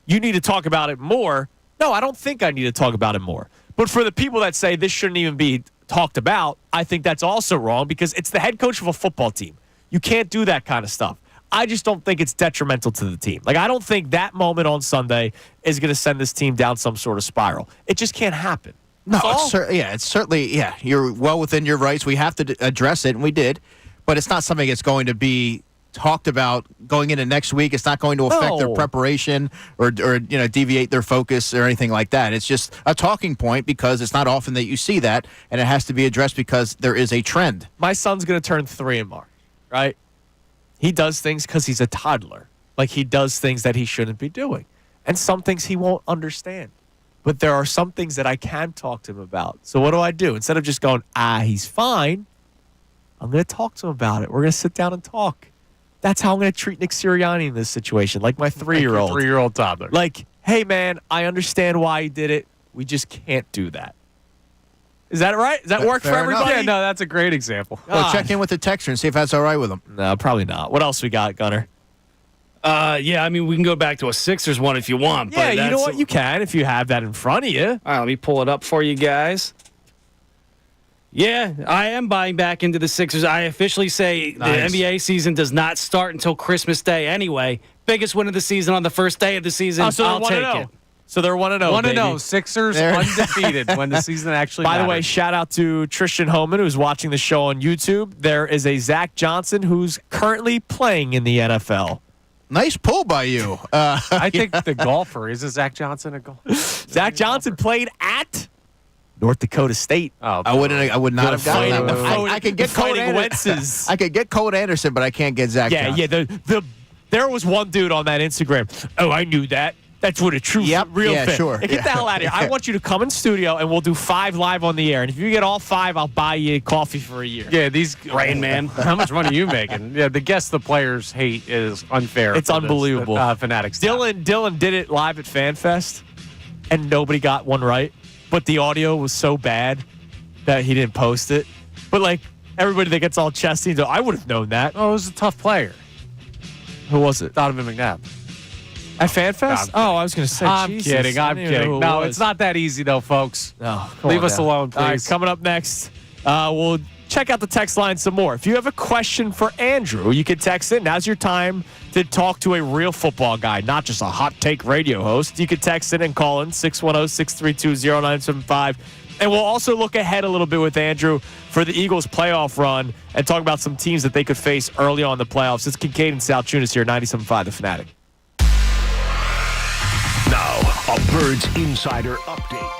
you need to talk about it more, no, I don't think I need to talk about it more. But for the people that say this shouldn't even be talked about, I think that's also wrong because it's the head coach of a football team. You can't do that kind of stuff. I just don't think it's detrimental to the team. I don't think that moment on Sunday is going to send this team down some sort of spiral. It just can't happen. No, it's certainly, you're well within your rights. We have to address it, and we did. But it's not something that's going to be talked about going into next week. It's not going to affect their No. preparation or deviate their focus or anything like that. It's just a talking point because it's not often that you see that, and it has to be addressed because there is a trend. My son's going to turn 3 in March, right? He does things because he's a toddler. Like, he does things that he shouldn't be doing. And some things he won't understand. But there are some things that I can talk to him about. So what do? Instead of just going, he's fine, I'm going to talk to him about it. We're going to sit down and talk. That's how I'm going to treat Nick Sirianni in this situation, like my 3-year-old. 3-year-old toddler. Like, hey, man, I understand why he did it. We just can't do that. Is that right? Does that work for Fair enough. everybody? Yeah, no, that's a great example. Well, check in with the texter and see if that's all right with him. No, probably not. What else we got, Gunner? Yeah, I mean, we can go back to a Sixers one if you want. Yeah, but you know what? You can if you have that in front of you. All right, let me pull it up for you guys. Yeah, I am buying back into the Sixers. I officially say Nice. the NBA season does not start until Christmas Day anyway. Biggest win of the season on the first day of the season. So I'll take they're it. 1-0. So they're 1-0. 1-0. Sixers There. undefeated when the season actually By the way, matters. shout out to Tristan Homan, who's watching the show on YouTube. There is a Zach Johnson who's currently playing in the NFL. Nice pull by you. I think the golfer, isn't Zach Johnson a golfer? Zach Johnson played at North Dakota State. Oh, I would not have gotten that one. I could get Cole Fighting Anderson. Wentz's. I could get Cole Anderson, but I can't get Zach Johnson. There was one dude on that Instagram. Oh, I knew that. That's what a true real yeah, fan. sure. Hey, get the hell out of here. I want you to come in studio and we'll do 5 live on the air. And if you get all 5, I'll buy you coffee for a year. Yeah, these Rain Man. How much money are you making? Yeah, the guess the players hate is unfair. It's for this, unbelievable. Fanatics. Dylan did it live at FanFest, and nobody got one right. But the audio was so bad that he didn't post it. But like everybody that gets all chesty, I would have known that. Oh, it was a tough player. Who was it? Donovan McNabb. At FanFest? I'm I was going to say. I'm Jesus, kidding. I I'm didn't even know kidding. who it No, was. it's not that easy though, folks. No, Leave us alone, All right, please. coming up next, we'll check out the text line some more. If you have a question for Andrew, you can text in. Now's your time to talk to a real football guy, not just a hot take radio host. You can text in and call in 610-632-0975. And we'll also look ahead a little bit with Andrew for the Eagles playoff run and talk about some teams that they could face early on in the playoffs. It's Kincade and Salciunas here, 97.5 The Fanatic. Now, a Birds Insider Update.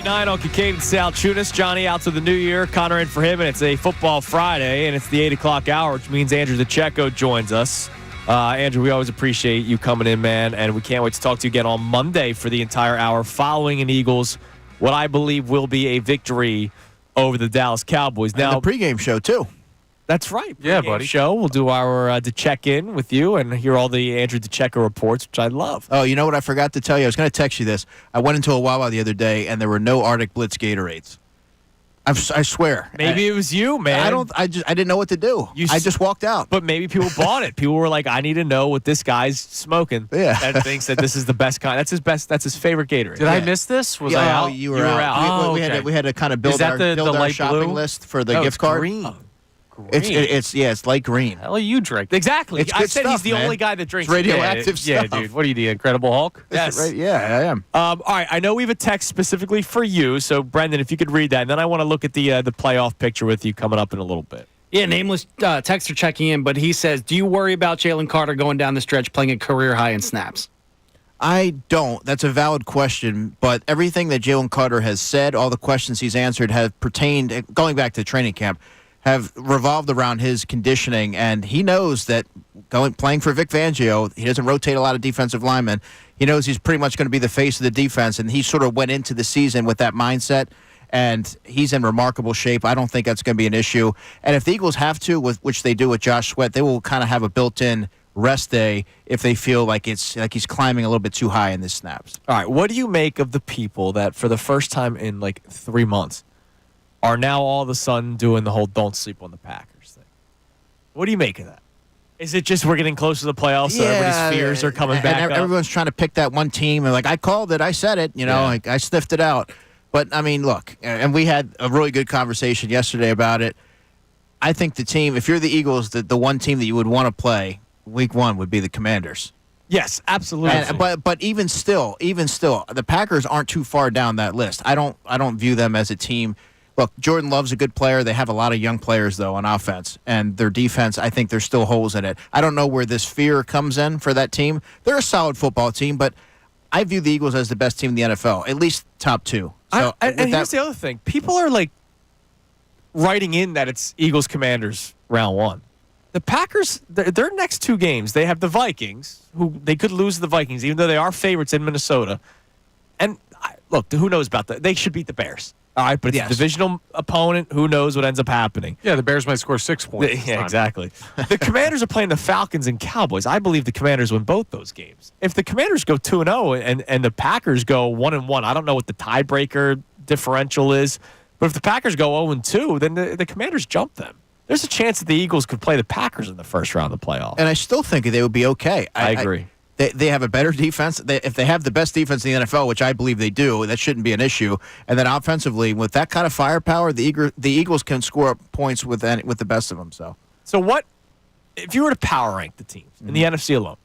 9 on Kincade Salciunas. Johnny out to the new year. Connor in for him, and it's a football Friday, and it's the 8 o'clock hour, which means Andrew DeCheo joins us. Andrew, we always appreciate you coming in, man, and we can't wait to talk to you again on Monday for the entire hour following an Eagles, what I believe will be a victory over the Dallas Cowboys. Now, And the pregame show, too. that's right. Yeah, Pregame buddy. Show. We'll do our check-in with you and hear all the Andrew DeCheo reports, which I love. Oh, you know what I forgot to tell you? I was going to text you this. I went into a Wawa the other day, and there were no Arctic Blitz Gatorades. I swear. Maybe it was you, man. I didn't know what to do. I just walked out. But maybe people bought it. People were like, I need to know what this guy's smoking. Yeah. And thinks that this is the best kind. That's his best. That's his favorite Gatorade. Did I miss this? Was I Yeah, out? you were out. Oh, We okay. had to kind of build Is that our, the build our light shopping blue? list for the No, gift it's card. green. It's light green. Hell, you drink. Exactly. It's I good said stuff, he's the man. only guy that drinks It's radioactive Yeah, stuff. dude. What are you, the Incredible Hulk? Yes. Right, yeah, I am. All right. I know we have a text specifically for you. So, Brendan, if you could read that. And then I want to look at the playoff picture with you coming up in a little bit. Yeah, nameless texter checking in, but he says, do you worry about Jalen Carter going down the stretch playing a career high in snaps? I don't. That's a valid question, but everything that Jalen Carter has said, all the questions he's answered have pertained, going back to training camp, have revolved around his conditioning, and he knows that playing for Vic Fangio, he doesn't rotate a lot of defensive linemen. He knows he's pretty much going to be the face of the defense, and he sort of went into the season with that mindset, and he's in remarkable shape. I don't think that's going to be an issue. And if the Eagles have to, which they do with Josh Sweat, they will kind of have a built-in rest day if they feel like he's climbing a little bit too high in his snaps. All right. What do you make of the people that for the first time in like 3 months are now all of a sudden doing the whole don't sleep on the Packers thing? What do you make of that? Is it just we're getting close to the playoffs, so everybody's fears are coming back and up? everyone's trying to pick that one team, and like I called it, I said it, like I sniffed it out. But I mean, look, and we had a really good conversation yesterday about it. I think the team, if you're the Eagles, the one team that you would want to play week 1 would be the Commanders. Yes, absolutely. But even still, the Packers aren't too far down that list. I don't view them as a team. Look, Jordan Love's a good player. They have a lot of young players, though, on offense. And their defense, I think there's still holes in it. I don't know where this fear comes in for that team. They're a solid football team, but I view the Eagles as the best team in the NFL, at least top 2. So and here's the other thing. People are, like, writing in that it's Eagles-Commanders round 1. The Packers, their next 2 games, they have the Vikings, who they could lose to the Vikings, even though they are favorites in Minnesota. And, look, who knows about that? They should beat the Bears. All right, but it's a divisional opponent. Who knows what ends up happening? Yeah, the Bears might score 6 points. this Yeah, time. exactly. The Commanders are playing the Falcons and Cowboys. I believe the Commanders win both those games. If the Commanders go 2-0 and the Packers go 1-1, I don't know what the tiebreaker differential is, but if the Packers go 0-2, then the Commanders jump them. There's a chance that the Eagles could play the Packers in the first round of the playoffs. And I still think they would be okay. I agree. They have a better defense. If they have the best defense in the NFL, which I believe they do, that shouldn't be an issue. And then offensively, with that kind of firepower, the Eagles can score up points with the best of them. So what if you were to power rank the teams in the NFC alone,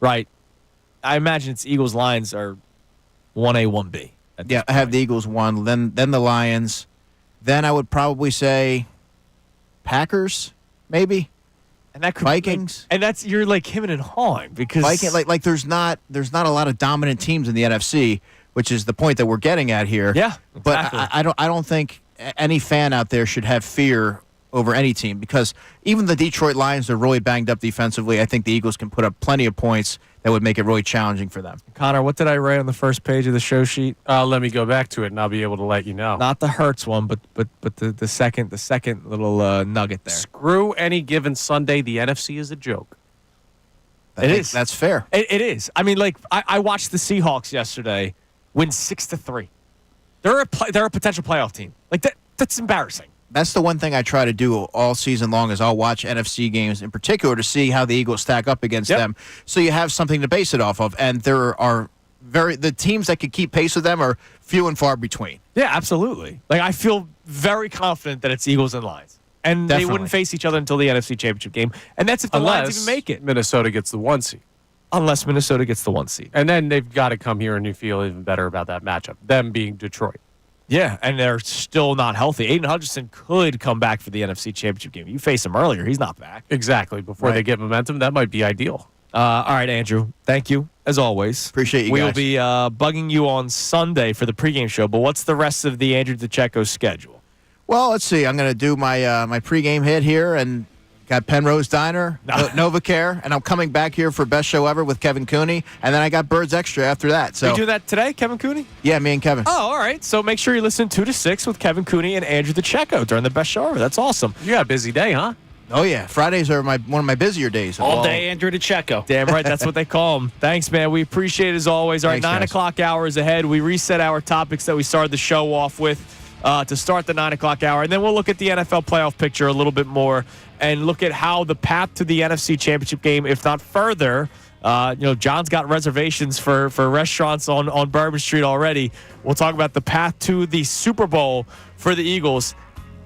right? I imagine it's Eagles Lions are 1A, 1B. Yeah, I have the Eagles 1, then the Lions. Then I would probably say Packers, maybe. And that could Vikings, and that's you're like hemming and hawing because Viking, like there's not a lot of dominant teams in the NFC, which is the point that we're getting at here. Yeah, exactly. But I don't think any fan out there should have fear over any team because even the Detroit Lions are really banged up defensively. I think the Eagles can put up plenty of points that would make it really challenging for them. Connor, what did I write on the first page of the show sheet? Let me go back to it, and I'll be able to let you know. Not the Hurts one, but the second little nugget there. Screw any given Sunday. The NFC is a joke. That's fair. It is. I mean, like I watched the Seahawks yesterday win 6-3. They're a potential playoff team. Like that's embarrassing. That's the one thing I try to do all season long is I'll watch NFC games in particular to see how the Eagles stack up against them. So you have something to base it off of. And there are the teams that could keep pace with them are few and far between. Yeah, absolutely. Like I feel very confident that it's Eagles and Lions. And Definitely. they wouldn't face each other until the NFC Championship game. And that's if the Lions even make it. Minnesota gets the 1 seed. Unless Minnesota gets the 1 seed. And then they've got to come here and you feel even better about that matchup, them being Detroit. Yeah, and they're still not healthy. Aiden Hutchinson could come back for the NFC Championship game. You faced him earlier. He's not back. Exactly. Before they get momentum, that might be ideal. All right, Andrew. Thank you as always. Appreciate you We'll guys. be bugging you on Sunday for the pregame show, but what's the rest of the Andrew DeCheo schedule? Well, let's see. I'm going to do my pregame hit here, and got Penrose Diner, NovaCare, and I'm coming back here for Best Show Ever with Kevin Cooney, and then I got Birds Extra after that. So We do that today, Kevin Cooney? Yeah, me and Kevin. Oh, all right. So make sure you listen 2 to 6 with Kevin Cooney and Andrew DeCheo during the Best Show Ever. That's awesome. You got a busy day, huh? Oh, yeah. Fridays are one of my busier days. All day, Andrew DeCheo. Damn right. That's what they call him. Thanks, man. We appreciate it as always. All right, Thanks, 9 guys. o'clock hour is ahead. We reset our topics that we started the show off with to start the 9 o'clock hour. And then we'll look at the NFL playoff picture a little bit more and look at how the path to the NFC Championship game, if not further, John's got reservations for restaurants on Bourbon Street already. We'll talk about the path to the Super Bowl for the Eagles.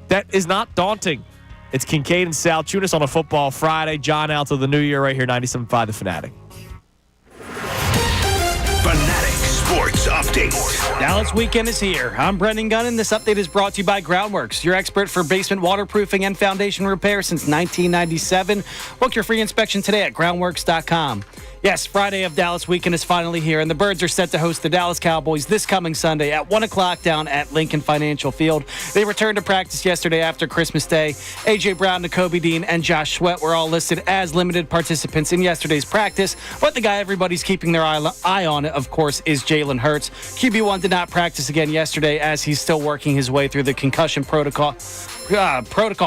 That is not daunting. It's Kincade and Salciunas on a football Friday. John out to the new year right here, 97.5 The Fanatic. Fanatic Sports Update. Dallas weekend is here. I'm Brendan Gunn, this update is brought to you by Groundworks, your expert for basement waterproofing and foundation repair since 1997. Book your free inspection today at groundworks.com. Yes, Friday of Dallas weekend is finally here, and the Birds are set to host the Dallas Cowboys this coming Sunday at 1 o'clock down at Lincoln Financial Field. They returned to practice yesterday after Christmas Day. A.J. Brown, Nakobe Dean, and Josh Sweat were all listed as limited participants in yesterday's practice, but the guy everybody's keeping their eye on, of course, is Jalen Hurts. QB1 did not practice again yesterday as he's still working his way through the concussion protocol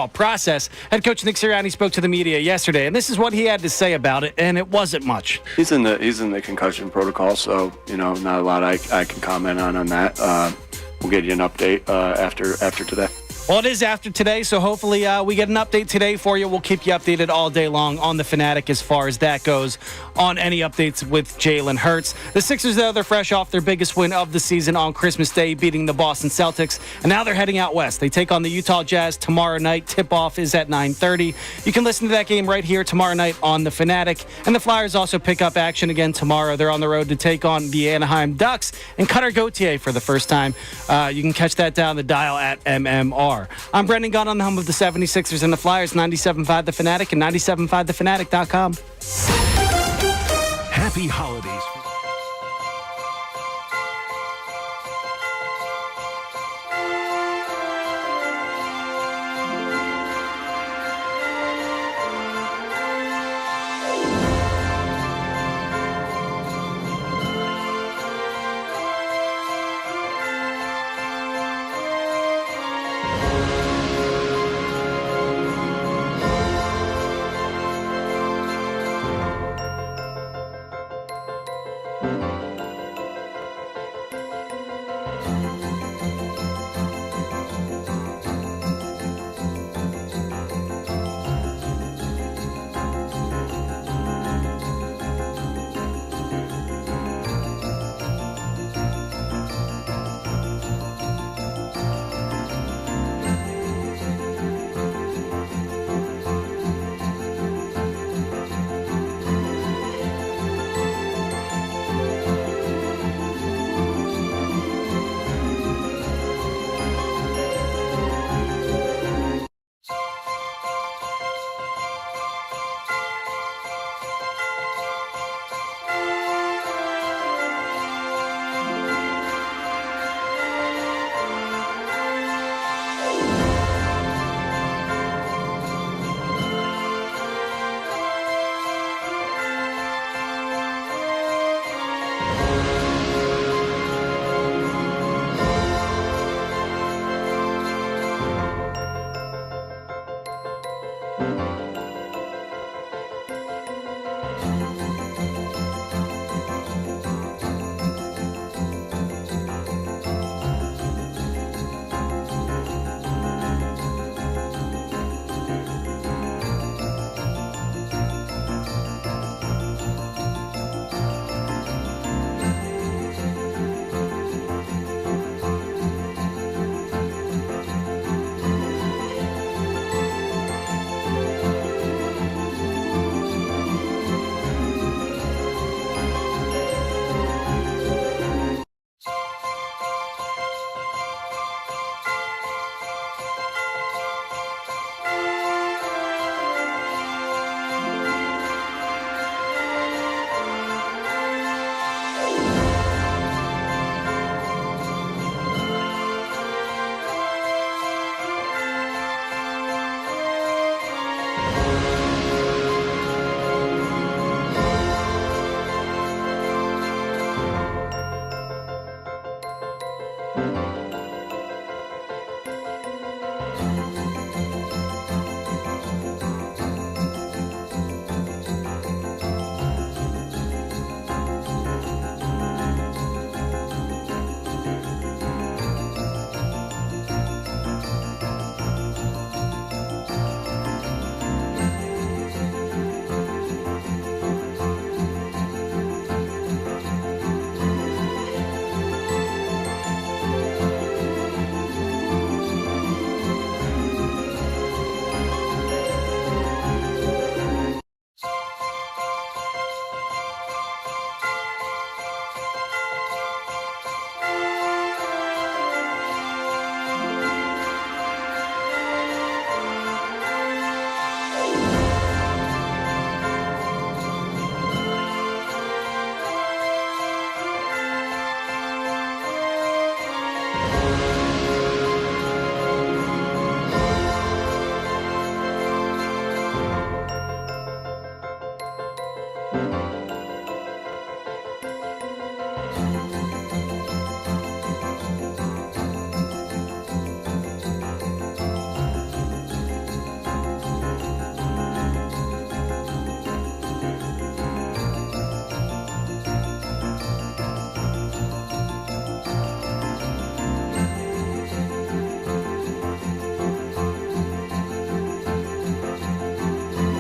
process. Head coach Nick Seriani spoke to the media yesterday, and this is what he had to say about it, and it wasn't much. He's in the concussion protocol, so not a lot I can comment on that. We'll get you an update after today. Well, it is after today, so hopefully we get an update today for you. We'll keep you updated all day long on the Fanatic as far as that goes on any updates with Jalen Hurts. The Sixers, though, they're fresh off their biggest win of the season on Christmas Day, beating the Boston Celtics, and now they're heading out west. They take on the Utah Jazz tomorrow night. Tip-off is at 9:30. You can listen to that game right here tomorrow night on the Fanatic, and the Flyers also pick up action again tomorrow. They're on the road to take on the Anaheim Ducks and Cutter Gauthier for the first time. You can catch that down the dial at MMR. I'm Brendan Gunn on the home of the 76ers and the Flyers, 97.5 The Fanatic and 97.5thefanatic.com. Happy holidays.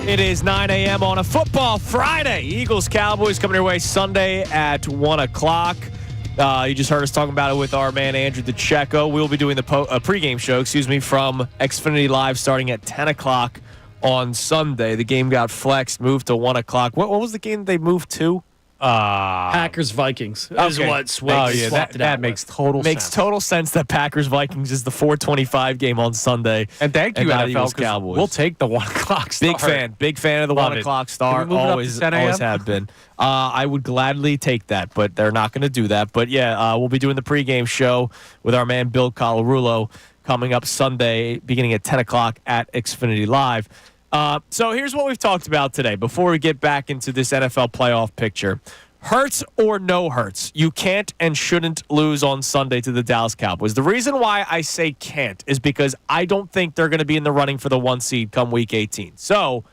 It is 9 a.m. on a football Friday. Eagles Cowboys coming your way Sunday at 1 o'clock. You just heard us talking about it with our man Andrew DeCheo. We'll be doing the pregame show, from Xfinity Live starting at 10 o'clock on Sunday. The game got flexed, moved to 1 o'clock. What was the game they moved to? Packers Vikings is what swapped that makes total sense. Makes total sense that Packers Vikings is the 4:25 game on Sunday. And thank you, not NFL, Eagles 'cause Cowboys. we'll take the 1 o'clock start. Big fan of the Love 1 it. o'clock Can start. we move it up to Always 10 a.m.? have been. I would gladly take that, but they're not going to do that. But yeah, we'll be doing the pregame show with our man Bill Colarulo coming up Sunday, beginning at 10 o'clock at Xfinity Live. So here's what we've talked about today. Before we get back into this NFL playoff picture. Hurts or no hurts, you can't and shouldn't lose on Sunday to the Dallas Cowboys. The reason why I say can't is because I don't think they're going to be in the running for the 1 seed come Week 18. So,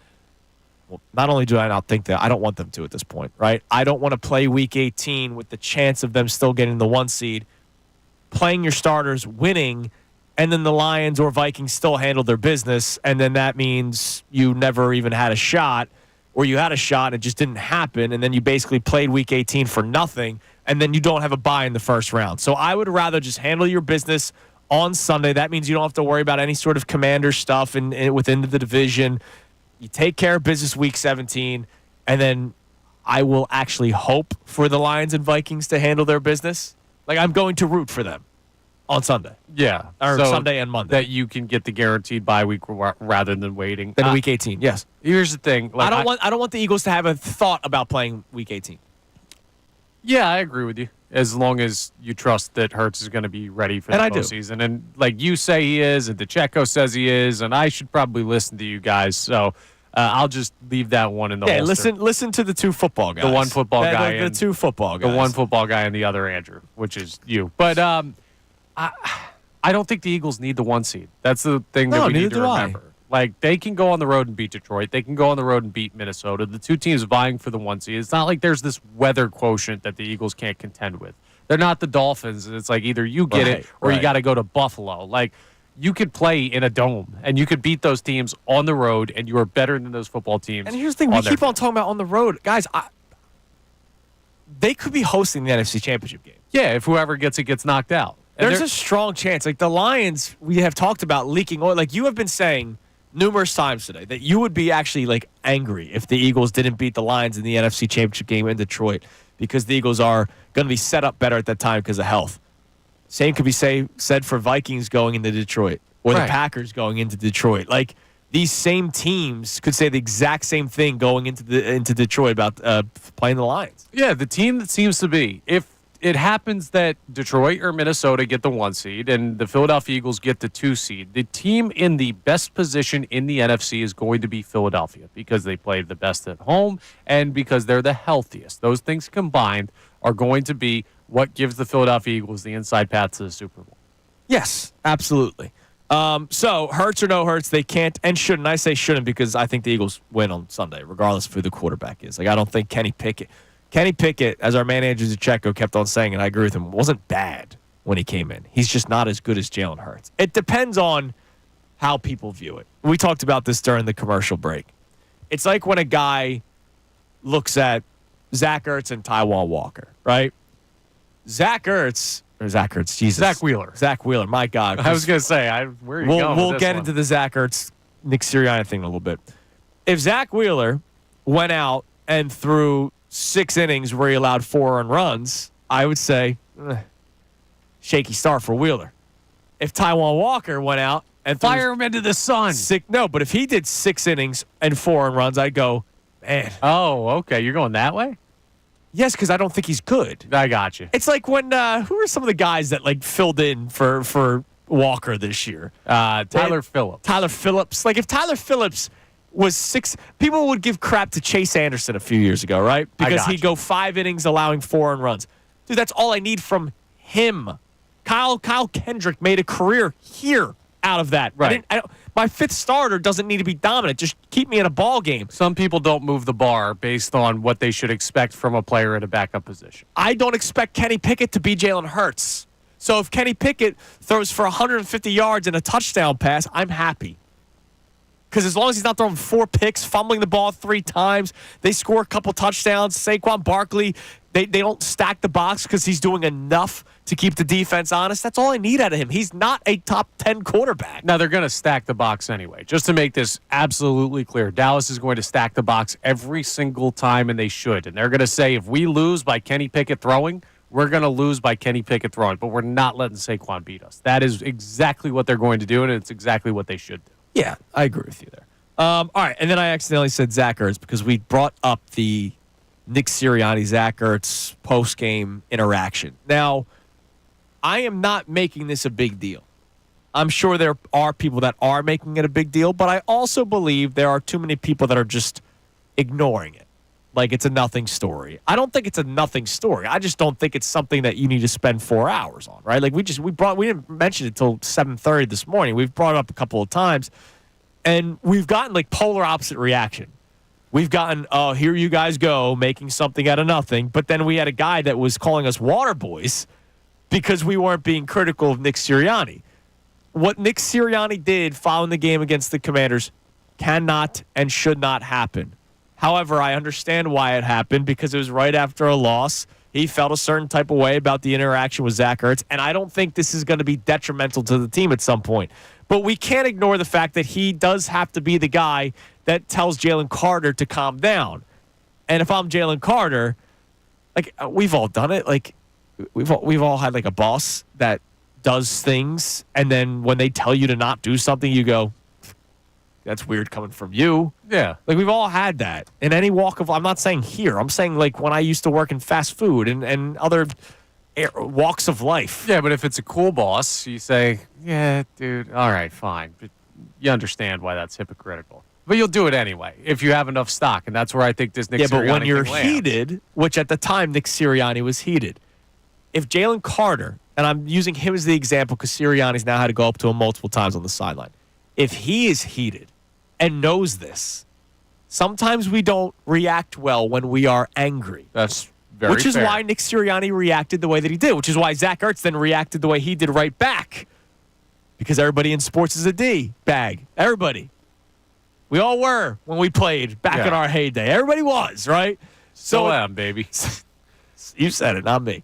not only do I not think that, I don't want them to at this point, right? I don't want to play Week 18 with the chance of them still getting the 1 seed, playing your starters, winning, and then the Lions or Vikings still handle their business, and then that means you never even had a shot. Or you had a shot and it just didn't happen, and then you basically played Week 18 for nothing, and then you don't have a bye in the first round. So I would rather just handle your business on Sunday. That means you don't have to worry about any sort of commander stuff within the division. You take care of business Week 17, and then I will actually hope for the Lions and Vikings to handle their business. Like, I'm going to root for them on Sunday. Yeah. Or so Sunday and Monday. That you can get the guaranteed bye week rather than waiting. Then Week 18, yes. Here's the thing. I don't want the Eagles to have a thought about playing Week 18. Yeah, I agree with you. As long as you trust that Hurts is going to be ready for the postseason. And like you say he is, and DeCheo says he is, and I should probably listen to you guys. So I'll just leave that one in the holster. Listen to the two football guys. The one football guy. The two football guys. The one football guy and the other Andrew, which is you. But I don't think the Eagles need the 1 seed. That's the thing that we need to remember. Like, they can go on the road and beat Detroit. They can go on the road and beat Minnesota. The two teams vying for the 1 seed. It's not like there's this weather quotient that the Eagles can't contend with. They're not the Dolphins. It's like either you get it or you got to go to Buffalo. Like, you could play in a dome and you could beat those teams on the road, and you are better than those football teams. And here's the thing. We keep on talking about on the road. Guys, they could be hosting the NFC Championship game. Yeah, if whoever gets it gets knocked out. There's a strong chance. Like, the Lions, we have talked about leaking oil. Like, you have been saying numerous times today that you would be actually, like, angry if the Eagles didn't beat the Lions in the NFC Championship game in Detroit, because the Eagles are going to be set up better at that time because of health. Same could be said for Vikings going into Detroit or the Packers going into Detroit. Like, these same teams could say the exact same thing going into Detroit about playing the Lions. Yeah, the team that seems to be, if it happens that Detroit or Minnesota get the 1 seed and the Philadelphia Eagles get the 2 seed, the team in the best position in the NFC is going to be Philadelphia, because they played the best at home and because they're the healthiest. Those things combined are going to be what gives the Philadelphia Eagles the inside path to the Super Bowl. Yes, absolutely. So, Hurts or no Hurts, they can't and shouldn't. I say shouldn't because I think the Eagles win on Sunday, regardless of who the quarterback is. Like, I don't think Kenny Pickett, as our man Andrew DeCheo kept on saying, and I agree with him, wasn't bad when he came in. He's just not as good as Jalen Hurts. It depends on how people view it. We talked about this during the commercial break. It's like when a guy looks at Zach Ertz and Taiwan Walker, right? Zach Wheeler, my God. I was going to say, where are you going We'll with this get one? into the Zach Ertz, Nick Sirianni thing in a little bit. If Zach Wheeler went out and threw 6 innings where he allowed 4 earned runs, I would say, shaky start for Wheeler. If Taiwan Walker went out and fire him into the sun. But if he did 6 innings and 4 earned runs, I'd go, man. Oh, okay. You're going that way? Yes, because I don't think he's good. I got you. It's like when who are some of the guys that like filled in for Walker this year? Tyler Phillips. Tyler Phillips. Like, if Tyler Phillips was 6, people would give crap to Chase Anderson a few years ago, right? Because he'd go 5 innings allowing 4 earned runs. Dude, that's all I need from him. Kyle Kendrick made a career here out of that. Right. My fifth starter doesn't need to be dominant. Just keep me in a ball game. Some people don't move the bar based on what they should expect from a player in a backup position. I don't expect Kenny Pickett to be Jalen Hurts. So if Kenny Pickett throws for 150 yards and a touchdown pass, I'm happy. Because as long as he's not throwing 4 picks, fumbling the ball 3 times, they score a couple touchdowns. Saquon Barkley, they don't stack the box because he's doing enough to keep the defense honest. That's all I need out of him. He's not a top 10 quarterback. Now, they're going to stack the box anyway. Just to make this absolutely clear, Dallas is going to stack the box every single time, and they should. And they're going to say, if we lose by Kenny Pickett throwing, we're going to lose by Kenny Pickett throwing. But we're not letting Saquon beat us. That is exactly what they're going to do, and it's exactly what they should do. Yeah, I agree with you there. All right, and then I accidentally said Zach Ertz because we brought up the Nick Sirianni, Zach Ertz post-game interaction. Now, I am not making this a big deal. I'm sure there are people that are making it a big deal, but I also believe there are too many people that are just ignoring it. Like it's a nothing story. I don't think it's a nothing story. I just don't think it's something that you need to spend 4 hours on, right? Like we didn't mention it till 7:30 this morning. We've brought it up a couple of times, and we've gotten like polar opposite reaction. We've gotten, oh, here you guys go, making something out of nothing. But then we had a guy that was calling us water boys because we weren't being critical of Nick Sirianni. What Nick Sirianni did following the game against the Commanders cannot and should not happen. However, I understand why it happened because it was right after a loss. He felt a certain type of way about the interaction with Zach Ertz, and I don't think this is going to be detrimental to the team at some point. But we can't ignore the fact that he does have to be the guy that tells Jalen Carter to calm down. And if I'm Jalen Carter, like we've all done it. Like we've all had like a boss that does things, and then when they tell you to not do something, you go, that's weird coming from you. Yeah. Like we've all had that in any walk of, I'm not saying here. I'm saying like when I used to work in fast food and other walks of life. Yeah, but if it's a cool boss, you say, yeah, dude, all right, fine. But you understand why that's hypocritical. But you'll do it anyway if you have enough stock, and that's where I think this Nick Sirianni but when you're thing lands. heated, which at the time Nick Sirianni was heated, if Jalen Carter, and I'm using him as the example because Sirianni's now had to go up to him multiple times on the sideline. If he is heated and knows this, sometimes we don't react well when we are angry. That's very Which is fair. why Nick Sirianni reacted the way that he did, which is why Zach Ertz then reacted the way he did right back. Because everybody in sports is a D bag. Everybody. We all were when we played back in our heyday. Everybody was, right? So am, baby. You said it, not me.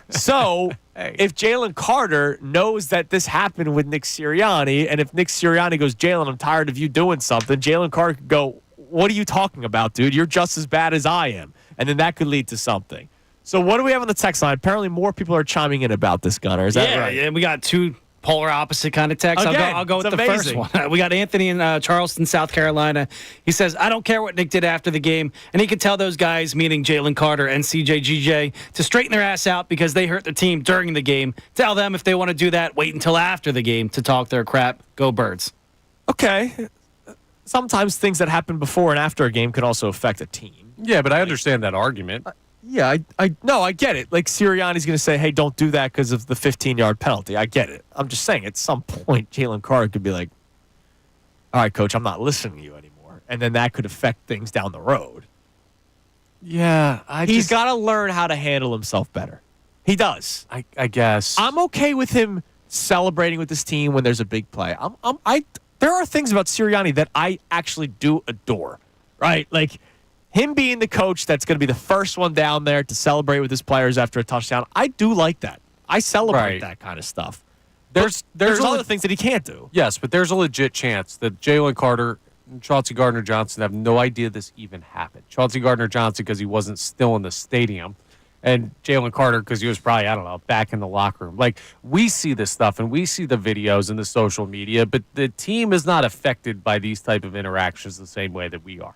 So, if Jalen Carter knows that this happened with Nick Sirianni, and if Nick Sirianni goes, Jalen, I'm tired of you doing something, Jalen Carter could go, what are you talking about, dude? You're just as bad as I am. And then that could lead to something. So, what do we have on the text line? Apparently, more people are chiming in about this, Gunner. Is that right? Yeah, we got 2 polar opposite kind of texts. Again, I'll go with it's the amazing. first one. We got Anthony in Charleston, South Carolina. He says, I don't care what Nick did after the game, and he could tell those guys, meaning Jalen Carter and CJGJ, to straighten their ass out because they hurt their team during the game. Tell them if they want to do that, wait until after the game to talk their crap. Go Birds. Okay. Sometimes things that happen before and after a game can also affect a team. Yeah, but I understand that argument. Yeah, I get it. Like Sirianni's going to say, hey, don't do that because of the 15-yard penalty. I get it. I'm just saying at some point Jalen Carter could be like, all right, coach, I'm not listening to you anymore. And then that could affect things down the road. Yeah. He's got to learn how to handle himself better. He does. I guess. I'm okay with him celebrating with his team when there's a big play. There are things about Sirianni that I actually do adore, right? Like, him being the coach that's going to be the first one down there to celebrate with his players after a touchdown, I do like that. I celebrate that kind of stuff. There's other things that he can't do. Yes, but there's a legit chance that Jalen Carter and Chauncey Gardner-Johnson have no idea this even happened. Chauncey Gardner-Johnson because he wasn't still in the stadium, and Jalen Carter because he was probably, I don't know, back in the locker room. Like, we see this stuff, and we see the videos and the social media, but the team is not affected by these type of interactions the same way that we are.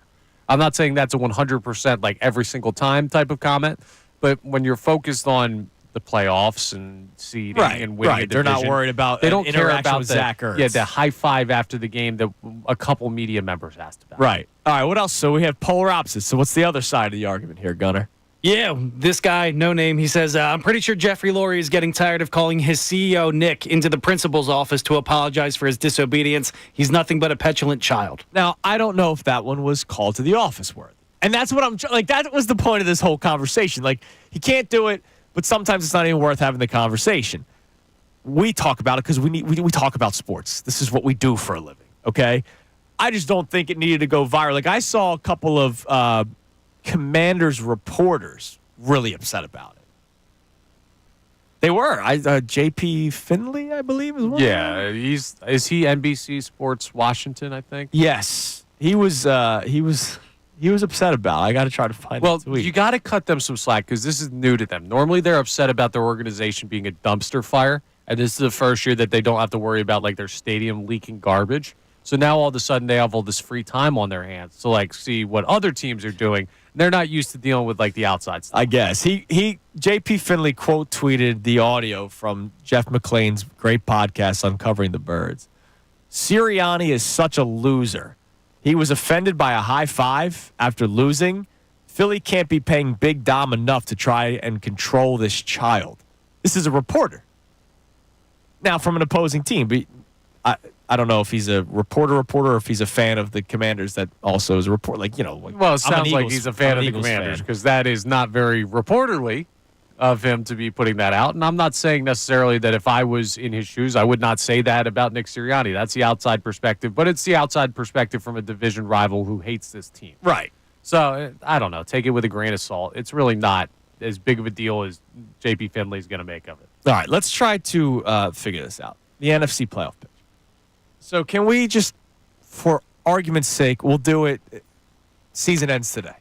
I'm not saying that's a 100% like every single time type of comment, but when you're focused on the playoffs and seeding and winning a division, they're not worried about they don't care about with Zach Ertz. Yeah, the high five after the game that a couple media members asked about. Right. All right, what else? So we have polar opposites. So what's the other side of the argument here, Gunner? Yeah, this guy, no name, he says, I'm pretty sure Jeffrey Lurie is getting tired of calling his CEO, Nick, into the principal's office to apologize for his disobedience. He's nothing but a petulant child. Now, I don't know if that one was called to the office worthy. And that's what I'm like. That was the point of this whole conversation. Like, he can't do it, but sometimes it's not even worth having the conversation. We talk about it because we talk about sports. This is what we do for a living, okay? I just don't think it needed to go viral. Like, I saw a couple of Commanders reporters really upset about it. They were. J.P. Finley, I believe, is one. Yeah, is he NBC Sports Washington? I think. Yes, he was upset about it. I got to try to find. Well, the tweet. you got to cut them some slack because this is new to them. Normally, they're upset about their organization being a dumpster fire, and this is the first year that they don't have to worry about like their stadium leaking garbage. So now all of a sudden they have all this free time on their hands to like see what other teams are doing. They're not used to dealing with like the outside stuff. I guess J.P. Finley quote tweeted the audio from Jeff McClain's great podcast Uncovering the Birds. Sirianni is such a loser. He was offended by a high five after losing. Philly can't be paying Big Dom enough to try and control this child. This is a reporter. Now from an opposing team, but I don't know if he's a reporter, or if he's a fan of the Commanders that also is a reporter. Like, well, it sounds like he's a fan of the Commanders because that is not very reporterly of him to be putting that out. And I'm not saying necessarily that if I was in his shoes, I would not say that about Nick Sirianni. That's the outside perspective, but it's the outside perspective from a division rival who hates this team. Right. So, I don't know. Take it with a grain of salt. It's really not as big of a deal as J.P. Finley's going to make of it. All right, let's try to figure this out. The NFC playoff picture. So can we just, for argument's sake, we'll do it, season ends today.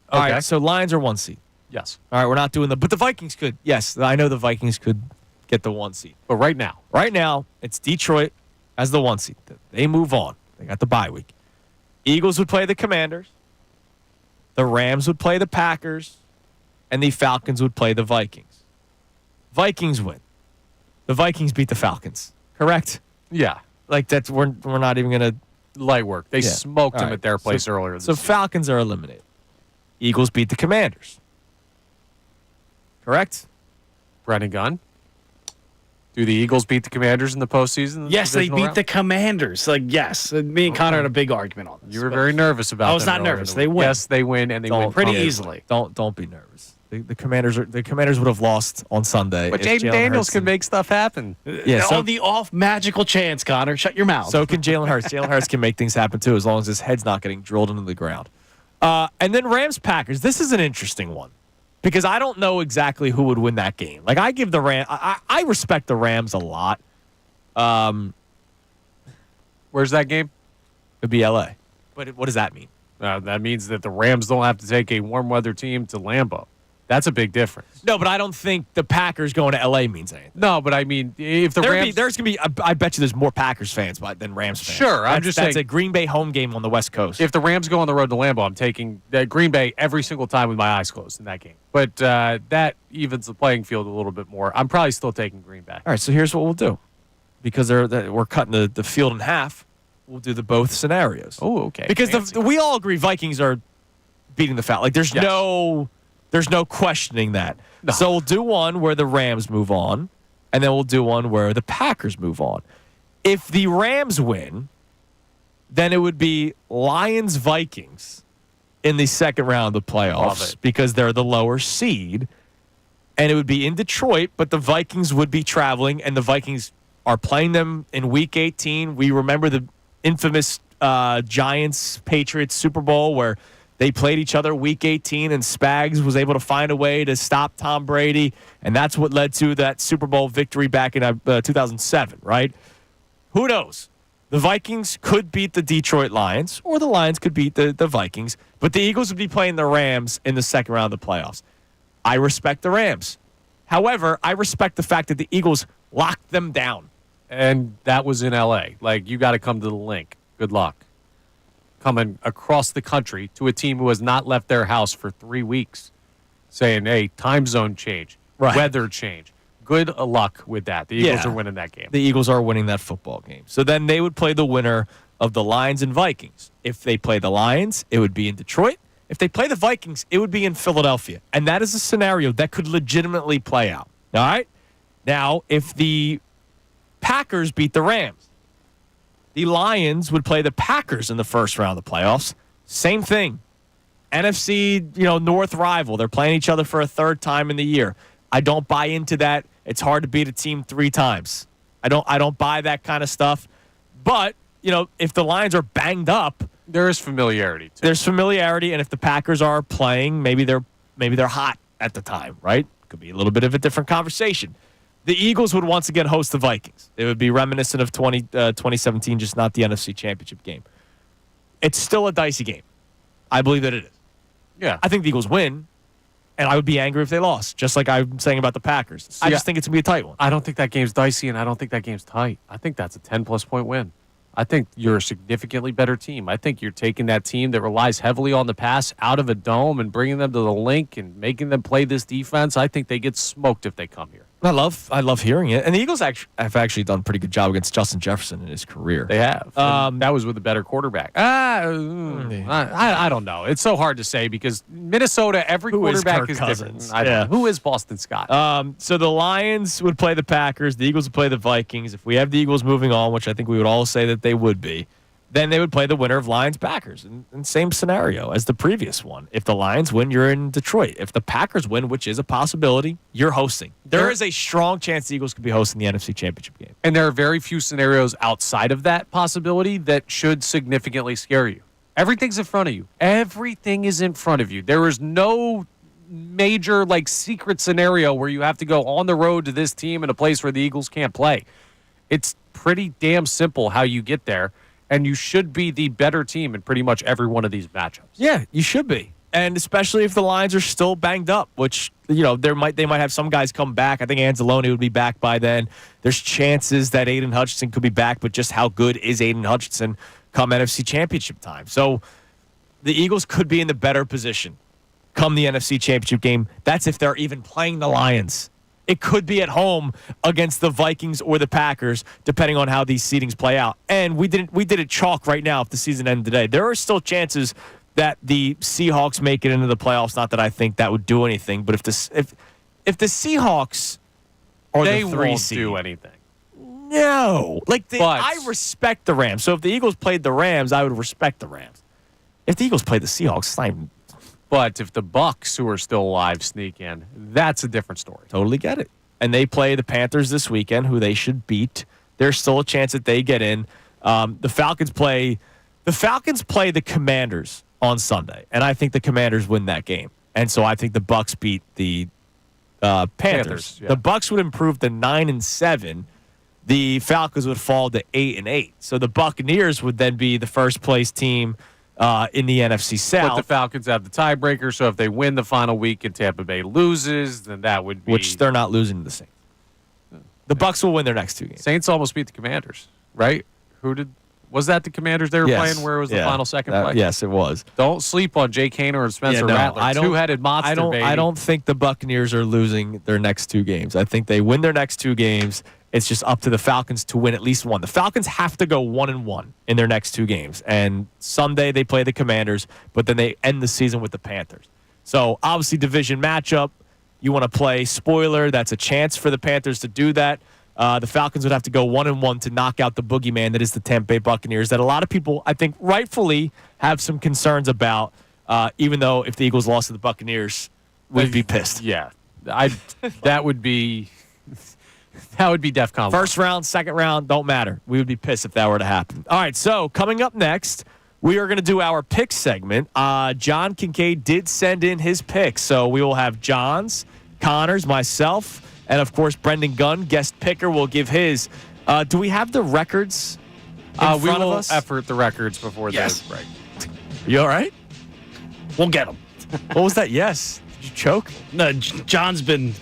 All right, so Lions are 1 seed. Yes. All right, we're not doing but the Vikings could. Yes, I know the Vikings could get the 1 seed. But right now, it's Detroit as the 1 seed. They move on. They got the bye week. Eagles would play the Commanders. The Rams would play the Packers. And the Falcons would play the Vikings. Vikings win. The Vikings beat the Falcons. Correct? yeah, Like, that's we're not even going to. light work. They smoked All him right. at their place earlier this So year. Falcons are eliminated. Eagles beat the Commanders. Correct? Brennan Gunn. Do the Eagles beat the Commanders in the postseason? Yes, they beat the Commanders. Like, yes. Me and Connor had a big argument on this. You were very nervous about. I was them not earlier nervous. in the They week. win. Yes, they win, and they win pretty comfortably. easily. Don't be nervous. The Commanders would have lost on Sunday. But if Jaden Jalen Daniels Hurts can make stuff happen. Yeah, so- On the off magical chance, Connor. Shut your mouth. So can Jalen Hurts. Jalen Hurts can make things happen too, as long as his head's not getting drilled into the ground. And then Rams Packers. This is an interesting one because I don't know exactly who would win that game. Like, I give the I respect the Rams a lot. Where's that game? It'd be LA. But what does that mean? That means that the Rams don't have to take a warm weather team to Lambeau. That's a big difference. No, but I don't think the Packers going to LA means anything. No, but I mean, if the Rams, there's gonna be. I bet you there's more Packers fans than Rams fans. Sure, I'm that's just that's saying- a Green Bay home game on the West Coast. if the Rams go on the road to Lambeau, I'm taking Green Bay every single time with my eyes closed in that game. But that evens the playing field a little bit more. I'm probably still taking Green Bay. All right, so here's what we'll do, because we're cutting the field in half. We'll do the both scenarios. Oh, okay. Because Fancy. we all agree Vikings are beating the Falcons. Like, there's Yes. no questioning that. No. So we'll do one where the Rams move on, and then we'll do one where the Packers move on. If the Rams win, then it would be Lions-Vikings in the second round of the Love playoffs it. because they're the lower seed, and it would be in Detroit, but the Vikings would be traveling, and the Vikings are playing them in Week 18. We remember the infamous Giants-Patriots Super Bowl where they played each other Week 18, and Spags was able to find a way to stop Tom Brady, and that's what led to that Super Bowl victory back in 2007, right? Who knows? The Vikings could beat the Detroit Lions, or the Lions could beat the Vikings, but the Eagles would be playing the Rams in the second round of the playoffs. I respect the Rams. However, I respect the fact that the Eagles locked them down. And that was in L.A. Like, you got to come to the link. Good luck. Coming across the country to a team who has not left their house for 3 weeks, saying, hey, time zone change, Right. weather change. Good luck with that. The Eagles Yeah. are winning that game. The Eagles are winning that football game. So then they would play the winner of the Lions and Vikings. If they play the Lions, it would be in Detroit. If they play the Vikings, it would be in Philadelphia. And that is a scenario that could legitimately play out. All right? Now, if the Packers beat the Rams, the Lions would play the Packers in the first round of the playoffs. Same thing. NFC, North rival. They're playing each other for a third time in the year. I don't buy into that. It's hard to beat a team 3 times. I don't buy that kind of stuff. But, if the Lions are banged up, there is familiarity. There's familiarity, and if the Packers are playing, maybe they're hot at the time, right? Could be a little bit of a different conversation. The Eagles would once again host the Vikings. It would be reminiscent of 2017, just not the NFC Championship game. It's still a dicey game. I believe that it is. Yeah. I think the Eagles win, and I would be angry if they lost, just like I'm saying about the Packers. I just think it's going to be a tight one. I don't think that game's dicey, and I don't think that game's tight. I think that's a 10-plus point win. I think you're a significantly better team. I think you're taking that team that relies heavily on the pass out of a dome and bringing them to the link and making them play this defense. I think they get smoked if they come here. I love hearing it. And the Eagles have actually done a pretty good job against Justin Jefferson in his career. They have. That was with a better quarterback. I don't know. It's so hard to say because Minnesota, every quarterback is different. Who is Boston Scott? So the Lions would play the Packers. The Eagles would play the Vikings. If we have the Eagles moving on, which I think we would all say that they would be, then they would play the winner of Lions-Packers. And same scenario as the previous one. If the Lions win, you're in Detroit. If the Packers win, which is a possibility, you're hosting. There is a strong chance the Eagles could be hosting the NFC Championship game. And there are very few scenarios outside of that possibility that should significantly scare you. Everything's in front of you. Everything is in front of you. There is no major, secret scenario where you have to go on the road to this team in a place where the Eagles can't play. It's pretty damn simple how you get there. And you should be the better team in pretty much every one of these matchups. Yeah, you should be. And especially if the Lions are still banged up, which, they might have some guys come back. I think Anzalone would be back by then. There's chances that Aiden Hutchinson could be back, but just how good is Aiden Hutchinson come NFC Championship time? So the Eagles could be in the better position come the NFC Championship game. That's if they're even playing the Lions. It could be at home against the Vikings or the Packers, depending on how these seedings play out. And we did it chalk right now if the season ended today. There are still chances that the Seahawks make it into the playoffs. Not that I think that would do anything, but if the Seahawks are they the 3 won't seed, do anything. No, I respect the Rams. So if the Eagles played the Rams, I would respect the Rams. If the Eagles played the Seahawks, it's not even. But if the Bucks, who are still alive, sneak in, that's a different story. Totally get it. And they play the Panthers this weekend, who they should beat. There's still a chance that they get in. The Falcons play the Commanders on Sunday, and I think the Commanders win that game. And so I think the Bucks beat the Panthers. Yeah. The Bucks would improve to 9-7. The Falcons would fall to 8-8. So the Buccaneers would then be the first place team in the NFC South. But the Falcons have the tiebreaker, so if they win the final week and Tampa Bay loses, then that would be... Which they're not losing to the Saints. The Bucks will win their next 2 games. Saints almost beat the Commanders, right? Was that the Commanders they were playing where it was the final second play? Yes, it was. Don't sleep on Jake Haener and Spencer Rattler, two-headed monster, baby. I don't think the Buccaneers are losing their next 2 games. I think they win their next 2 games. It's just up to the Falcons to win at least one. The Falcons have to go 1-1 in their next 2 games. And Sunday they play the Commanders, but then they end the season with the Panthers. So obviously division matchup. You want to play spoiler. That's a chance for the Panthers to do that. The Falcons would have to go 1-1 to knock out the boogeyman that is the Tampa Bay Buccaneers that a lot of people, I think, rightfully have some concerns about, even though if the Eagles lost to the Buccaneers, we'd be pissed. Yeah. That would be... That would be DEFCON. First round, second round, don't matter. We would be pissed if that were to happen. All right, so coming up next, we are going to do our pick segment. John Kincade did send in his picks, so we will have John's, Connor's, myself, and, of course, Brendan Gunn, guest picker, will give his. Do we have the records in front we will of us? effort the records before Yes. the break. You all right? We'll get them. What was that? Yes. Did you choke? No, John's been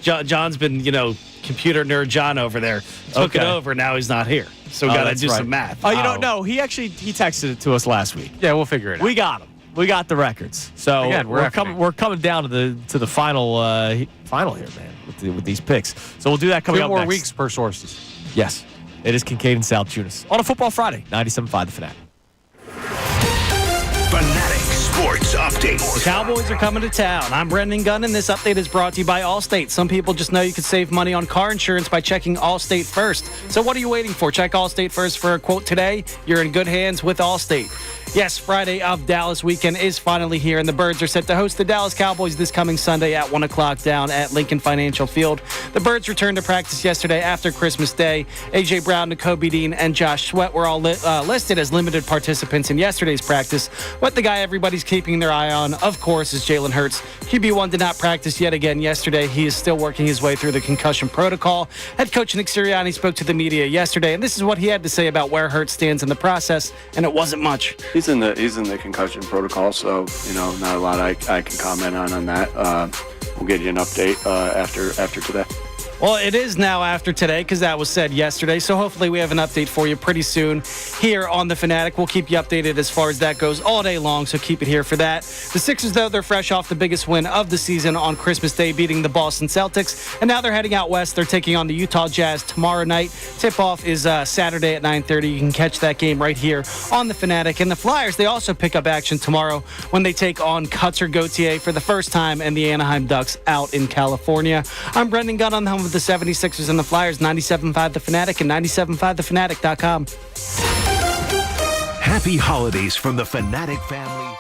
computer nerd John over there took it over. Now he's not here, so we got to do some math. Oh, you don't know? He texted it to us last week. Yeah, we'll figure it out. We got him. We got the records. So again, we're coming down to the final here, man, with these picks. So we'll do that coming up next. 2 more weeks per sources. Yes, it is Kincade and Salciunas on a Football Friday, 97.5 The Fanatic. Fanatic Sports Update. The Cowboys are coming to town. I'm Brendan Gunn, and this update is brought to you by Allstate. Some people just know you can save money on car insurance by checking Allstate first. So what are you waiting for? Check Allstate first for a quote today. You're in good hands with Allstate. Yes, Friday of Dallas weekend is finally here, and the Birds are set to host the Dallas Cowboys this coming Sunday at 1 o'clock down at Lincoln Financial Field. The Birds returned to practice yesterday after Christmas Day. A.J. Brown, Nakobe Dean, and Josh Sweat were all listed as limited participants in yesterday's practice, but the guy everybody's keeping their eye on, of course, is Jalen Hurts. QB1 did not practice yet again yesterday. He is still working his way through the concussion protocol. Head coach Nick Sirianni spoke to the media yesterday, and this is what he had to say about where Hurts stands in the process, and it wasn't much. He's in the concussion protocol, so not a lot I can comment on that. We'll get you an update after today. Well, it is now after today because that was said yesterday. So hopefully we have an update for you pretty soon here on The Fanatic. We'll keep you updated as far as that goes all day long, so keep it here for that. The Sixers, though, they're fresh off the biggest win of the season on Christmas Day, beating the Boston Celtics. And now they're heading out west. They're taking on the Utah Jazz tomorrow night. Tip-off is Saturday at 9:30. You can catch that game right here on The Fanatic. And the Flyers, they also pick up action tomorrow when they take on Cutter Gauthier for the first time and the Anaheim Ducks out in California. I'm Brendan Gunn on the home of the 76ers and the Flyers, 97.5 The Fanatic and 97.5thefanatic.com. Happy holidays from the Fanatic family.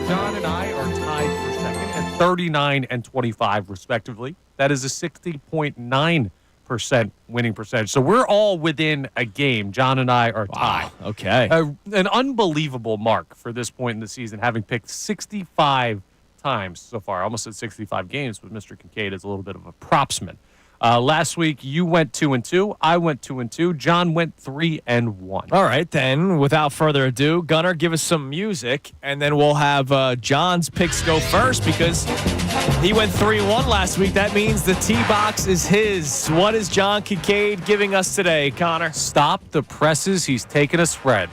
John and I are tied for second at 39 and 25, respectively. That is a 60.9% winning percentage. So we're all within a game. John and I are tied. Wow. Okay. An unbelievable mark for this point in the season, having picked 65 times so far. Almost at 65 games, but Mr. Kincade is a little bit of a propsman. Last week, you went 2-2. I went 2-2. John went 3-1. All right, then, without further ado, Gunnar, give us some music, and then we'll have John's picks go first because he went 3-1 last week. That means the tee box is his. What is John Kincade giving us today, Connor? Stop the presses. He's taking a spread.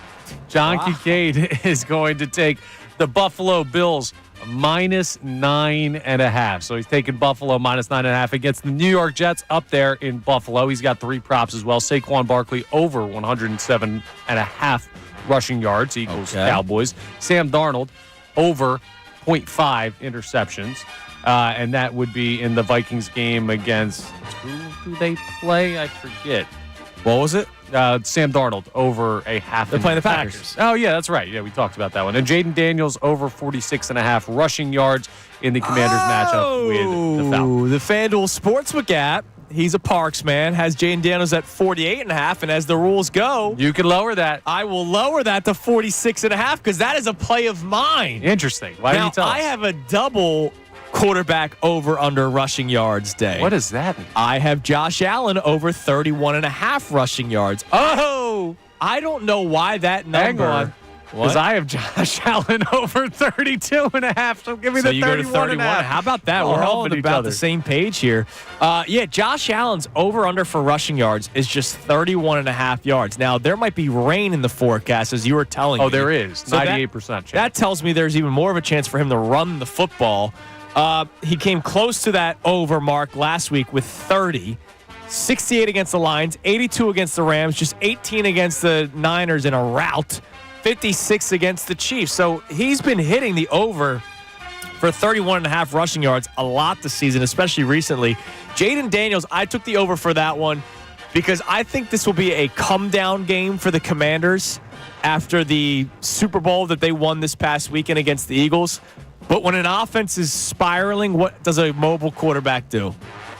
John Kincade is going to take the Buffalo Bills minus 9.5. So he's taking Buffalo minus 9.5 against the New York Jets up there in Buffalo. He's got 3 props as well. Saquon Barkley over 107.5 rushing yards, equals Cowboys. Sam Darnold over 0.5 interceptions. And that would be in the Vikings game against, who do they play? I forget. What was it? Sam Darnold over a half. They're playing the Packers. Oh, yeah, that's right. Yeah, we talked about that one. And Jaden Daniels over 46.5 rushing yards in the Commanders matchup with the Falcons. The FanDuel Sportsbook app, he's a Parks man, has Jaden Daniels at 48.5, and as the rules go, you can lower that. I will lower that to 46.5 because that is a play of mine. Interesting. Why didn't you tell us? I have a double quarterback over under rushing yards day. What does that mean? I have Josh Allen over 31.5 rushing yards. Oh, I don't know why that number. Hang on. Because I have Josh Allen over 32.5. So give me the 31.5. How about that? We're all on about the same page here. Yeah, Josh Allen's over under for rushing yards is just 31.5 yards. Now, there might be rain in the forecast, as you were telling me. Oh, there is. So 98% chance. That tells me there's even more of a chance for him to run the football. He came close to that over mark last week with 30, 68 against the Lions, 82 against the Rams, just 18 against the Niners in a rout, 56 against the Chiefs. So he's been hitting the over for 31.5 rushing yards a lot this season, especially recently. Jaden Daniels, I took the over for that one because I think this will be a come-down game for the Commanders after the Super Bowl that they won this past weekend against the Eagles. But when an offense is spiraling, what does a mobile quarterback do?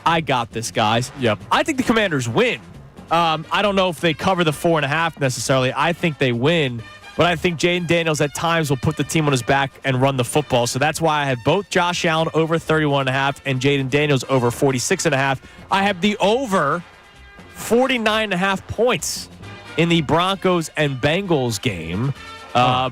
I got this, guys. Yep. I think the Commanders win. I don't know if they cover the 4.5 necessarily. I think they win. But I think Jaden Daniels at times will put the team on his back and run the football. So that's why I have both Josh Allen over 31.5 and Jaden Daniels over 46.5. I have the over 49.5 points in the Broncos and Bengals game.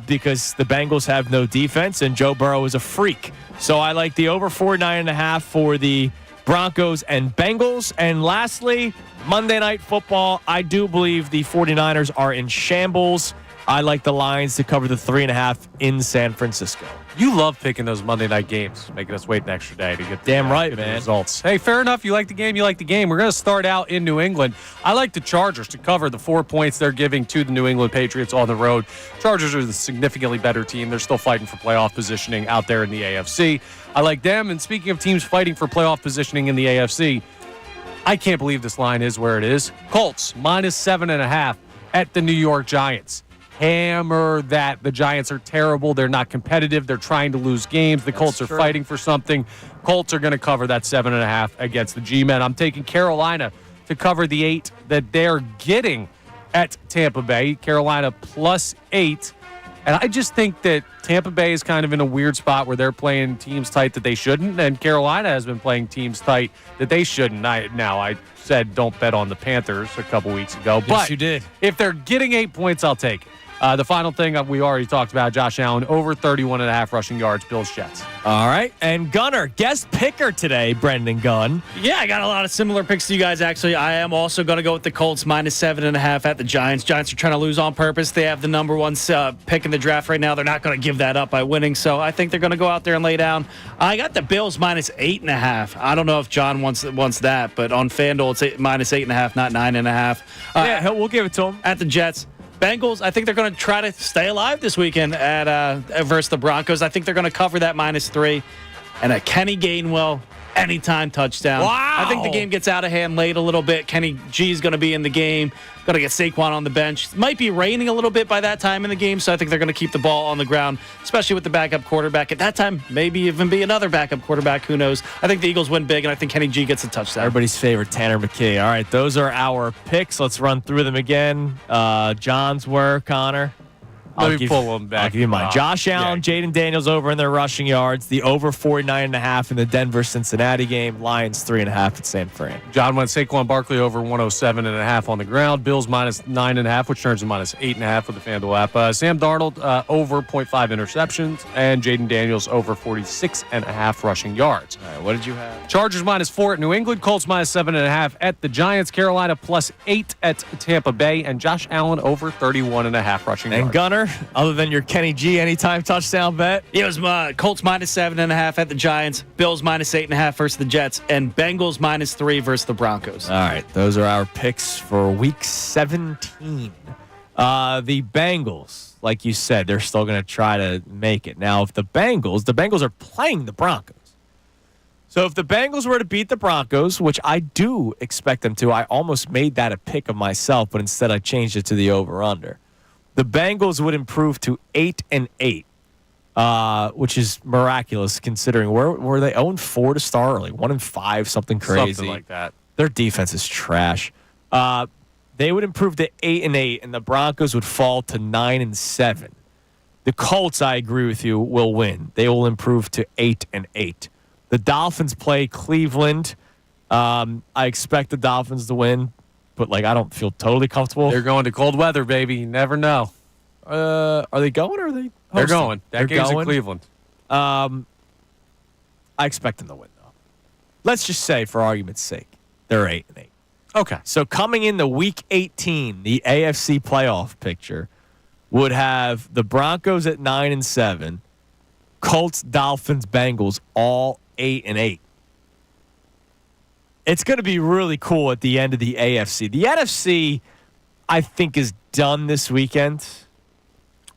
Because the Bengals have no defense and Joe Burrow is a freak. So I like the over 49.5 for the Broncos and Bengals. And lastly, Monday Night Football. I do believe the 49ers are in shambles. I like the Lions to cover the 3.5 in San Francisco. You love picking those Monday night games, making us wait an extra day to get the, Damn right, get man. the results. Hey, fair enough. You like the game, you like the game. We're going to start out in New England. I like the Chargers to cover the 4 points they're giving to the New England Patriots on the road. Chargers are the significantly better team. They're still fighting for playoff positioning out there in the AFC. I like them. And speaking of teams fighting for playoff positioning in the AFC, I can't believe this line is where it is. Colts minus 7.5 at the New York Giants. Hammer that. The Giants are terrible. They're not competitive. They're trying to lose games. The Colts are fighting for something. Colts are going to cover that 7.5 against the G-Men. I'm taking Carolina to cover the 8 that they're getting at Tampa Bay. Carolina plus 8. And I just think that Tampa Bay is kind of in a weird spot where they're playing teams tight that they shouldn't, and Carolina has been playing teams tight that they shouldn't. I said don't bet on the Panthers a couple weeks ago. Yes, but you did. If they're getting 8 points, I'll take it. The final thing we already talked about, Josh Allen, over 31.5 rushing yards, Bills Jets. All right. And Gunner, guest picker today, Brendan Gunn. Yeah, I got a lot of similar picks to you guys, actually. I am also going to go with the Colts -7.5 at the Giants. Giants are trying to lose on purpose. They have the number one pick in the draft right now. They're not going to give that up by winning, so I think they're going to go out there and lay down. I got the Bills -8.5. I don't know if John wants that, but on FanDuel, it's -8.5, not 9.5. Yeah, we'll give it to him. At the Jets. Bengals, I think they're going to try to stay alive this weekend at versus the Broncos. I think they're going to cover that -3. And a Kenny Gainwell anytime touchdown. Wow. I think the game gets out of hand late a little bit. Kenny G is going to be in the game. Going to get Saquon on the bench. It might be raining a little bit by that time in the game, so I think they're going to keep the ball on the ground, especially with the backup quarterback. At that time, maybe even be another backup quarterback. Who knows? I think the Eagles win big, and I think Kenny G gets a touchdown. Everybody's favorite, Tanner McKee. All right, those are our picks. Let's run through them again. John's were, Connor. Let me pull them back. I'll give you mine. Josh Allen, Jaden Daniels over in their rushing yards. The over 49.5 in the Denver-Cincinnati game. Lions 3.5 at San Fran. John went Saquon Barkley over 107.5 on the ground. Bills -9.5, which turns to -8.5 with the FanDuel app. Sam Darnold over 0.5 interceptions. And Jaden Daniels over 46.5 rushing yards. All right, what did you have? Chargers -4 at New England. Colts -7.5 at the Giants. Carolina +8 at Tampa Bay. And Josh Allen over 31.5 rushing yards. And Gunner, other than your Kenny G anytime touchdown bet? It was Colts -7.5 at the Giants, Bills -8.5 versus the Jets, and Bengals -3 versus the Broncos. All right, those are our picks for Week 17. The Bengals, like you said, they're still going to try to make it. Now, if the Bengals are playing the Broncos. So if the Bengals were to beat the Broncos, which I do expect them to, I almost made that a pick of myself, but instead I changed it to the over-under. The Bengals would improve to 8-8, which is miraculous considering were they 0-4 to start, or like 1-5, something crazy, something like that. Their defense is trash. They would improve to 8-8, and the Broncos would fall to 9-7. The Colts, I agree with you, will win. They will improve to 8-8. The Dolphins play Cleveland. I expect the Dolphins to win. But, I don't feel totally comfortable. They're going to cold weather, baby. You never know. Are they going or are they hosting? They're going. That game's in going. Cleveland. I expect them to win, though. Let's just say, for argument's sake, they're 8-8. Okay. So coming into Week 18, the AFC playoff picture would have the Broncos at 9-7, Colts, Dolphins, Bengals, all 8-8. It's going to be really cool at the end of the AFC. The NFC, I think, is done this weekend.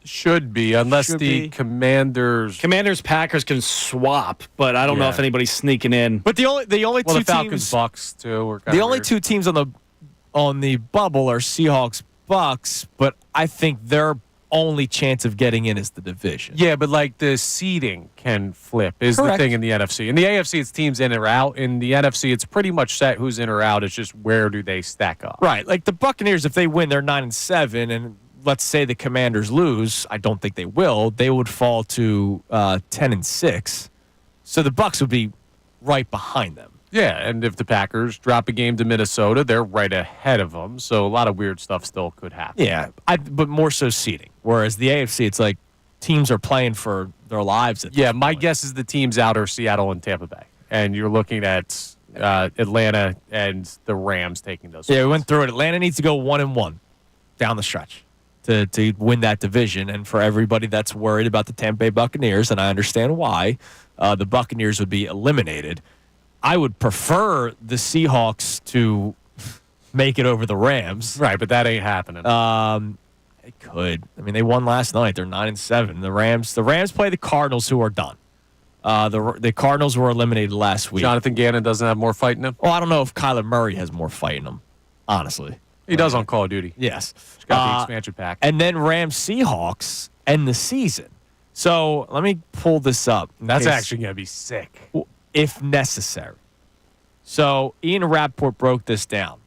Should be, unless the Commanders. Packers can swap, but I don't know if anybody's sneaking in. But the only two the Falcons, teams, Bucks too. The only two teams on the bubble are Seahawks, Bucks. But I think their only chance of getting in is the division. Yeah, but the seeding can flip is Correct. the thing in the NFC. In the AFC, it's teams in or out. In the NFC, it's pretty much set who's in or out. It's just where do they stack up. Right. Like the Buccaneers, if they win, they're 9-7, and let's say the Commanders lose. I don't think they will. They would fall to 10-6. So the Bucks would be right behind them. Yeah, and if the Packers drop a game to Minnesota, they're right ahead of them. So a lot of weird stuff still could happen. Yeah, but more so seeding. Whereas the AFC, it's like teams are playing for their lives. My guess is the teams out are Seattle and Tampa Bay. And you're looking at Atlanta and the Rams taking those. Yeah, we went through it. Atlanta needs to go 1-1 down the stretch to win that division. And for everybody that's worried about the Tampa Bay Buccaneers, and I understand why, the Buccaneers would be eliminated. I would prefer the Seahawks to make it over the Rams. Right, but that ain't happening. It could. I mean, they won last night. They're 9-7. The Rams play the Cardinals, who are done. The Cardinals were eliminated last week. Jonathan Gannon doesn't have more fight in him? Well, I don't know if Kyler Murray has more fight in him, honestly. He does on Call of Duty. Yes. He's got the expansion pack. And then Rams-Seahawks end the season. So let me pull this up. That's actually going to be sick. If necessary. So Ian Rappaport broke this down.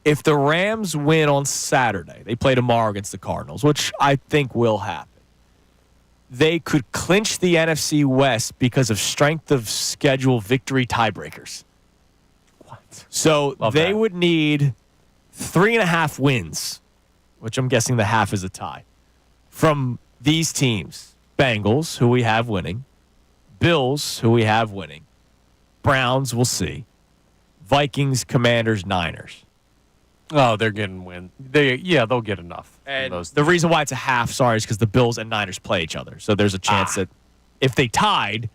If the Rams win on Saturday, they play tomorrow against the Cardinals, which I think will happen. They could clinch the NFC West because of strength of schedule victory tiebreakers. What? So Love they that. would need 3.5 wins which I'm guessing the half is a tie, from these teams, Bengals, who we have winning, Bills, who we have winning, Browns, we'll see, Vikings, Commanders, Niners. Oh, they're getting win. They'll get enough. And those the reason why it's a half, is because the Bills and Niners play each other. So there's a chance that if they tied,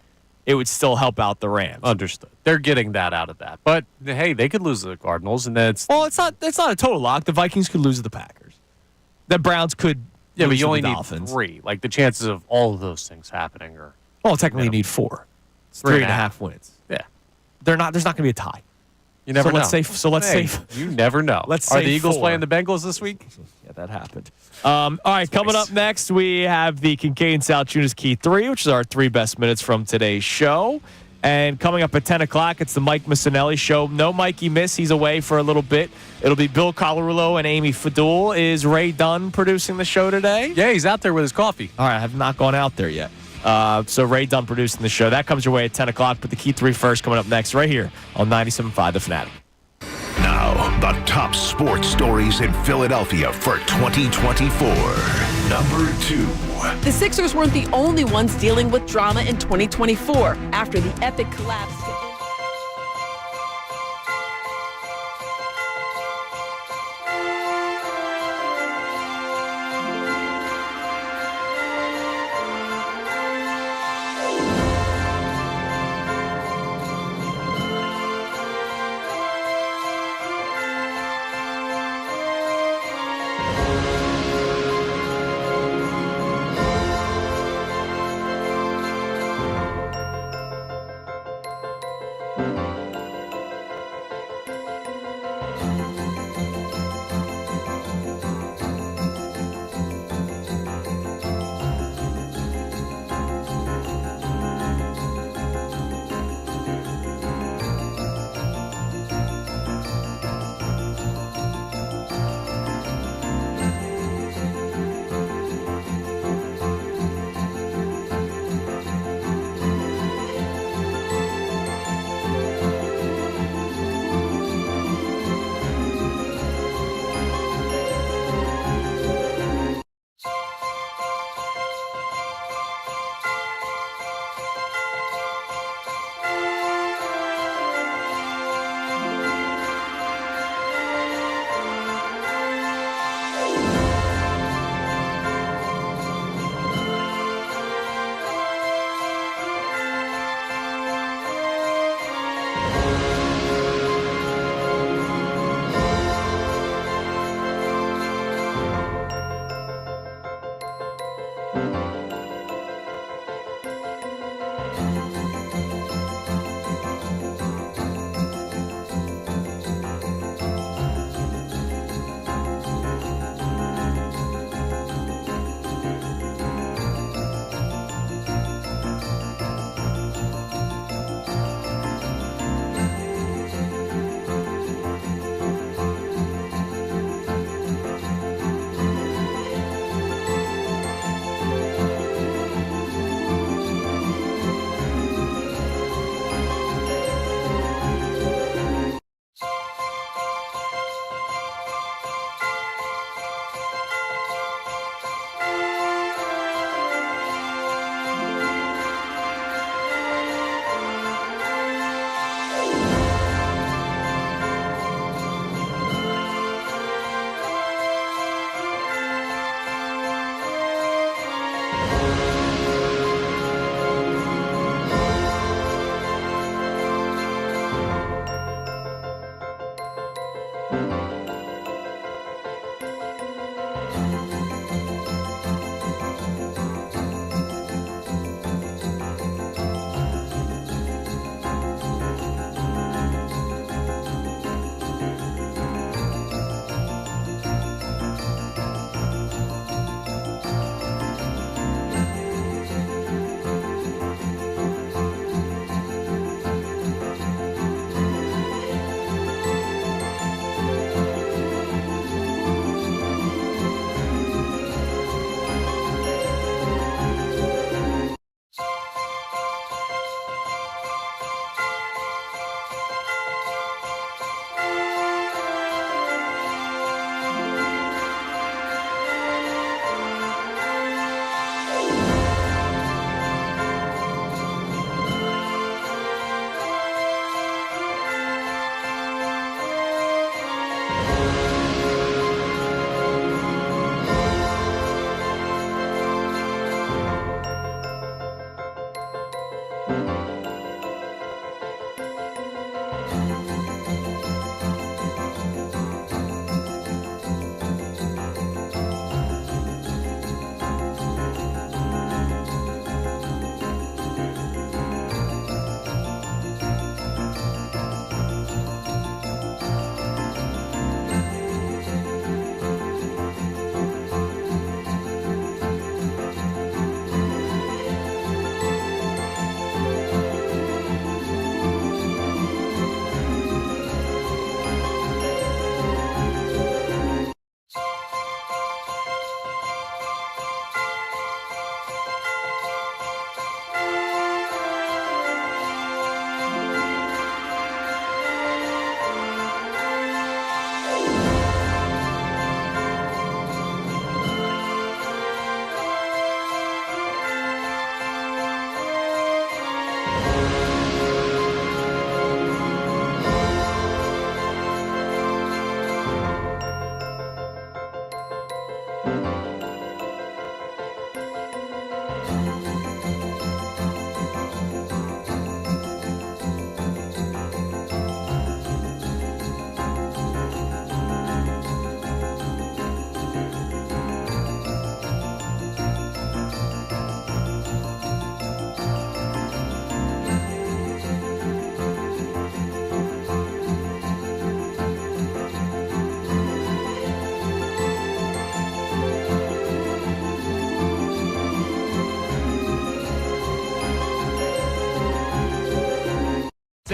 it would still help out the Rams. Understood. They're getting that out of that. But hey, they could lose to the Cardinals, and then it's it's not a total lock. The Vikings could lose to the Packers. The Browns could but lose you to only the need Dolphins. 3. Like the chances of all of those things happening are Technically you need 4. It's 3.5 wins. Yeah. There's not going to be a tie. You never know. Let's say you never know. Let's Are say the Eagles 4. playing the Bengals this week? Yeah, that happened. All right, coming up next, we have the Kincade Salciunas Key 3, which is our 3 best minutes from today's show. And coming up at 10 o'clock, it's the Mike Missanelli Show. No Mikey Miss. He's away for a little bit. It'll be Bill Colarulo and Amy Fadul. Is Ray Dunn producing the show today? Yeah, he's out there with his coffee. All right, I have not gone out there yet. So Ray Dunn producing the show. That comes your way at 10 o'clock, but the Key 3 first coming up next right here on 97.5 The Fanatic. Now, the top sports stories in Philadelphia for 2024. Number 2. The Sixers weren't the only ones dealing with drama in 2024 after the epic collapse.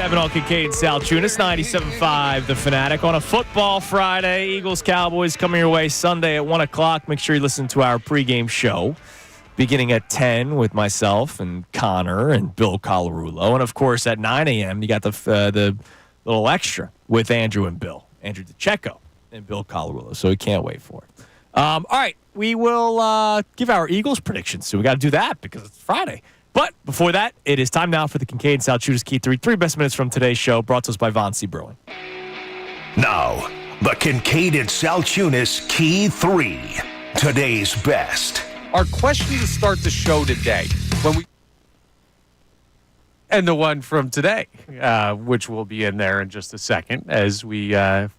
driving on Kincade Salciunas, 97.5 The Fanatic on a football Friday. Eagles Cowboys coming your way Sunday at 1 o'clock. Make sure you listen to our pregame show beginning at 10 with myself and Connor and Bill Colarulo. And, of course, at 9 a.m., you got the little extra with Andrew and Bill, Andrew DeCheo and Bill Colarulo. So we can't wait for it. All right, we will give our Eagles predictions. So we got to do that because it's Friday. But before that, it is time now for the Kincade Salciunas Key 3. 3 best minutes from today's show, brought to us by Von C. Brewing. Now, the Kincade Salciunas Key 3. Today's best. Our question to start the show today, and the one from today, which will be in there in just a second, as we had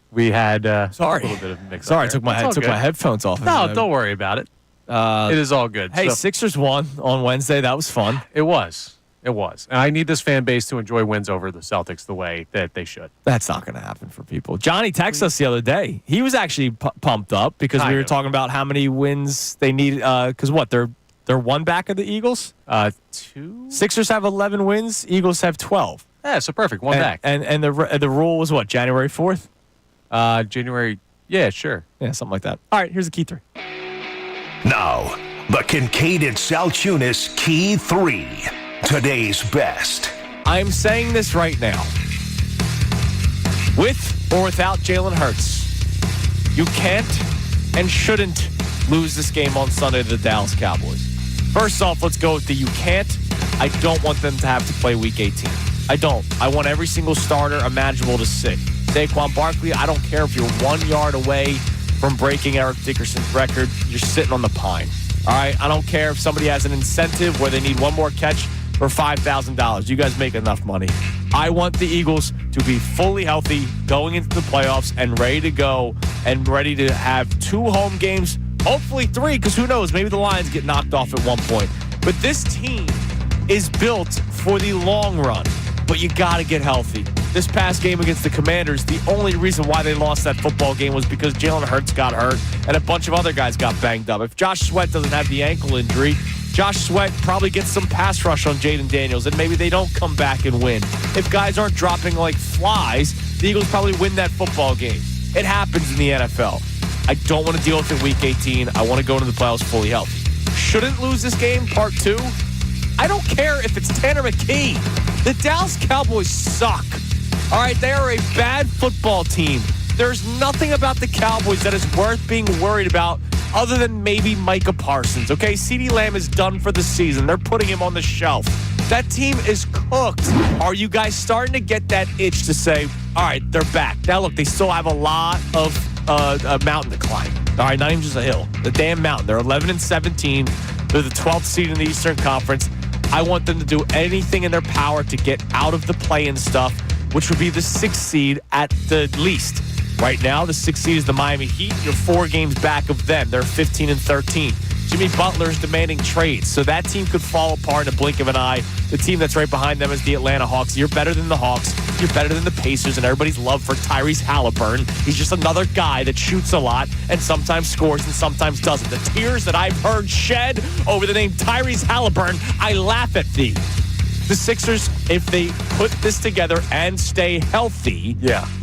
a little bit of a mix. Sorry, I took my headphones off. No, don't worry about it. It is all good. Hey, Sixers won on Wednesday. That was fun. It was. And I need this fan base to enjoy wins over the Celtics the way that they should. That's not going to happen for people. Johnny texted us the other day. He was actually pumped up because we were talking about how many wins they need. Because they're one back of the Eagles? 2? Sixers have 11 wins. Eagles have 12. Yeah, so perfect. One back. And the rule was what, January 4th? January, yeah, sure. Yeah, something like that. All right, here's the Key 3. Now, the Kincade Salciunas Key 3. Today's best. I'm saying this right now. With or without Jalen Hurts, you can't and shouldn't lose this game on Sunday to the Dallas Cowboys. First off, let's go with the you can't. I don't want them to have to play Week 18. I don't. I want every single starter imaginable to sit. Saquon Barkley, I don't care if you're 1 yard away from breaking Eric Dickerson's record. You're sitting on the pine. All right? I don't care if somebody has an incentive where they need one more catch for $5,000. You guys make enough money. I want the Eagles to be fully healthy going into the playoffs and ready to go and ready to have 2 home games, hopefully 3, because who knows, maybe the Lions get knocked off at one point. But this team is built for the long run, but you got to get healthy. This past game against the Commanders, the only reason why they lost that football game was because Jalen Hurts got hurt and a bunch of other guys got banged up. If Josh Sweat doesn't have the ankle injury, Josh Sweat probably gets some pass rush on Jaden Daniels, and maybe they don't come back and win. If guys aren't dropping like flies, the Eagles probably win that football game. It happens in the NFL. I don't want to deal with it Week 18. I want to go into the playoffs fully healthy. Shouldn't lose this game, part 2. I don't care if it's Tanner McKee. The Dallas Cowboys suck. All right, they are a bad football team. There's nothing about the Cowboys that is worth being worried about other than maybe Micah Parsons, okay? CeeDee Lamb is done for the season. They're putting him on the shelf. That team is cooked. Are you guys starting to get that itch to say, all right, they're back? Now, look, they still have a lot of a mountain to climb. All right, not even just a hill. The damn mountain. They're 11-17. They're the 12th seed in the Eastern Conference. I want them to do anything in their power to get out of the play-in stuff, which would be the 6th seed at the least. Right now, the 6th seed is the Miami Heat. You're 4 games back of them. They're 15-13. Jimmy Butler is demanding trades, so that team could fall apart in a blink of an eye. The team that's right behind them is the Atlanta Hawks. You're better than the Hawks. You're better than the Pacers, and everybody's love for Tyrese Halliburton. He's just another guy that shoots a lot and sometimes scores and sometimes doesn't. The tears that I've heard shed over the name Tyrese Halliburton, I laugh at thee. The Sixers, if they put this together and stay healthy,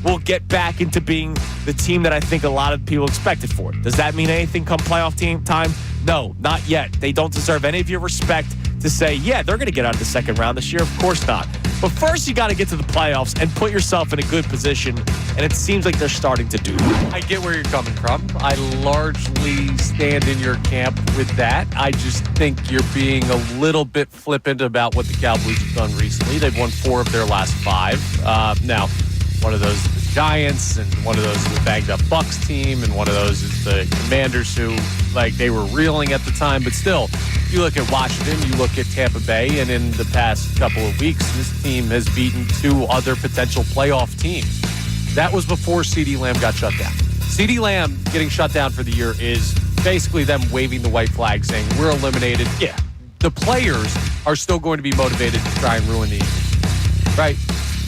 will get back into being the team that I think a lot of people expected for. Does that mean anything come playoff team time? No, not yet. They don't deserve any of your respect to say, yeah, they're going to get out of the second round this year. Of course not. But first, you got to get to the playoffs and put yourself in a good position, and it seems like they're starting to do that. I get where you're coming from. I largely stand in your camp with that. I just think you're being a little bit flippant about what the Cowboys have done recently. They've won 4 of their last 5. Now, one of those is the Giants, and one of those is the banged-up Bucs team, and one of those is the Commanders who, they were reeling at the time. But still, you look at Washington, you look at Tampa Bay, and in the past couple of weeks, this team has beaten 2 other potential playoff teams. That was before CeeDee Lamb got shut down. CeeDee Lamb getting shut down for the year is basically them waving the white flag saying, we're eliminated. Yeah. The players are still going to be motivated to try and ruin the Eagles. Right?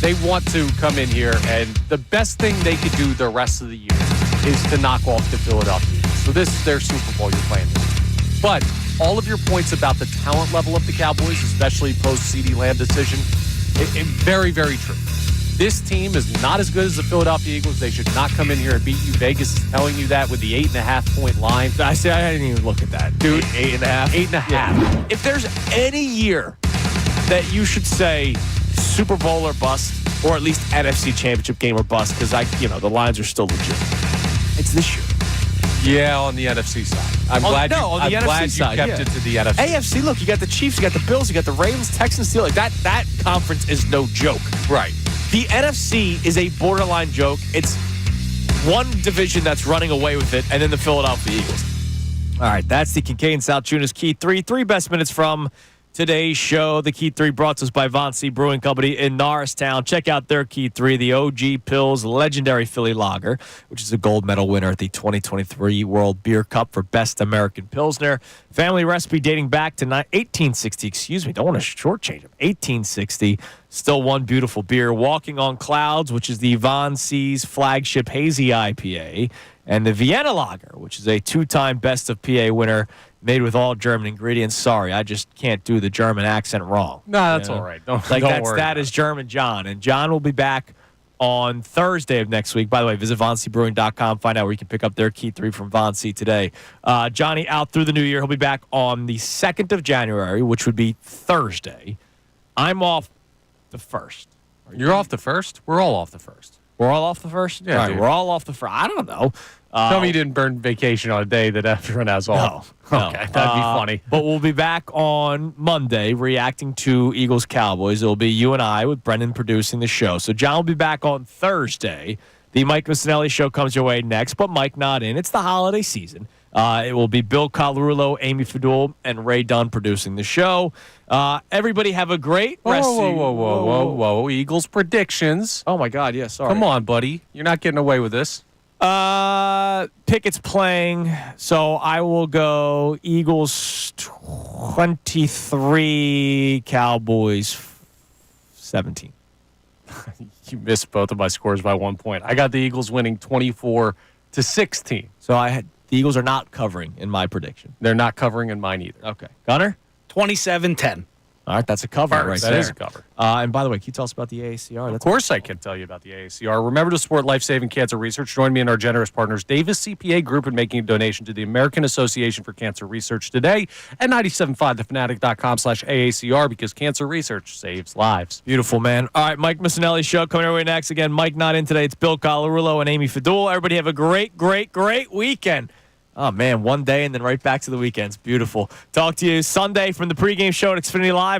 They want to come in here, and the best thing they could do the rest of the year is to knock off the Philadelphia Eagles. So this is their Super Bowl you're playing this. But all of your points about the talent level of the Cowboys, especially post-CeeDee Lamb decision, very, very true. This team is not as good as the Philadelphia Eagles. They should not come in here and beat you. Vegas is telling you that with the 8.5-point line. I didn't even look at that, dude. 8.5. 8.5. Yeah. If there's any year that you should say Super Bowl or bust, or at least NFC Championship game or bust, because the lines are still legit. It's this year. Yeah, on the NFC side. I'm glad you kept it to the NFC. AFC, look, you got the Chiefs, you got the Bills, you got the Ravens, Texans, Steelers. That conference is no joke. Right. The NFC is a borderline joke. It's one division that's running away with it, and then the Philadelphia Eagles. All right, that's the Kincade Salciunas Key 3. 3 best minutes from today's show. The Key 3 brought to us by Von C. Brewing Company in Norristown. Check out their Key 3, the OG Pills Legendary Philly Lager, which is a gold medal winner at the 2023 World Beer Cup for Best American Pilsner. Family recipe dating back to 1860. Excuse me, don't want to shortchange them. 1860. Still one beautiful beer. Walking on Clouds, which is the Von C's flagship hazy IPA. And the Vienna Lager, which is a 2-time Best of PA winner, made with all German ingredients. Sorry, I just can't do the German accent wrong. No, that's all right. Don't worry. That is German John. And John will be back on Thursday of next week. By the way, visit VonCBrewing.com. Find out where you can pick up their Key 3 from Von C today. Johnny out through the new year. He'll be back on the 2nd of January, which would be Thursday. I'm off the 1st. You're off the 1st? We're all off the 1st. We're all off the 1st? Yeah, all right, we're all off the 1st. I don't know. Tell me you didn't burn vacation on a day that everyone has off. No. Okay, that'd be funny. But we'll be back on Monday reacting to Eagles Cowboys. It'll be you and I with Brendan producing the show. So John will be back on Thursday. The Mike Missanelli show comes your way next, but Mike not in. It's the holiday season. It will be Bill Colarulo, Amy Fadul, and Ray Dunn producing the show. Everybody have a great rest. Whoa. Eagles predictions. Oh, my God. Yeah, sorry. Come on, buddy. You're not getting away with this. Pickett's playing, so I will go Eagles 23, Cowboys 17. You missed both of my scores by 1 point. I got the Eagles winning 24-16. So the Eagles are not covering in my prediction. They're not covering in mine either. Okay. Gunner? 27-10. All right, that's a cover right there. That is a cover. And by the way, can you tell us about the AACR? Of course I can tell you about the AACR. Remember to support life-saving cancer research. Join me and our generous partners, Davis CPA Group, in making a donation to the American Association for Cancer Research today at 975thefanatic.com/AACR, because cancer research saves lives. Beautiful, man. All right, Mike Missanelli show coming our way next. Again, Mike not in today. It's Bill Colarulo and Amy Fadul. Everybody have a great, great, great weekend. Oh, man, one day and then right back to the weekends. Beautiful. Talk to you Sunday from the pregame show at Xfinity Live.